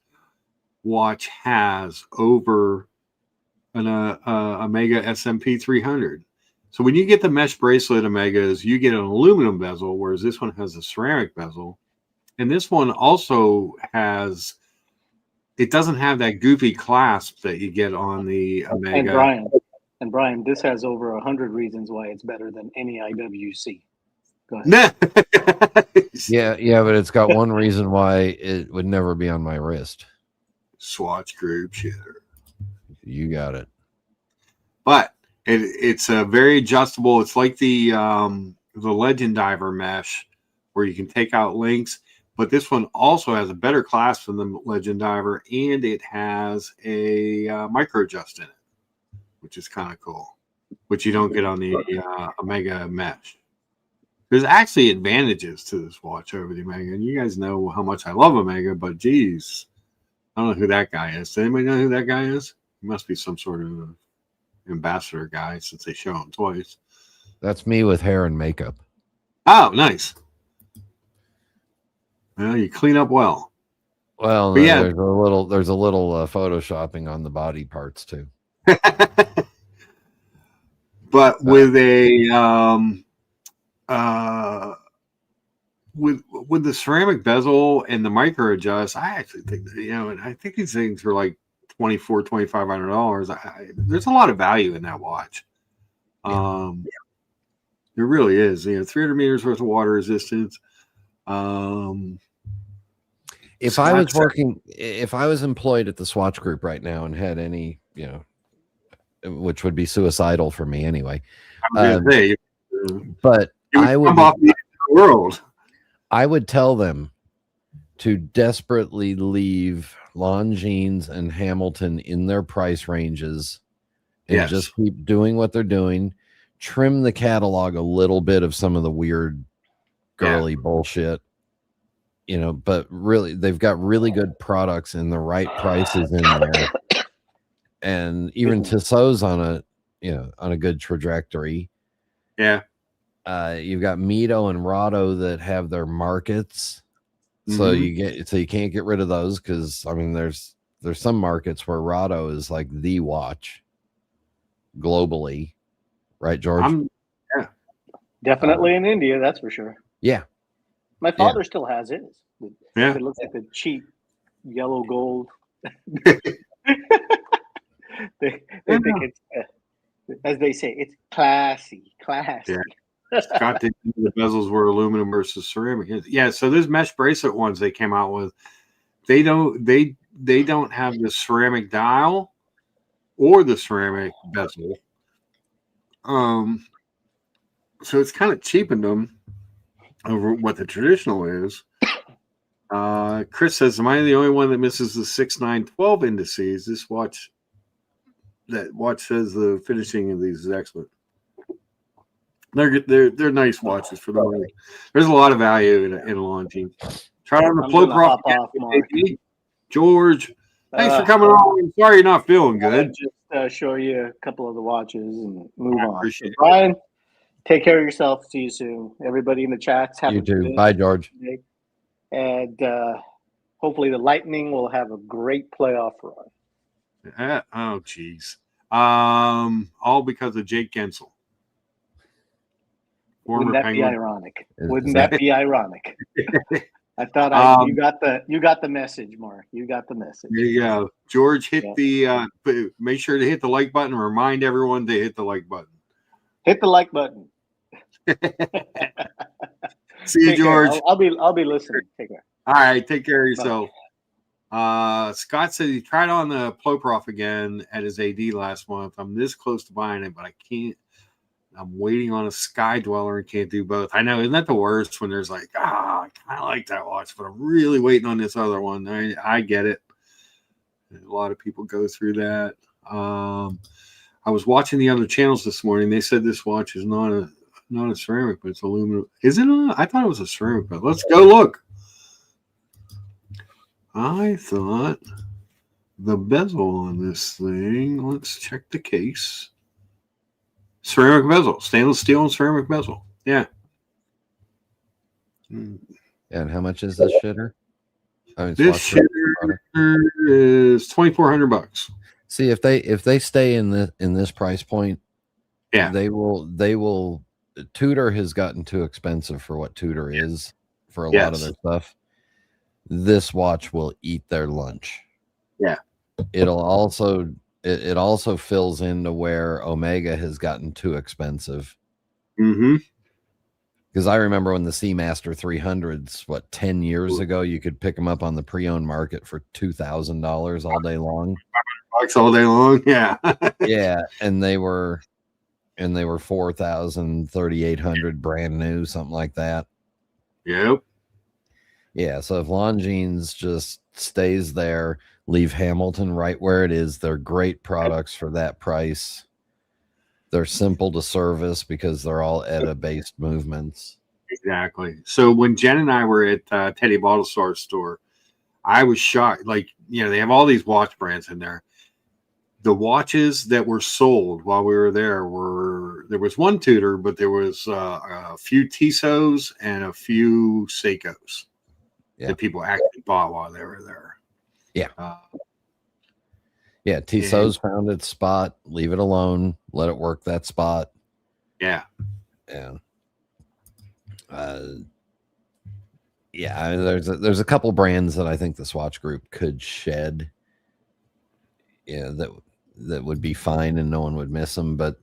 watch has over an Omega SMP 300. So when you get the mesh bracelet Omegas, you get an aluminum bezel, whereas this one has a ceramic bezel. And this one also has, it doesn't have that goofy clasp that you get on the Omega. And Brian, this has over 100 reasons why it's better than any IWC. Go ahead. Yeah, but it's got one reason why it would never be on my wrist. Swatch group shitter. You got it. But it's a very adjustable. It's like the Legend Diver mesh, where you can take out links. But this one also has a better clasp than the Legend Diver, and it has a micro adjust in it, which is kind of cool, which you don't get on the Omega mesh. There's actually advantages to this watch over the Omega, and you guys know how much I love Omega, but geez, I don't know who that guy is. Does anybody know who that guy is? He must be some sort of ambassador guy since they show him twice. That's me with hair and makeup. Oh, nice. Well, you clean up well. Well, yeah, there's a little photoshopping on the body parts too. But with a with the ceramic bezel and the micro adjust, I actually think that, and I think these things are like $2,400-$2,500. There's a lot of value in that watch. There really is. 300 meters worth of water resistance. If I was employed at the Swatch Group right now and had any, which would be suicidal for me anyway. But I would off the world. I would tell them to desperately leave Longines and Hamilton in their price ranges and just keep doing what they're doing. Trim the catalog a little bit of some of the weird girly bullshit, but really they've got really good products and the right prices in there. And even Tissot's on a good trajectory. Yeah. You've got Mito and Rado that have their markets. So you can't get rid of those because there's some markets where Rado is like the watch globally, right, George? Definitely in India, that's for sure. Yeah, my father still has it. It looks like the cheap yellow gold. they think it's, as they say, it's classy. Yeah. Scott did the bezels were aluminum versus ceramic. Yeah, so those mesh bracelet ones they came out with, they don't have the ceramic dial or the ceramic bezel. So it's kind of cheapened them over what the traditional is. Chris says, "Am I the only one that misses the 6, 9, 12 indices? This watch says the finishing of these is excellent." They're nice watches for the money. There's a lot of value in a Longines. Try on the I'm Flow gonna Prof. hop off, Mark. George, thanks for coming on. I'm sorry you're not feeling good. Just show you a couple of the watches and move I on. appreciate So, it. Brian, take care of yourself. See you soon. Everybody in the chats, have You a too. good Bye, George. day. And hopefully the Lightning will have a great playoff run. Oh, geez. All because of Jake Gensel. Wouldn't that Penguin. be ironic? Is Wouldn't that- that be ironic? I thought you got the message, Mark. You got the message. There you go. George, hit the make sure to hit the like button. Remind everyone to hit the like button. Hit the like button. See you, George. I'll be listening. Take care. All right, take care of yourself. Scott said he tried on the Ploprof again at his AD last month. I'm this close to buying it, but I can't. I'm waiting on a Sky Dweller and can't do both. I know, isn't that the worst when there's like, I kind of like that watch, but I'm really waiting on this other one. I get it. A lot of people go through that. I was watching the other channels this morning. They said this watch is not a ceramic, but it's aluminum. Is it? I thought it was a ceramic, but let's go look. I thought the bezel on this thing. Let's check the case. Ceramic bezel, stainless steel and ceramic bezel. Yeah. And how much is this shitter? This shitter is $2,400. See, if they stay in this price point, yeah, they will. Tudor has gotten too expensive for what Tudor is for a lot of their stuff. This watch will eat their lunch. Yeah. It also fills into where Omega has gotten too expensive. Mm-hmm. Because I remember when the Seamaster 300s, 10 years ago, you could pick them up on the pre-owned market for $2,000 all day long. $500 all day long, yeah. Yeah, and they were 4,000, 3,800 brand new, something like that. Yep. Yeah, so if Longines just stays there, leave Hamilton right where it is, they're great products for that price. They're simple to service because they're all ETA-based movements. Exactly. So when Jen and I were at Teddy Bottle store, I was shocked. Like, they have all these watch brands in there. The watches that were sold while we were there was one Tudor, but there was a few Tissot's and a few Seikos that people actually bought while they were there. Yeah. Tissot's found its spot. Leave it alone. Let it work that spot. Yeah. Yeah. There's a couple brands that I think the Swatch Group could shed. Yeah, that would be fine and no one would miss them. But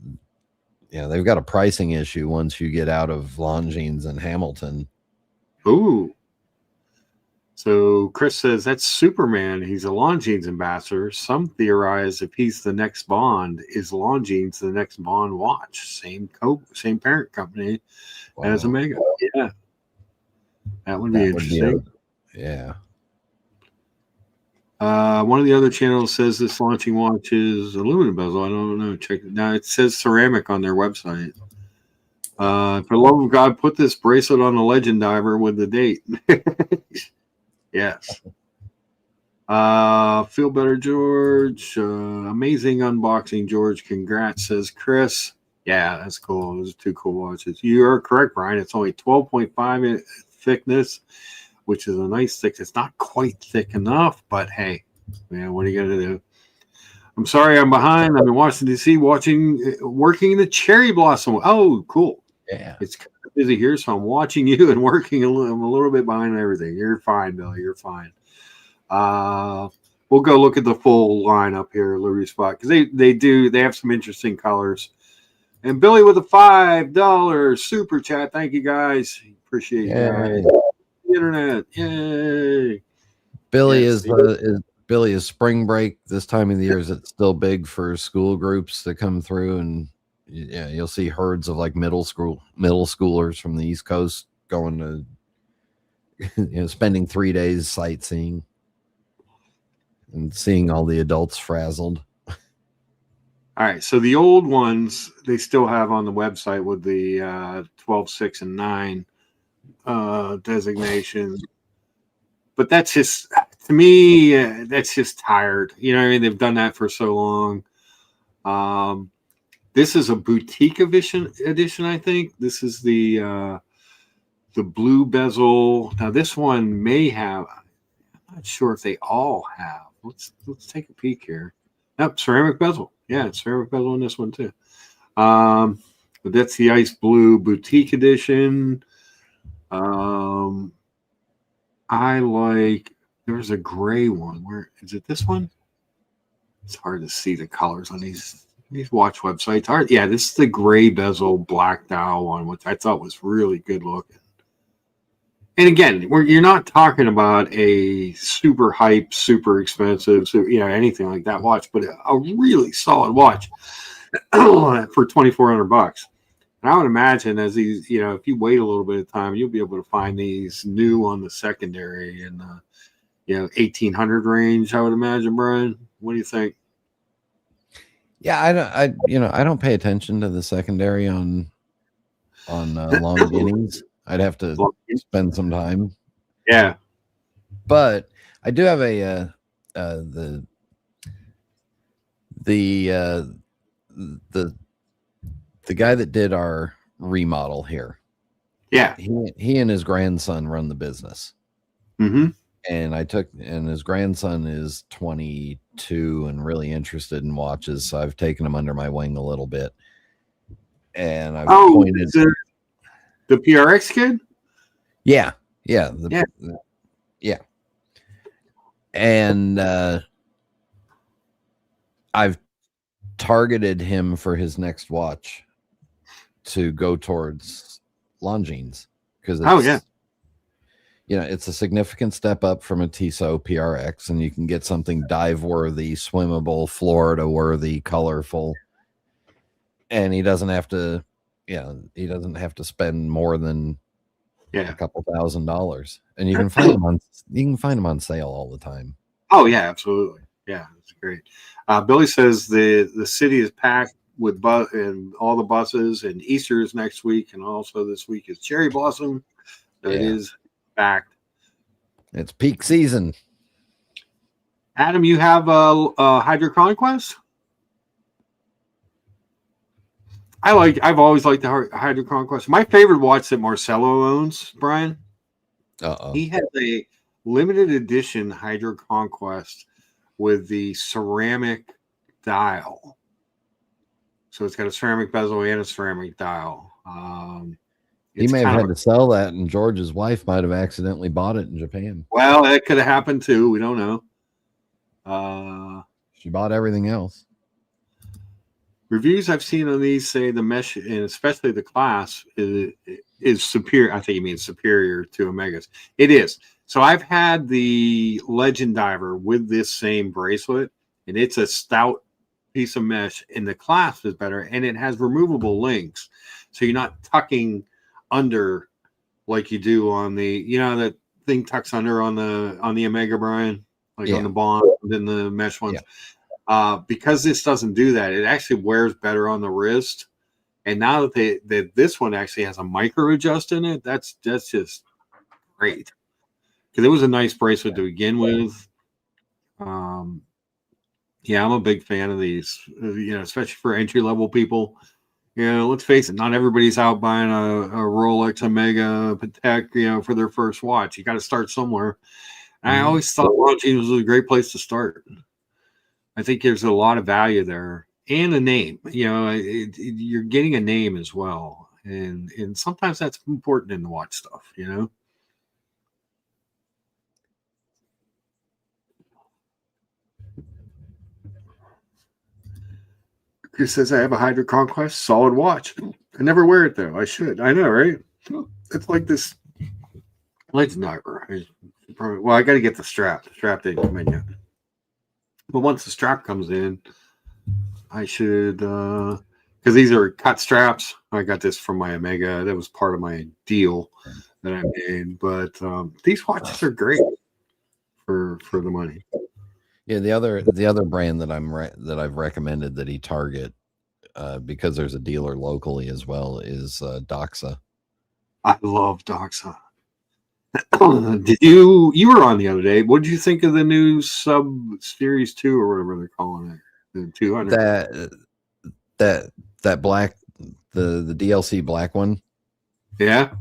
they've got a pricing issue once you get out of Longines and Hamilton. Ooh. So Chris says that's Superman. He's a Longines ambassador. Some theorize if he's the next Bond, is Longines the next Bond watch? Same parent company as Omega. Yeah, that would be interesting. One of the other channels says this launching watch is aluminum bezel. I don't know. Check it now. It says ceramic on their website. For the love of God, put this bracelet on the Legend Diver with the date. Yes. Feel better, George. Amazing unboxing, George. Congrats, says Chris. Yeah, that's cool. Those are two cool watches. You are correct, Brian. It's only 12.5 thickness, which is a nice thick. It's not quite thick enough, but hey, man, what are you gonna do? I'm sorry, I'm behind. I'm in Washington D.C. working the cherry blossom. Oh, cool. Yeah, it's kind of busy here, so I'm watching you and working. I'm a little bit behind everything. You're fine, Billy. You're fine. We'll go look at the full lineup here, Liberty Spot, because they have some interesting colors. And Billy with a $5 super chat. Thank you guys. Appreciate you guys. The internet. Yay. Billy Billy is spring break this time of the year. Is it still big for school groups to come through? And you'll see herds of like middle schoolers from the East Coast going to spending 3 days sightseeing and seeing all the adults frazzled. All right, so the old ones they still have on the website with the 12, 6, and 9 designation. but that's just, to me, that's just tired. You know what I mean? They've done that for so long. This is a boutique edition, I think. This is the blue bezel. Now this one may have, I'm not sure if they all have. Let's take a peek here. Yep, ceramic bezel. Yeah, it's ceramic bezel in this one too. But that's the ice blue boutique edition. I like, there's a gray one. Where is it? This one? It's hard to see the colors on these watch websites. Hard. Yeah, this is the gray bezel black dial one, which I thought was really good looking. And again, you're not talking about a super hype, super expensive, anything like that watch, but a really solid watch for $2,400. And I would imagine as these, if you wait a little bit of time, you'll be able to find these new on the secondary in the, 1,800 range. I would imagine, Brian. What do you think? Yeah, I don't pay attention to the secondary on long guineas. I'd have to spend some time. Yeah, but I do have the guy that did our remodel here. Yeah, he and his grandson run the business. Mm-hmm. And his grandson is 22 and really interested in watches, so I've taken him under my wing a little bit. And I've pointed the PRX kid. Yeah. And I've targeted him for his next watch to go towards Longines because it's a significant step up from a Tissot PRX, and you can get something dive worthy, swimmable, Florida worthy, colorful, and he doesn't have to spend more than a couple $1,000, and you can find them on sale all the time. Oh yeah, absolutely. Yeah, that's great. Billy says the city is packed with and all the buses, and Easter is next week, and also this week is cherry blossom. It is packed. It's peak season. Adam, you have a Hydro Conquest? I've always liked the Hydro Conquest. My favorite watch that Marcelo owns, Brian. He has a limited edition Hydro Conquest with the ceramic dial. So it's got a ceramic bezel and a ceramic dial. He may have had to sell that, and George's wife might have accidentally bought it in Japan. Well, that could have happened too. We don't know. She bought everything else. Reviews I've seen on these say the mesh, and especially the class, is superior. I think you mean superior to Omegas. It is. So I've had the Legend Diver with this same bracelet, and it's a stout piece of mesh, and the clasp is better, and it has removable links, so you're not tucking under like you do on the, that thing tucks under on the Omega, Brian, on the Bond than the mesh ones. Because this doesn't do that, it actually wears better on the wrist. And now that this one actually has a micro adjust in it, that's just great. Because it was a nice bracelet to begin with. I'm a big fan of these, especially for entry level people. Let's face it, not everybody's out buying a Rolex Omega Patek, for their first watch. You got to start somewhere. And I always thought Longines was a great place to start. I think there's a lot of value there, and a name. You're getting a name as well, and sometimes that's important in the watch stuff. Chris says I have a Hydro Conquest solid watch. I never wear it though. I should. I know, right? It's like this Legend Diver. Well, I got to get the strap. The strap didn't come in yet. But once the strap comes in, I should, because these are cut straps. I got this from my Omega. That was part of my deal that I made. But these watches are great for the money. Yeah, the other brand that I've recommended that he target, because there's a dealer locally as well, is Doxa. I love Doxa. Did you were on the other day? What did you think of the new Sub Series 2 or whatever they're calling it? The 200. That black, the DLC black one. Yeah.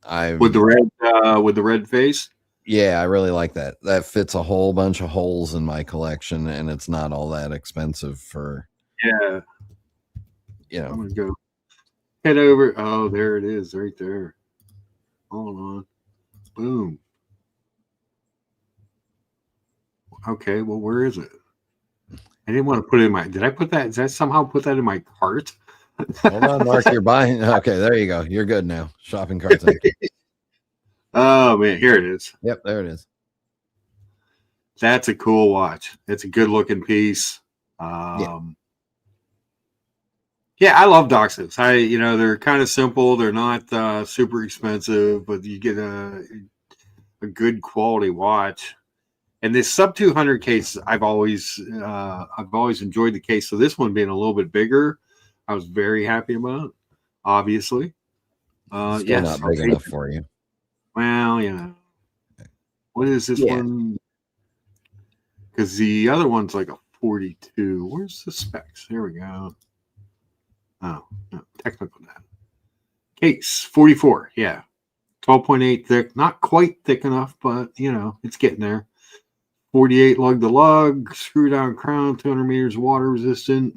I with the red face. Yeah, I really like that. That fits a whole bunch of holes in my collection, and it's not all that expensive for. Yeah. I'm gonna go head over. Oh, there it is, right there. Hold on. Boom. Okay, well, where is it? I didn't want to put it in my. Did I put that? Did I somehow put that in my cart? Hold on, Mark. You're buying. Okay, there you go. You're good now. Shopping cart's empty. Oh man, here it is. Yep, there it is. That's a cool watch. It's a good looking piece. Yeah, I love Doxas. They're kind of simple. They're not super expensive, but you get a good quality watch. And this sub 200 case, I've always enjoyed the case. So this one being a little bit bigger, I was very happy about. Obviously, still not big enough for you. Well, what is this one? Because the other one's like a 42. Where's the specs? There we go. Oh, no, technical data. Case 44. Yeah, 12.8 thick. Not quite thick enough, but it's getting there. 48 lug to lug, screw down crown, 200 meters water resistant.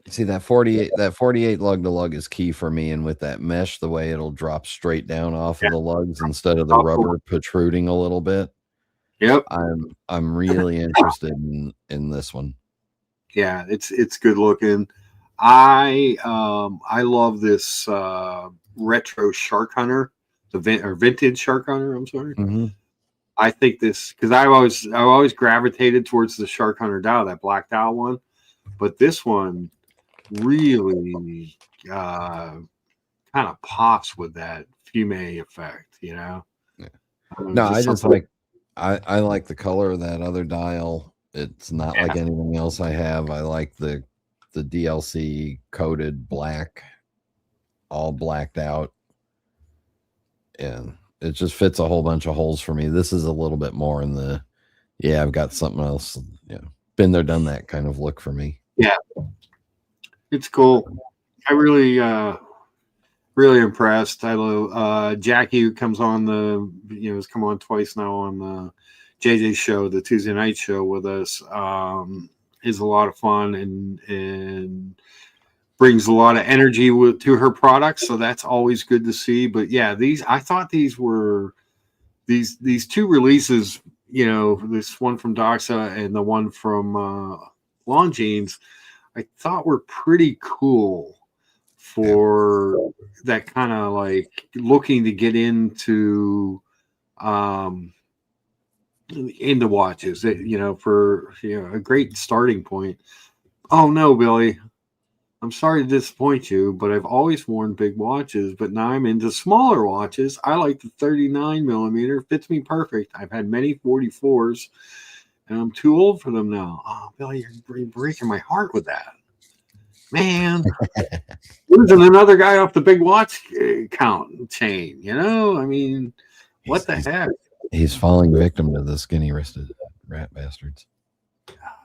See that 48 lug to lug is key for me, and with that mesh, the way it'll drop straight down off of the lugs instead of the rubber protruding a little bit. Yep, I'm really interested in this one. Yeah, it's good looking. I love this retro shark hunter, vintage shark hunter. I'm sorry. Mm-hmm. I think this because I've always gravitated towards the shark hunter dial, that black dial one, but this one really kind of pops with that fume effect. Yeah. No, I just like I like the color of that other dial. It's not like anything else I have. I like the DLC coated black, all blacked out, and it just fits a whole bunch of holes for me. This is a little bit more in the I've got something else, been there, done that kind of look for me. Yeah, it's cool. I really impressed. I love Jackie, who comes on has come on twice now on the JJ show, the Tuesday night show with us. Is a lot of fun and brings a lot of energy to her products, so that's always good to see. But yeah, I thought these were these two releases, this one from Doxa and the one from Longines, I thought were pretty cool for that kind of like looking to get into watches, for a great starting point. Oh no, Billy, I'm sorry to disappoint you, but I've always worn big watches, but now I'm into smaller watches. I like the 39 millimeter. Fits me perfect. I've had many 44s, and I'm too old for them now. Oh, Billy, you're breaking my heart with that. Man, losing another guy off the big watch count chain, I mean, what the heck? He's falling victim to the skinny-wristed rat bastards.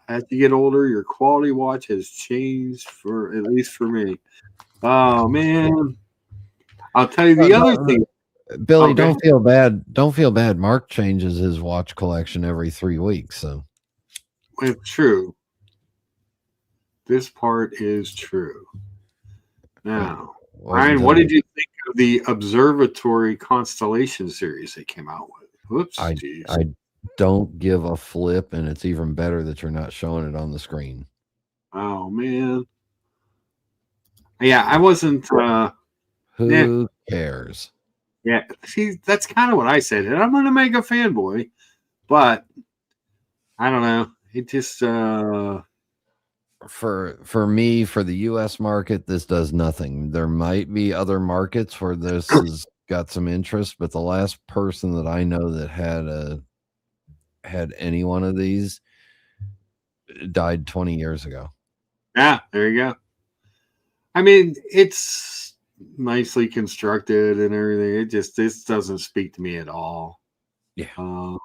As you get older, your quality watch has changed, at least for me. Oh man, I'll tell you the other thing. Billy, don't feel bad. Don't feel bad. Mark changes his watch collection every 3 weeks, so it's true. This part is true. Now, Ryan, what did you think of the Observatory Constellation series they came out with? Whoops, I don't give a flip, and it's even better that you're not showing it on the screen. Oh man. Yeah, I wasn't who cares? Yeah, see, that's kind of what I said. And I'm a mega fanboy, but I don't know. It just for me, for the US market, this does nothing. There might be other markets where this has got some interest, but the last person that I know that had any one of these died 20 years ago. Yeah, there you go. I mean, it's nicely constructed and everything. This doesn't speak to me at all. Yeah.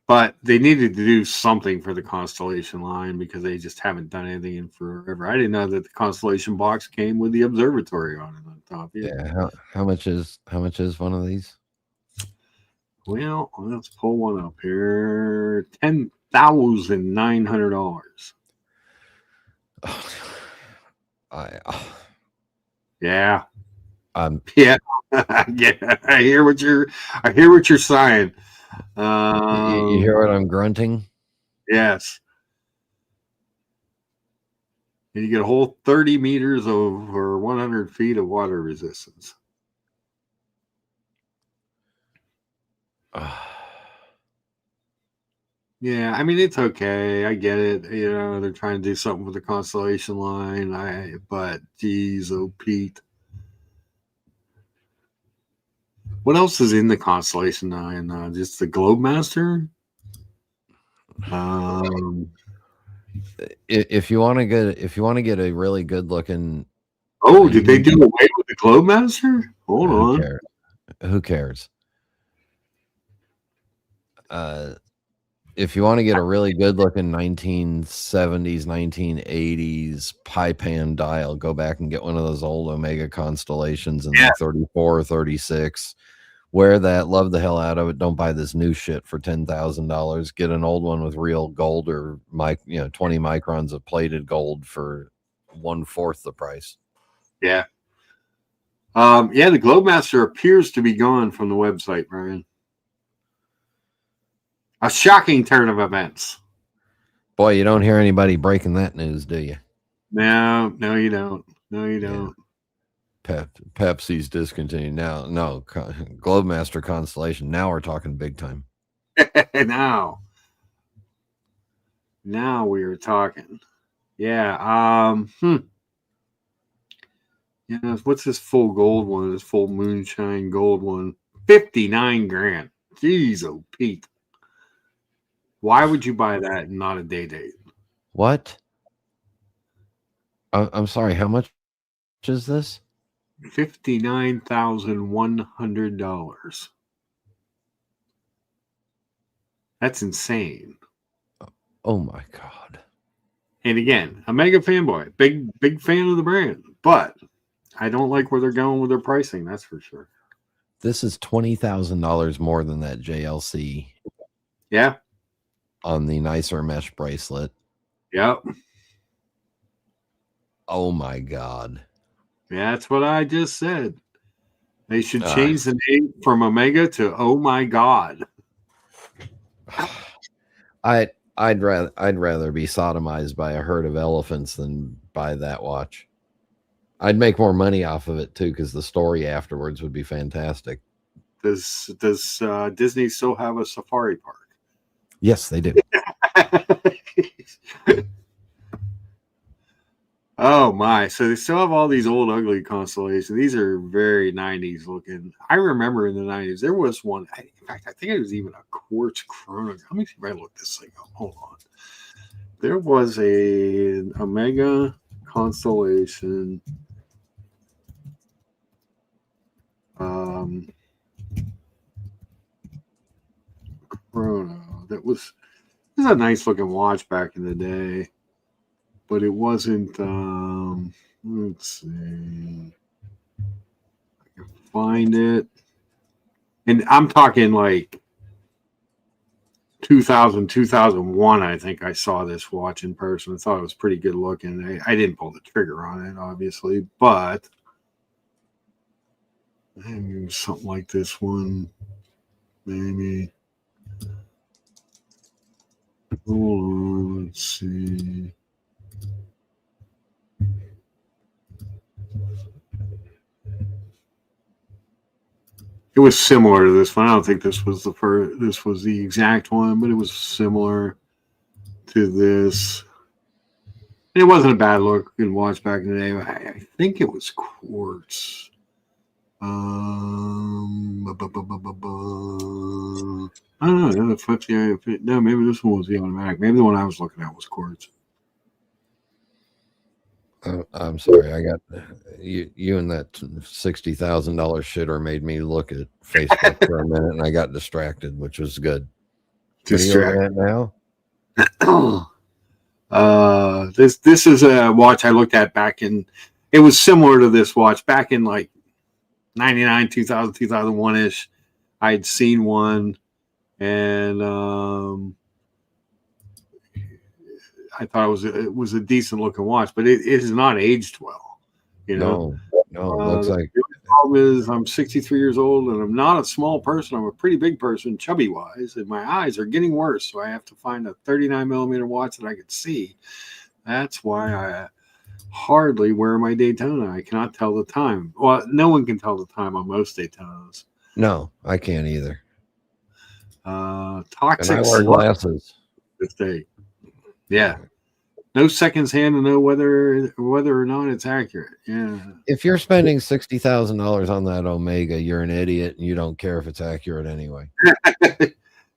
But they needed to do something for the Constellation line because they just haven't done anything in forever. I didn't know that the Constellation box came with the observatory on it on top. Yeah. How much is one of these? Well, let's pull one up here. $10,900. Yeah. Yeah. Yeah. I hear what you're saying. You hear what I'm grunting? Yes. And you get a whole 30 meters or 100 feet of water resistance. Yeah, I mean, it's okay. I get it. You know, they're trying to do something with the Constellation line. But geez, oh Pete. What else is in the Constellation line? Just the Globemaster? If you want to get a really good looking. Oh, did they do away with the Globemaster? Hold on. Who cares? If you want to get a really good looking 1970s, 1980s pie pan dial, go back and get one of those old Omega Constellations in 34 or 36. Wear that, love the hell out of it. Don't buy this new shit for $10,000. Get an old one with real gold or 20 microns of plated gold for 1/4 the price. Yeah. The Globemaster appears to be gone from the website, Brian. A shocking turn of events. Boy, you don't hear anybody breaking that news, do you? No, you don't. No, you don't. Pepsi's discontinued now. No, Globemaster Constellation. Now we're talking big time. Now we are talking. Yeah. Yeah. What's this full gold one? This full moonshine gold one. 59 grand. Jeez, oh Pete. Why would you buy that and not a date? What? I'm sorry. How much is this? $59,100. That's insane. Oh my God. And again, a mega fanboy, big fan of the brand, but I don't like where they're going with their pricing. That's for sure. This is $20,000 more than that JLC. Yeah. On the nicer mesh bracelet. Yep. Oh my God. Yeah, that's what I just said. They should change the name from Omega to Oh My God. I'd rather be sodomized by a herd of elephants than buy that watch. I'd make more money off of it too, because the story afterwards would be fantastic. Does Disney still have a safari park? Yes, they do. Oh my! So they still have all these old ugly constellations. These are very 90s looking. I remember in the 90s there was one. In fact, I think it was even a quartz chronograph. Let me see if I look this thing up. Hold on. There was an Omega Constellation. Chrono. That was a nice looking watch back in the day, but it wasn't. Let's see. I can find it, and I'm talking like 2000, 2001. I think I saw this watch in person. I thought it was pretty good looking. I didn't pull the trigger on it, obviously, but maybe something like this one, maybe. Hold on, let's see. It was similar to this one. I don't think this was the first. This was the exact one, but it was similar to this. It wasn't a bad looking watch back in the day. I think it was quartz. I don't know. No, maybe this one was the automatic. Maybe the one I was looking at was quartz. I'm sorry. I got you and that $60,000 shitter made me look at Facebook for a minute, and I got distracted, which was good. What are you looking at now? This is a watch I looked at back in. It was similar to this watch back in like 99, 2000, 2001 ish. I had seen one, and I thought it was a decent looking watch, but it has not aged well. You know, no, it looks like. The problem is I'm 63 years old and I'm not a small person. I'm a pretty big person, chubby wise, and my eyes are getting worse. So I have to find a 39 millimeter watch that I can see. That's why I hardly wear my Daytona. I cannot tell the time. Well, no one can tell the time on most Daytonas. No, I can't either. Toxic. And I wear glasses this day. Yeah. No seconds hand to know whether or not it's accurate. Yeah. If you're spending $60,000 on that Omega, you're an idiot and you don't care if it's accurate anyway.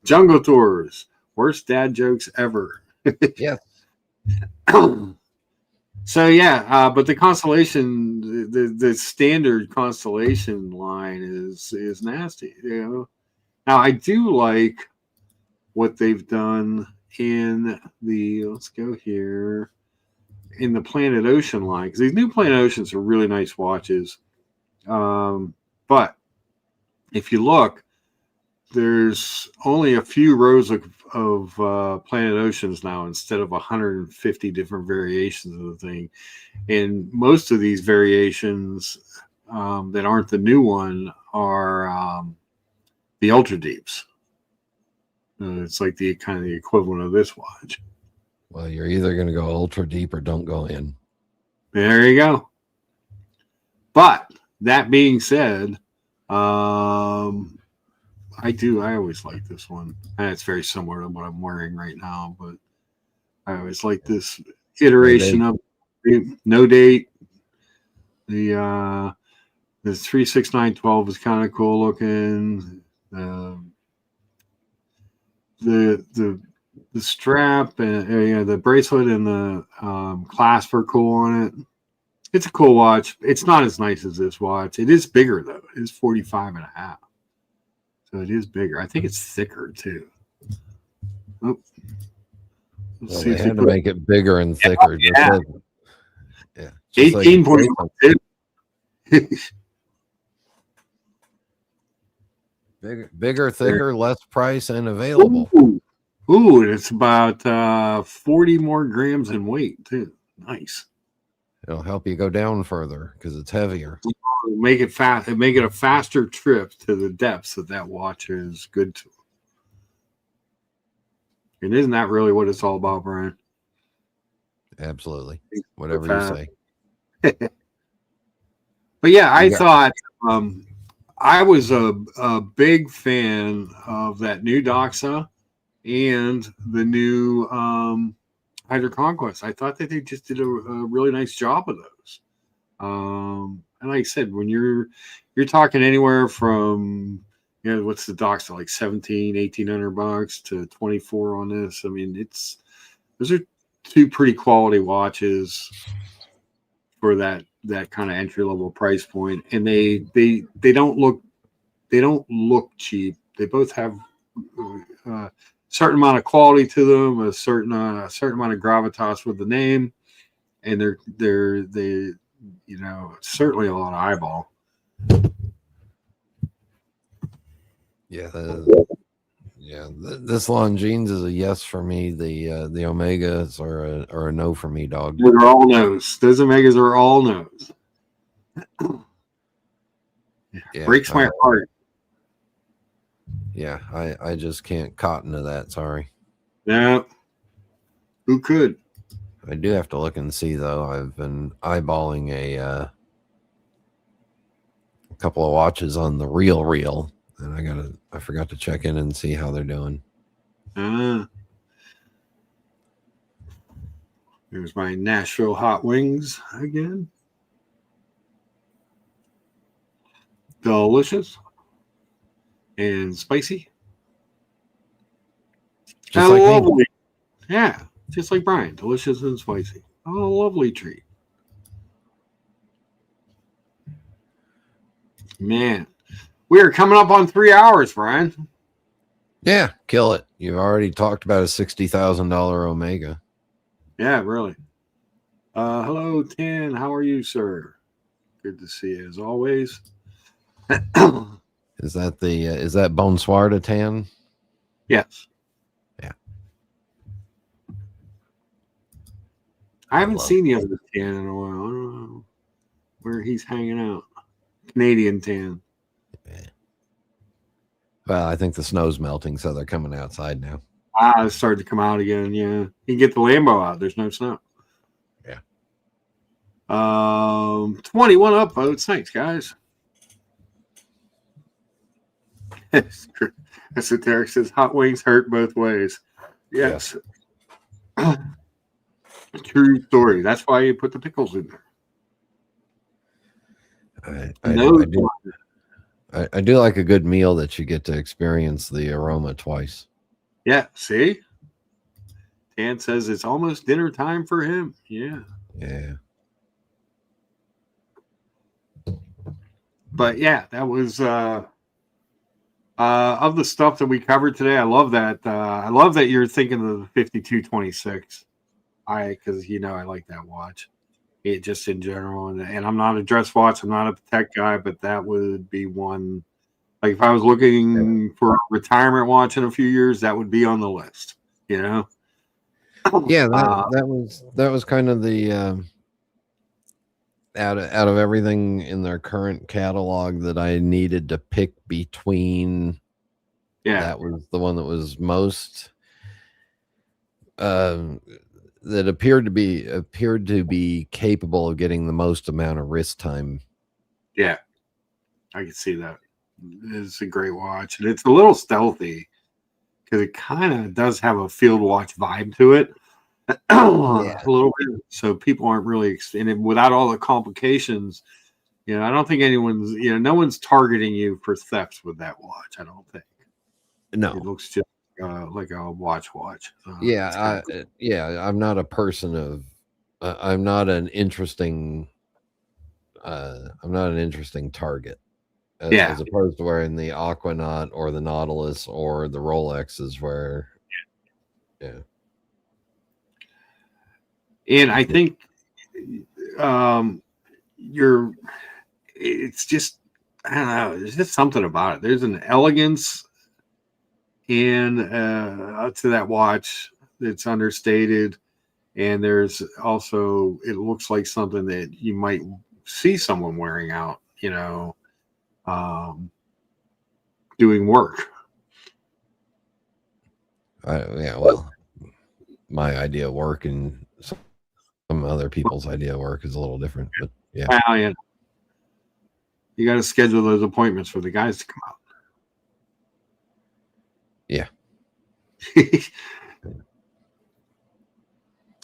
Jungle Tours. Worst dad jokes ever. Yes. So yeah, but the Constellation, the standard Constellation line is nasty. You know. Now I do like what they've done in the, let's go here, in the Planet Ocean line, because these new Planet Oceans are really nice watches. But if you look, there's only a few rows of Planet Oceans now instead of 150 different variations of the thing. And most of these variations that aren't the new one are the Ultra Deeps. It's like the kind of the equivalent of this watch. Well, you're either going to go ultra deep or don't go in. There you go. But that being said, I always like this one. And it's very similar to what I'm wearing right now, but I always like this iteration of no date. The 36912 is kind of cool looking. The strap and the bracelet and the clasp are cool on it. It's a cool watch. It's not as nice as this watch. It is bigger though. It is 45 and a half. So it is bigger. I think it's thicker too. Oh. Well, they had to make it bigger and thicker. Yeah. Yeah. 18.2. Bigger, thicker, less price, and available. Ooh, it's about 40 more grams in weight too. Nice. It'll help you go down further because it's heavier. Make it fast. Make it a faster trip to the depths that watch is good to. And isn't that really what it's all about, Brian? Absolutely. Whatever you say. But yeah, I thought I was a big fan of that new Doxa and the new Hydra Conquest. I thought that they just did a really nice job of those. And like I said, when you're talking anywhere from, you know, what's the Doxa, like $1,800 to 24 on this. I mean, those are two pretty quality watches for that kind of entry level price point, and they don't look cheap. They both have a certain amount of quality to them, a certain amount of gravitas with the name, and they you know, certainly a lot of eyeball. Yeah, this Longines is a yes for me. The Omegas are a no for me, dog. They're all no's. Those Omegas are all no's. Yeah, breaks my heart. Yeah, I just can't cotton to that. Sorry. No. Who could? I do have to look and see though. I've been eyeballing a couple of watches on the Real, and I forgot to check in and see how they're doing. Here's my Nashville hot wings again. Delicious and spicy. Just like lovely. Me. Yeah, just like Brian. Delicious and spicy. Oh, lovely treat. Man, we are coming up on 3 hours, Brian. Yeah, kill it. You've already talked about a $60,000 Omega. Yeah, really. Hello, Tan. How are you, sir? Good to see you as always. Is that Bonsoir de Tan? Yes. Yeah. I haven't seen the other Tan in a while. I don't know where he's hanging out. Canadian Tan. Yeah. Well, I think the snow's melting, so they're coming outside now. It's starting to come out again. Yeah, you can get the Lambo out. There's no snow. Yeah. 21 upvotes. Thanks, guys. Esoteric says hot wings hurt both ways. Yes. True story. That's why you put the pickles in there. I do like a good meal that you get to experience the aroma twice. Yeah, see? Dan says it's almost dinner time for him. Yeah. Yeah. But yeah, that was of the stuff that we covered today. I love that. I love that you're thinking of the 5226. Because I like that watch. It just in general, and I'm not a dress watch. I'm not a Patek guy, but that would be one. Like if I was looking for a retirement watch in a few years, that would be on the list. Yeah, that was kind of the out of everything in their current catalog that I needed to pick between. Yeah, that was the one that was most that appeared to be capable of getting the most amount of wrist time. Yeah, I can see that. It's a great watch, and it's a little stealthy because it kind of does have a field watch vibe to it. A little bit, so people aren't really without all the complications. I don't think anyone's no one's targeting you for thefts with that watch. I don't think. No, it looks just like a watch. I'm not a person of. I'm not an interesting target. As opposed to wearing the Aquanaut or the Nautilus or the Rolexes, where. Yeah. And I think it's just, I don't know, there's just something about it. There's an elegance to that watch that's understated. And there's also, it looks like something that you might see someone wearing out, doing work. Well, my idea of work and some other people's idea of work is a little different, but yeah. Well, yeah. You got to schedule those appointments for the guys to come out. Yeah.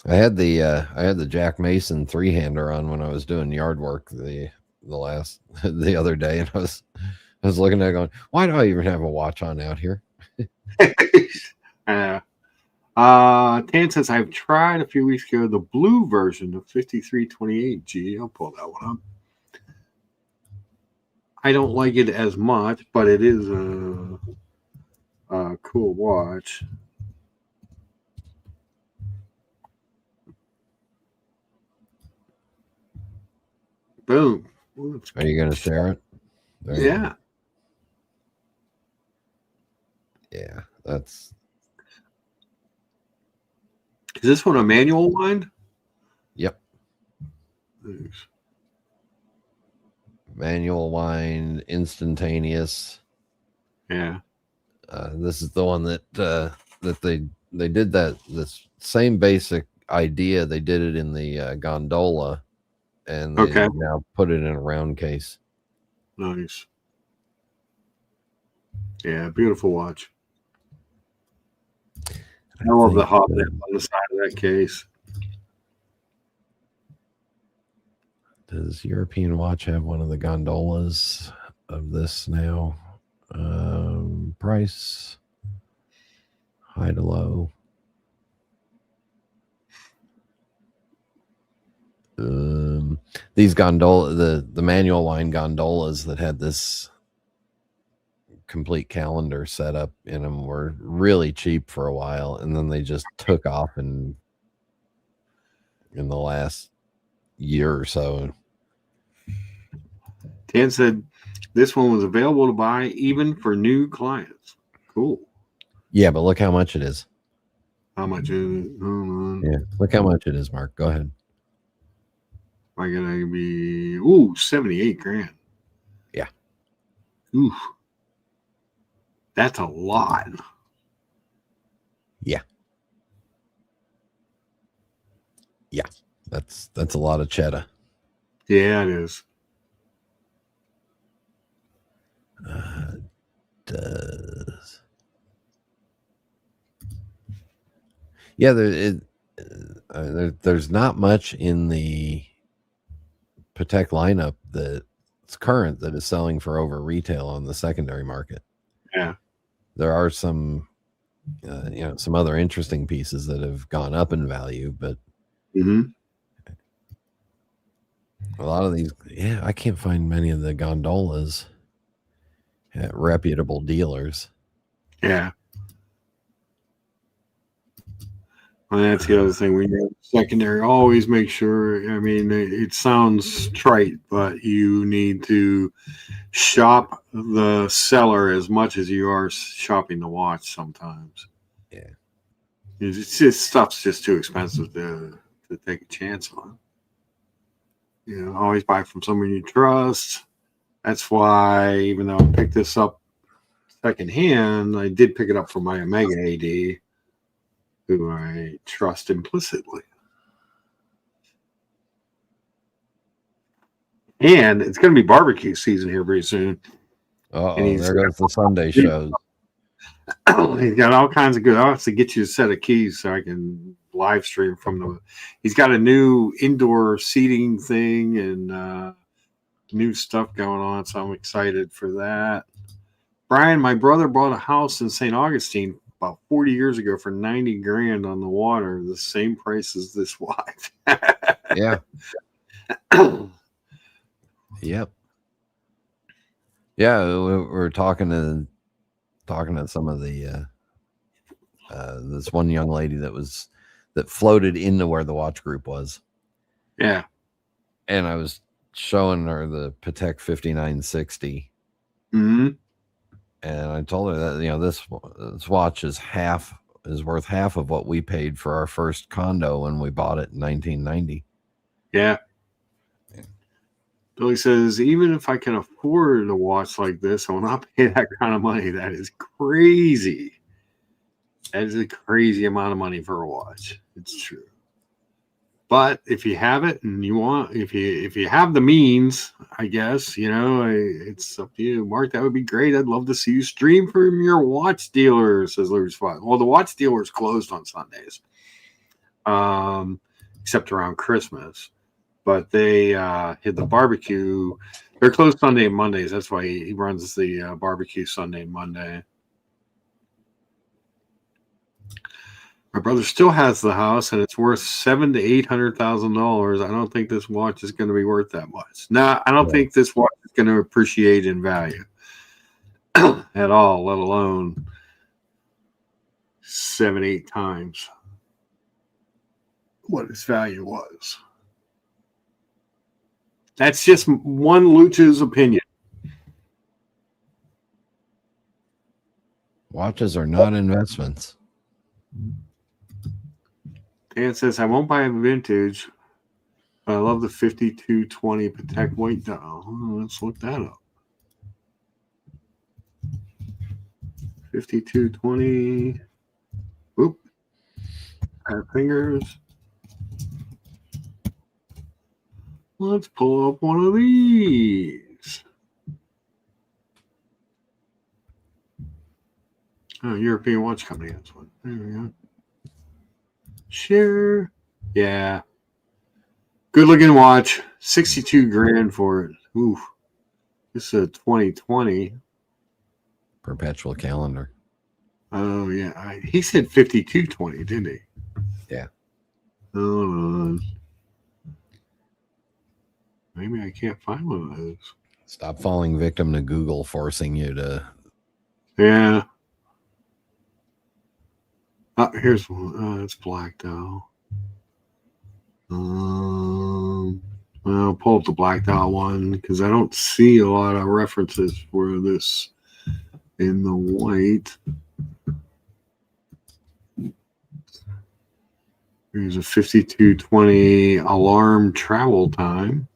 I had the Jack Mason 3-hander on when I was doing yard work the other day, and I was looking at it going, why do I even have a watch on out here? Tan says I've tried a few weeks ago the blue version of 5328G. I'll pull that one up. I don't like it as much, but it is a cool watch. Boom. Ooh, are you going to share it? Yeah. Yeah, that's. Is this one a manual wind? Yep. Thanks. Manual wind, instantaneous. Yeah. This is the one that they did this same basic idea. They did it in the gondola, and they now put it in a round case. Nice. Yeah, beautiful watch. I love the hop on the side of that case. Does European Watch have one of the gondolas of this now? Price, high to low. These gondola, the manual line gondolas that had this complete calendar set up in them were really cheap for a while, and then they just took off in the last year or so. Dan said this one was available to buy even for new clients. Cool. Yeah, but look how much it is. How much is it? Yeah, look how much it is, Mark. Go ahead. Am I gonna be 78 grand? Yeah. Oof. That's a lot. Yeah. Yeah. That's a lot of cheddar. Yeah, it is. Does. Yeah, there's not much in the Patek lineup that's current that is selling for over retail on the secondary market. Yeah. There are some, some other interesting pieces that have gone up in value, but a lot of these, I can't find many of the gondolas at reputable dealers. Yeah. Well, that's the other thing. We know secondary, always make sure. I mean, it sounds trite, but you need to shop the seller as much as you are shopping the watch sometimes. Yeah. It's just stuff's just too expensive to take a chance on. Always buy from someone you trust. That's why, even though I picked this up secondhand, I did pick it up from my Omega AD, who I trust implicitly. And it's going to be barbecue season here pretty soon. There goes the Sunday shows. He's got all kinds of good. I'll have to get you a set of keys so I can live stream from the. He's got a new indoor seating thing and new stuff going on, so I'm excited for that. Brian, my brother bought a house in St. Augustine about 40 years ago for 90 grand on the water, the same price as this watch. Yeah. Yep. Yeah, we're talking to some of the this one young lady that floated into where the watch group was. Yeah. And I was showing her the Patek 5960. Mm-hmm. And I told her that, this watch is worth half of what we paid for our first condo when we bought it in 1990. Yeah. Billy says, even if I can afford a watch like this, I will not pay that kind of money. That is crazy. That is a crazy amount of money for a watch. It's true. But if you have it and you want, if you have the means, I guess, it's up to you. Mark, that would be great. I'd love to see you stream from your watch dealer, says Larry Spot. Well, the watch dealer is closed on Sundays, except around Christmas. But they hit the barbecue. They're closed Sunday and Mondays. That's why he runs the barbecue Sunday and Monday. My brother still has the house, and it's worth $700,000 to $800,000. I don't think this watch is going to be worth that much. No, I don't think this watch is going to appreciate in value at all, let alone 7-8 times what its value was. That's just one Lucha's opinion. Watches are not investments. Dan says, I won't buy a vintage, but I love the 5220 Patek white dial. Let's look that up. 5220. Whoop. Our fingers. Let's pull up one of these. Oh, European Watch Company has one. There we go. Share. Yeah. Good looking watch. 62 grand for it. Oof. This is a 2020. Perpetual calendar. Oh, yeah. He said 5220, didn't he? Yeah. Hold on. Maybe I can't find one of those. Stop falling victim to Google forcing you to. Yeah. Here's one. It's black though. I'll pull up the black dial one because I don't see a lot of references for this in the white. Here's a 5220 alarm travel time.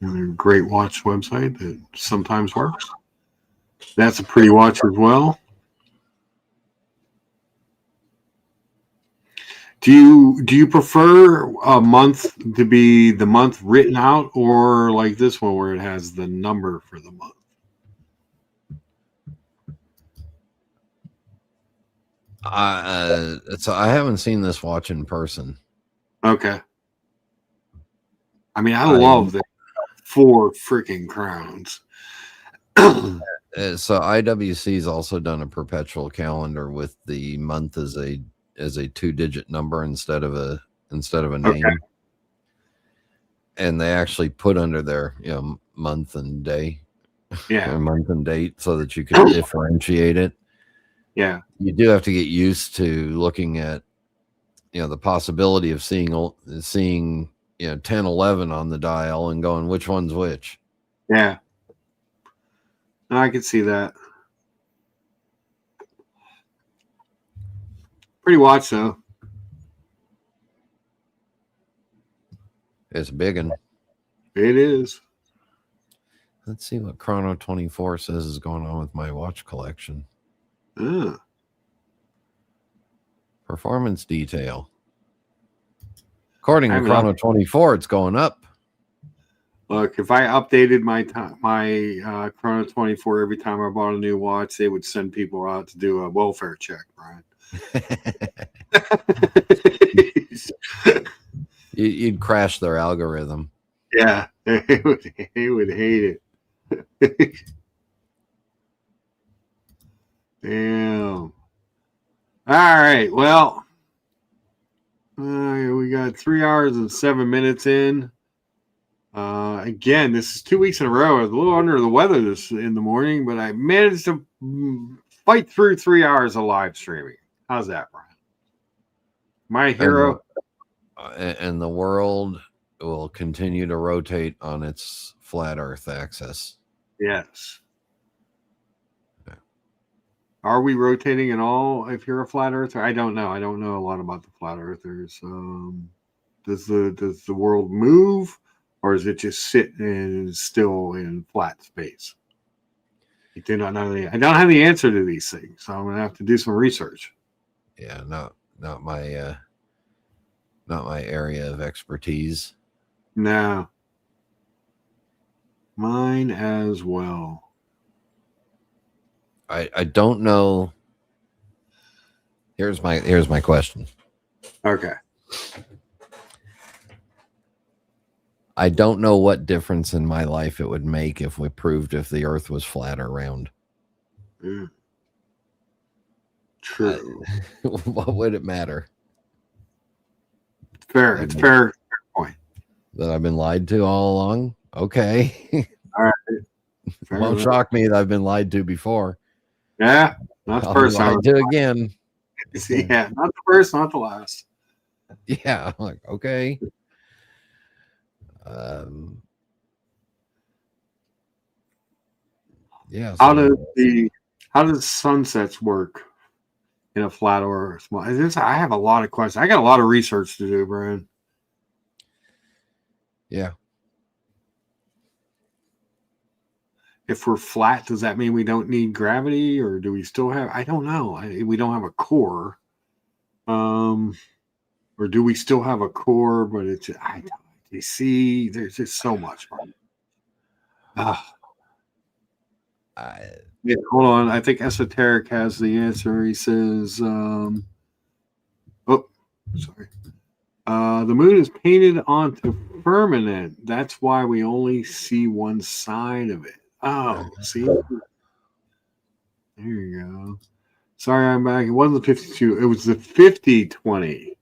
Another great watch website that sometimes works. That's a pretty watch as well. Do you prefer a month to be the month written out, or like this one where it has the number for the month? So I haven't seen this watch in person. Okay. I mean, I love the 4 freaking crowns. So IWC's also done a perpetual calendar with the month as a 2-digit number instead of a name. Okay. And they actually put under their month and day, or month and date, so that you can differentiate it. Yeah, you do have to get used to looking at the possibility of seeing 10-11 on the dial and going which one's which. Yeah, I can see that. Pretty watch though. It's a big one. It is. Let's see what Chrono 24 says is going on with my watch collection. Performance detail. According to Chrono 24, it's going up. Look, if I updated my Chrono 24 every time I bought a new watch, they would send people out to do a welfare check, Brian. You'd crash their algorithm. Yeah, they would hate it. Damn. All right. Well, we got 3 hours and 7 minutes in. Again, this is 2 weeks in a row. I was a little under the weather this in the morning, but I managed to fight through 3 hours of live streaming. How's that, Brian? My hero. And the world will continue to rotate on its flat Earth axis. Yes. Yeah. Are we rotating at all if you're a flat earther? I don't know. I don't know a lot about the flat earthers. Does the world move, or is it just sit and still in flat space? I do not know. I don't have the answer to these things, so I'm gonna have to do some research. Yeah, not my area of expertise. No. Mine as well. I don't know. Here's my question. Okay. I don't know what difference in my life it would make if we proved if the Earth was flat or round. True. What would it matter? Fair. It's fair point. That I've been lied to all along? Okay. All right. Won't shock me that I've been lied to before. Yeah. Not the first time. Lied to again. Yeah. Not the first, not the last. Yeah. Like, okay. Yeah. How does sunsets work in a flat or small? I have a lot of questions. I got a lot of research to do, Brian. Yeah. If we're flat, does that mean we don't need gravity, or do we still have? I don't know. We don't have a core, or do we still have a core? But it's you see, there's just so much. Yeah, hold on. I think Esoteric has the answer. He says, sorry. The moon is painted onto firmament. That's why we only see one side of it. Oh, see? There you go. Sorry, I'm back. It wasn't the 52. It was the 5020.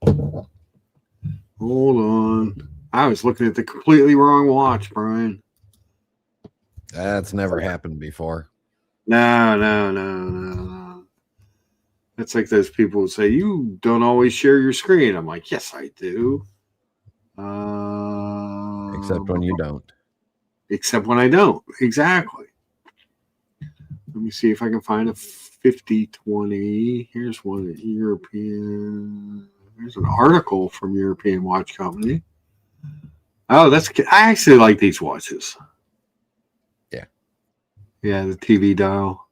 Hold on. I was looking at the completely wrong watch, Brian. That's never happened before. No. That's like those people who say, you don't always share your screen. I'm like, yes, I do. Except when you don't. Except when I don't. Exactly. Let me see if I can find a 5020. Here's one European. There's an article from European Watch Company. Oh, I actually like these watches. Yeah, the TV dial.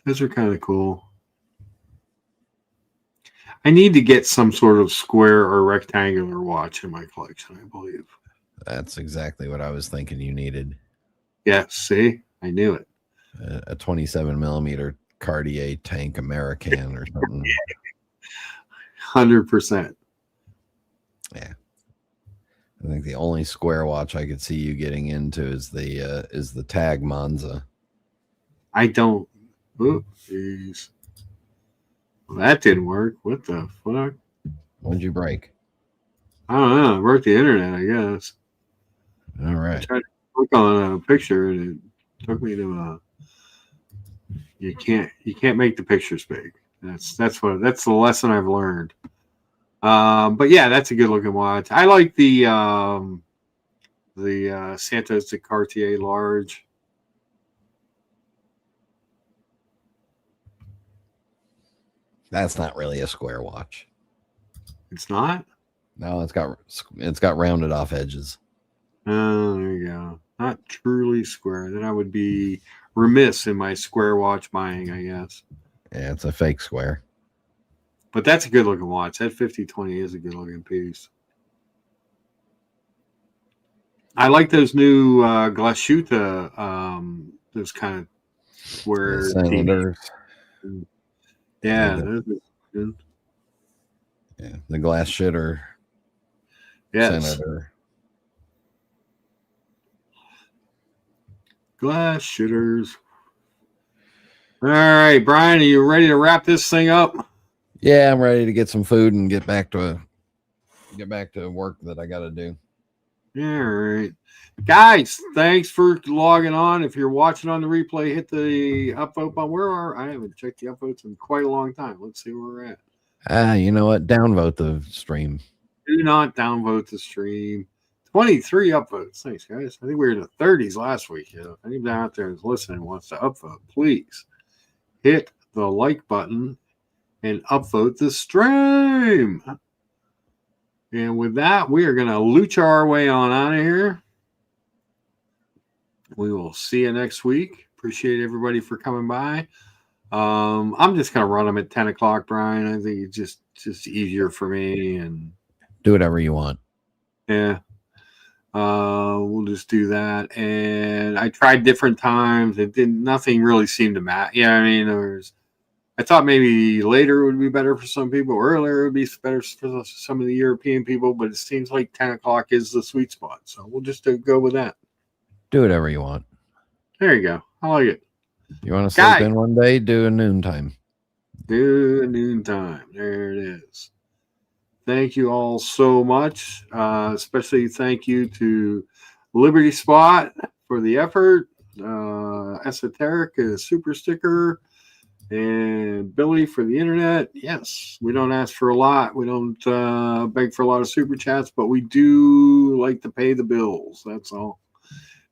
Those are kind of cool. I need to get some sort of square or rectangular watch in my collection, I believe. That's exactly what I was thinking you needed. Yeah, see? I knew it. A 27 millimeter Cartier Tank American or something. 100%. Yeah. I think the only square watch I could see you getting into is the Tag Monza. I don't. Oh, jeez. Well, that didn't work. What the fuck? What'd you break? I don't know. I broke the internet, I guess. All right. I tried to click on a picture and it took me to you can't make the pictures big. That's the lesson I've learned. But yeah, that's a good looking watch. I like the Santos de Cartier large. That's not really a square watch. It's not? No, it's got rounded off edges. Oh, there you go. Not truly square. Then I would be remiss in my square watch buying, I guess. Yeah, it's a fake square. But that's a good looking watch. That 5020 is a good looking piece. I like those new Glashuta, those kind of square Senators. Yeah, those are good. Yeah, the glass shitter. Yes. Senator. Glass shitters. All right, Brian, are you ready to wrap this thing up? Yeah, I'm ready to get some food and get back to work that I got to do. All right. Guys, thanks for logging on. If you're watching on the replay, hit the upvote button. I haven't checked the upvotes in quite a long time. Let's see where we're at. You know what? Downvote the stream. Do not downvote the stream. 23 upvotes. Thanks, guys. I think we were in the 30s last week. If anybody out there is listening and wants to upvote, please hit the like button and upvote the stream. And with that, we are going to lucha our way on out of here. We will see you next week. Appreciate everybody for coming by. I'm just going to run them at 10 o'clock, Brian. I think it's just easier for me. And do whatever you want. Yeah. We'll just do that. And I tried different times. Nothing really seemed to matter. Yeah, I mean, I thought maybe later would be better for some people. Earlier would be better for some of the European people. But it seems like 10 o'clock is the sweet spot. So we'll just go with that. Do whatever you want. There you go. I like it. You want to sleep in one day? Do a noontime. Do a noontime. There it is. Thank you all so much. Especially thank you to Liberty Spot for the effort. Esoteric super sticker. And Billy for the internet. Yes, we don't ask for a lot. We don't beg for a lot of super chats, but we do like to pay the bills. That's all.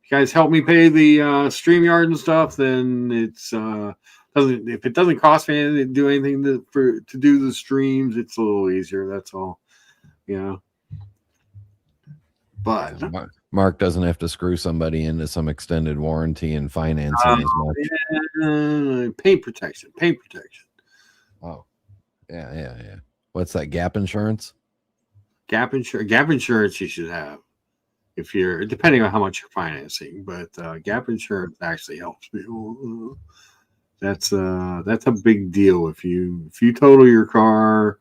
If you guys help me pay the StreamYard and stuff, then it's if it doesn't cost me anything to do anything to do the streams, it's a little easier. That's all. But Mark doesn't have to screw somebody into some extended warranty and financing as much. Yeah. Paint protection. Oh, yeah. What's that? Gap insurance? Gap insurance you should have if you're depending on how much you're financing. But gap insurance actually helps people. That's a big deal if you total your car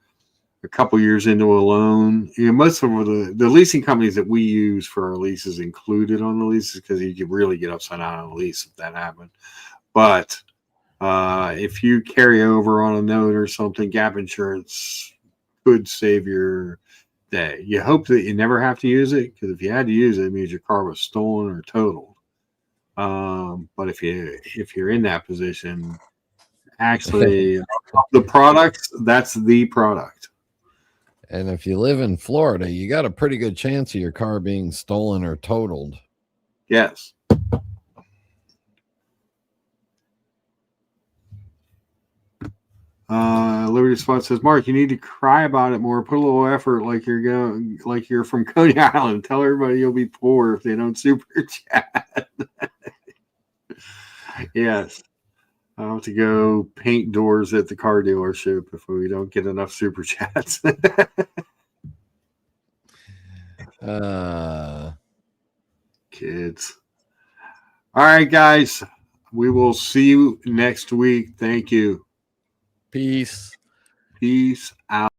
a couple years into a loan. Most of the leasing companies that we use for our leases included on the leases because you could really get upside down on a lease if that happened. But If you carry over on a note or something, gap insurance could save your day. You hope that you never have to use it, because if you had to use it, it means your car was stolen or totaled. But if you're in that position, actually, the products, that's the product. And if you live in Florida, you got a pretty good chance of your car being stolen or totaled. Yes. Liberty Spot says, Mark, you need to cry about it more. Put a little effort, like you're from Coney Island. Tell everybody you'll be poor if they don't super chat. Yes. I'll have to go paint doors at the car dealership if we don't get enough super chats. Kids. All right, guys. We will see you next week. Thank you. Peace. Peace out.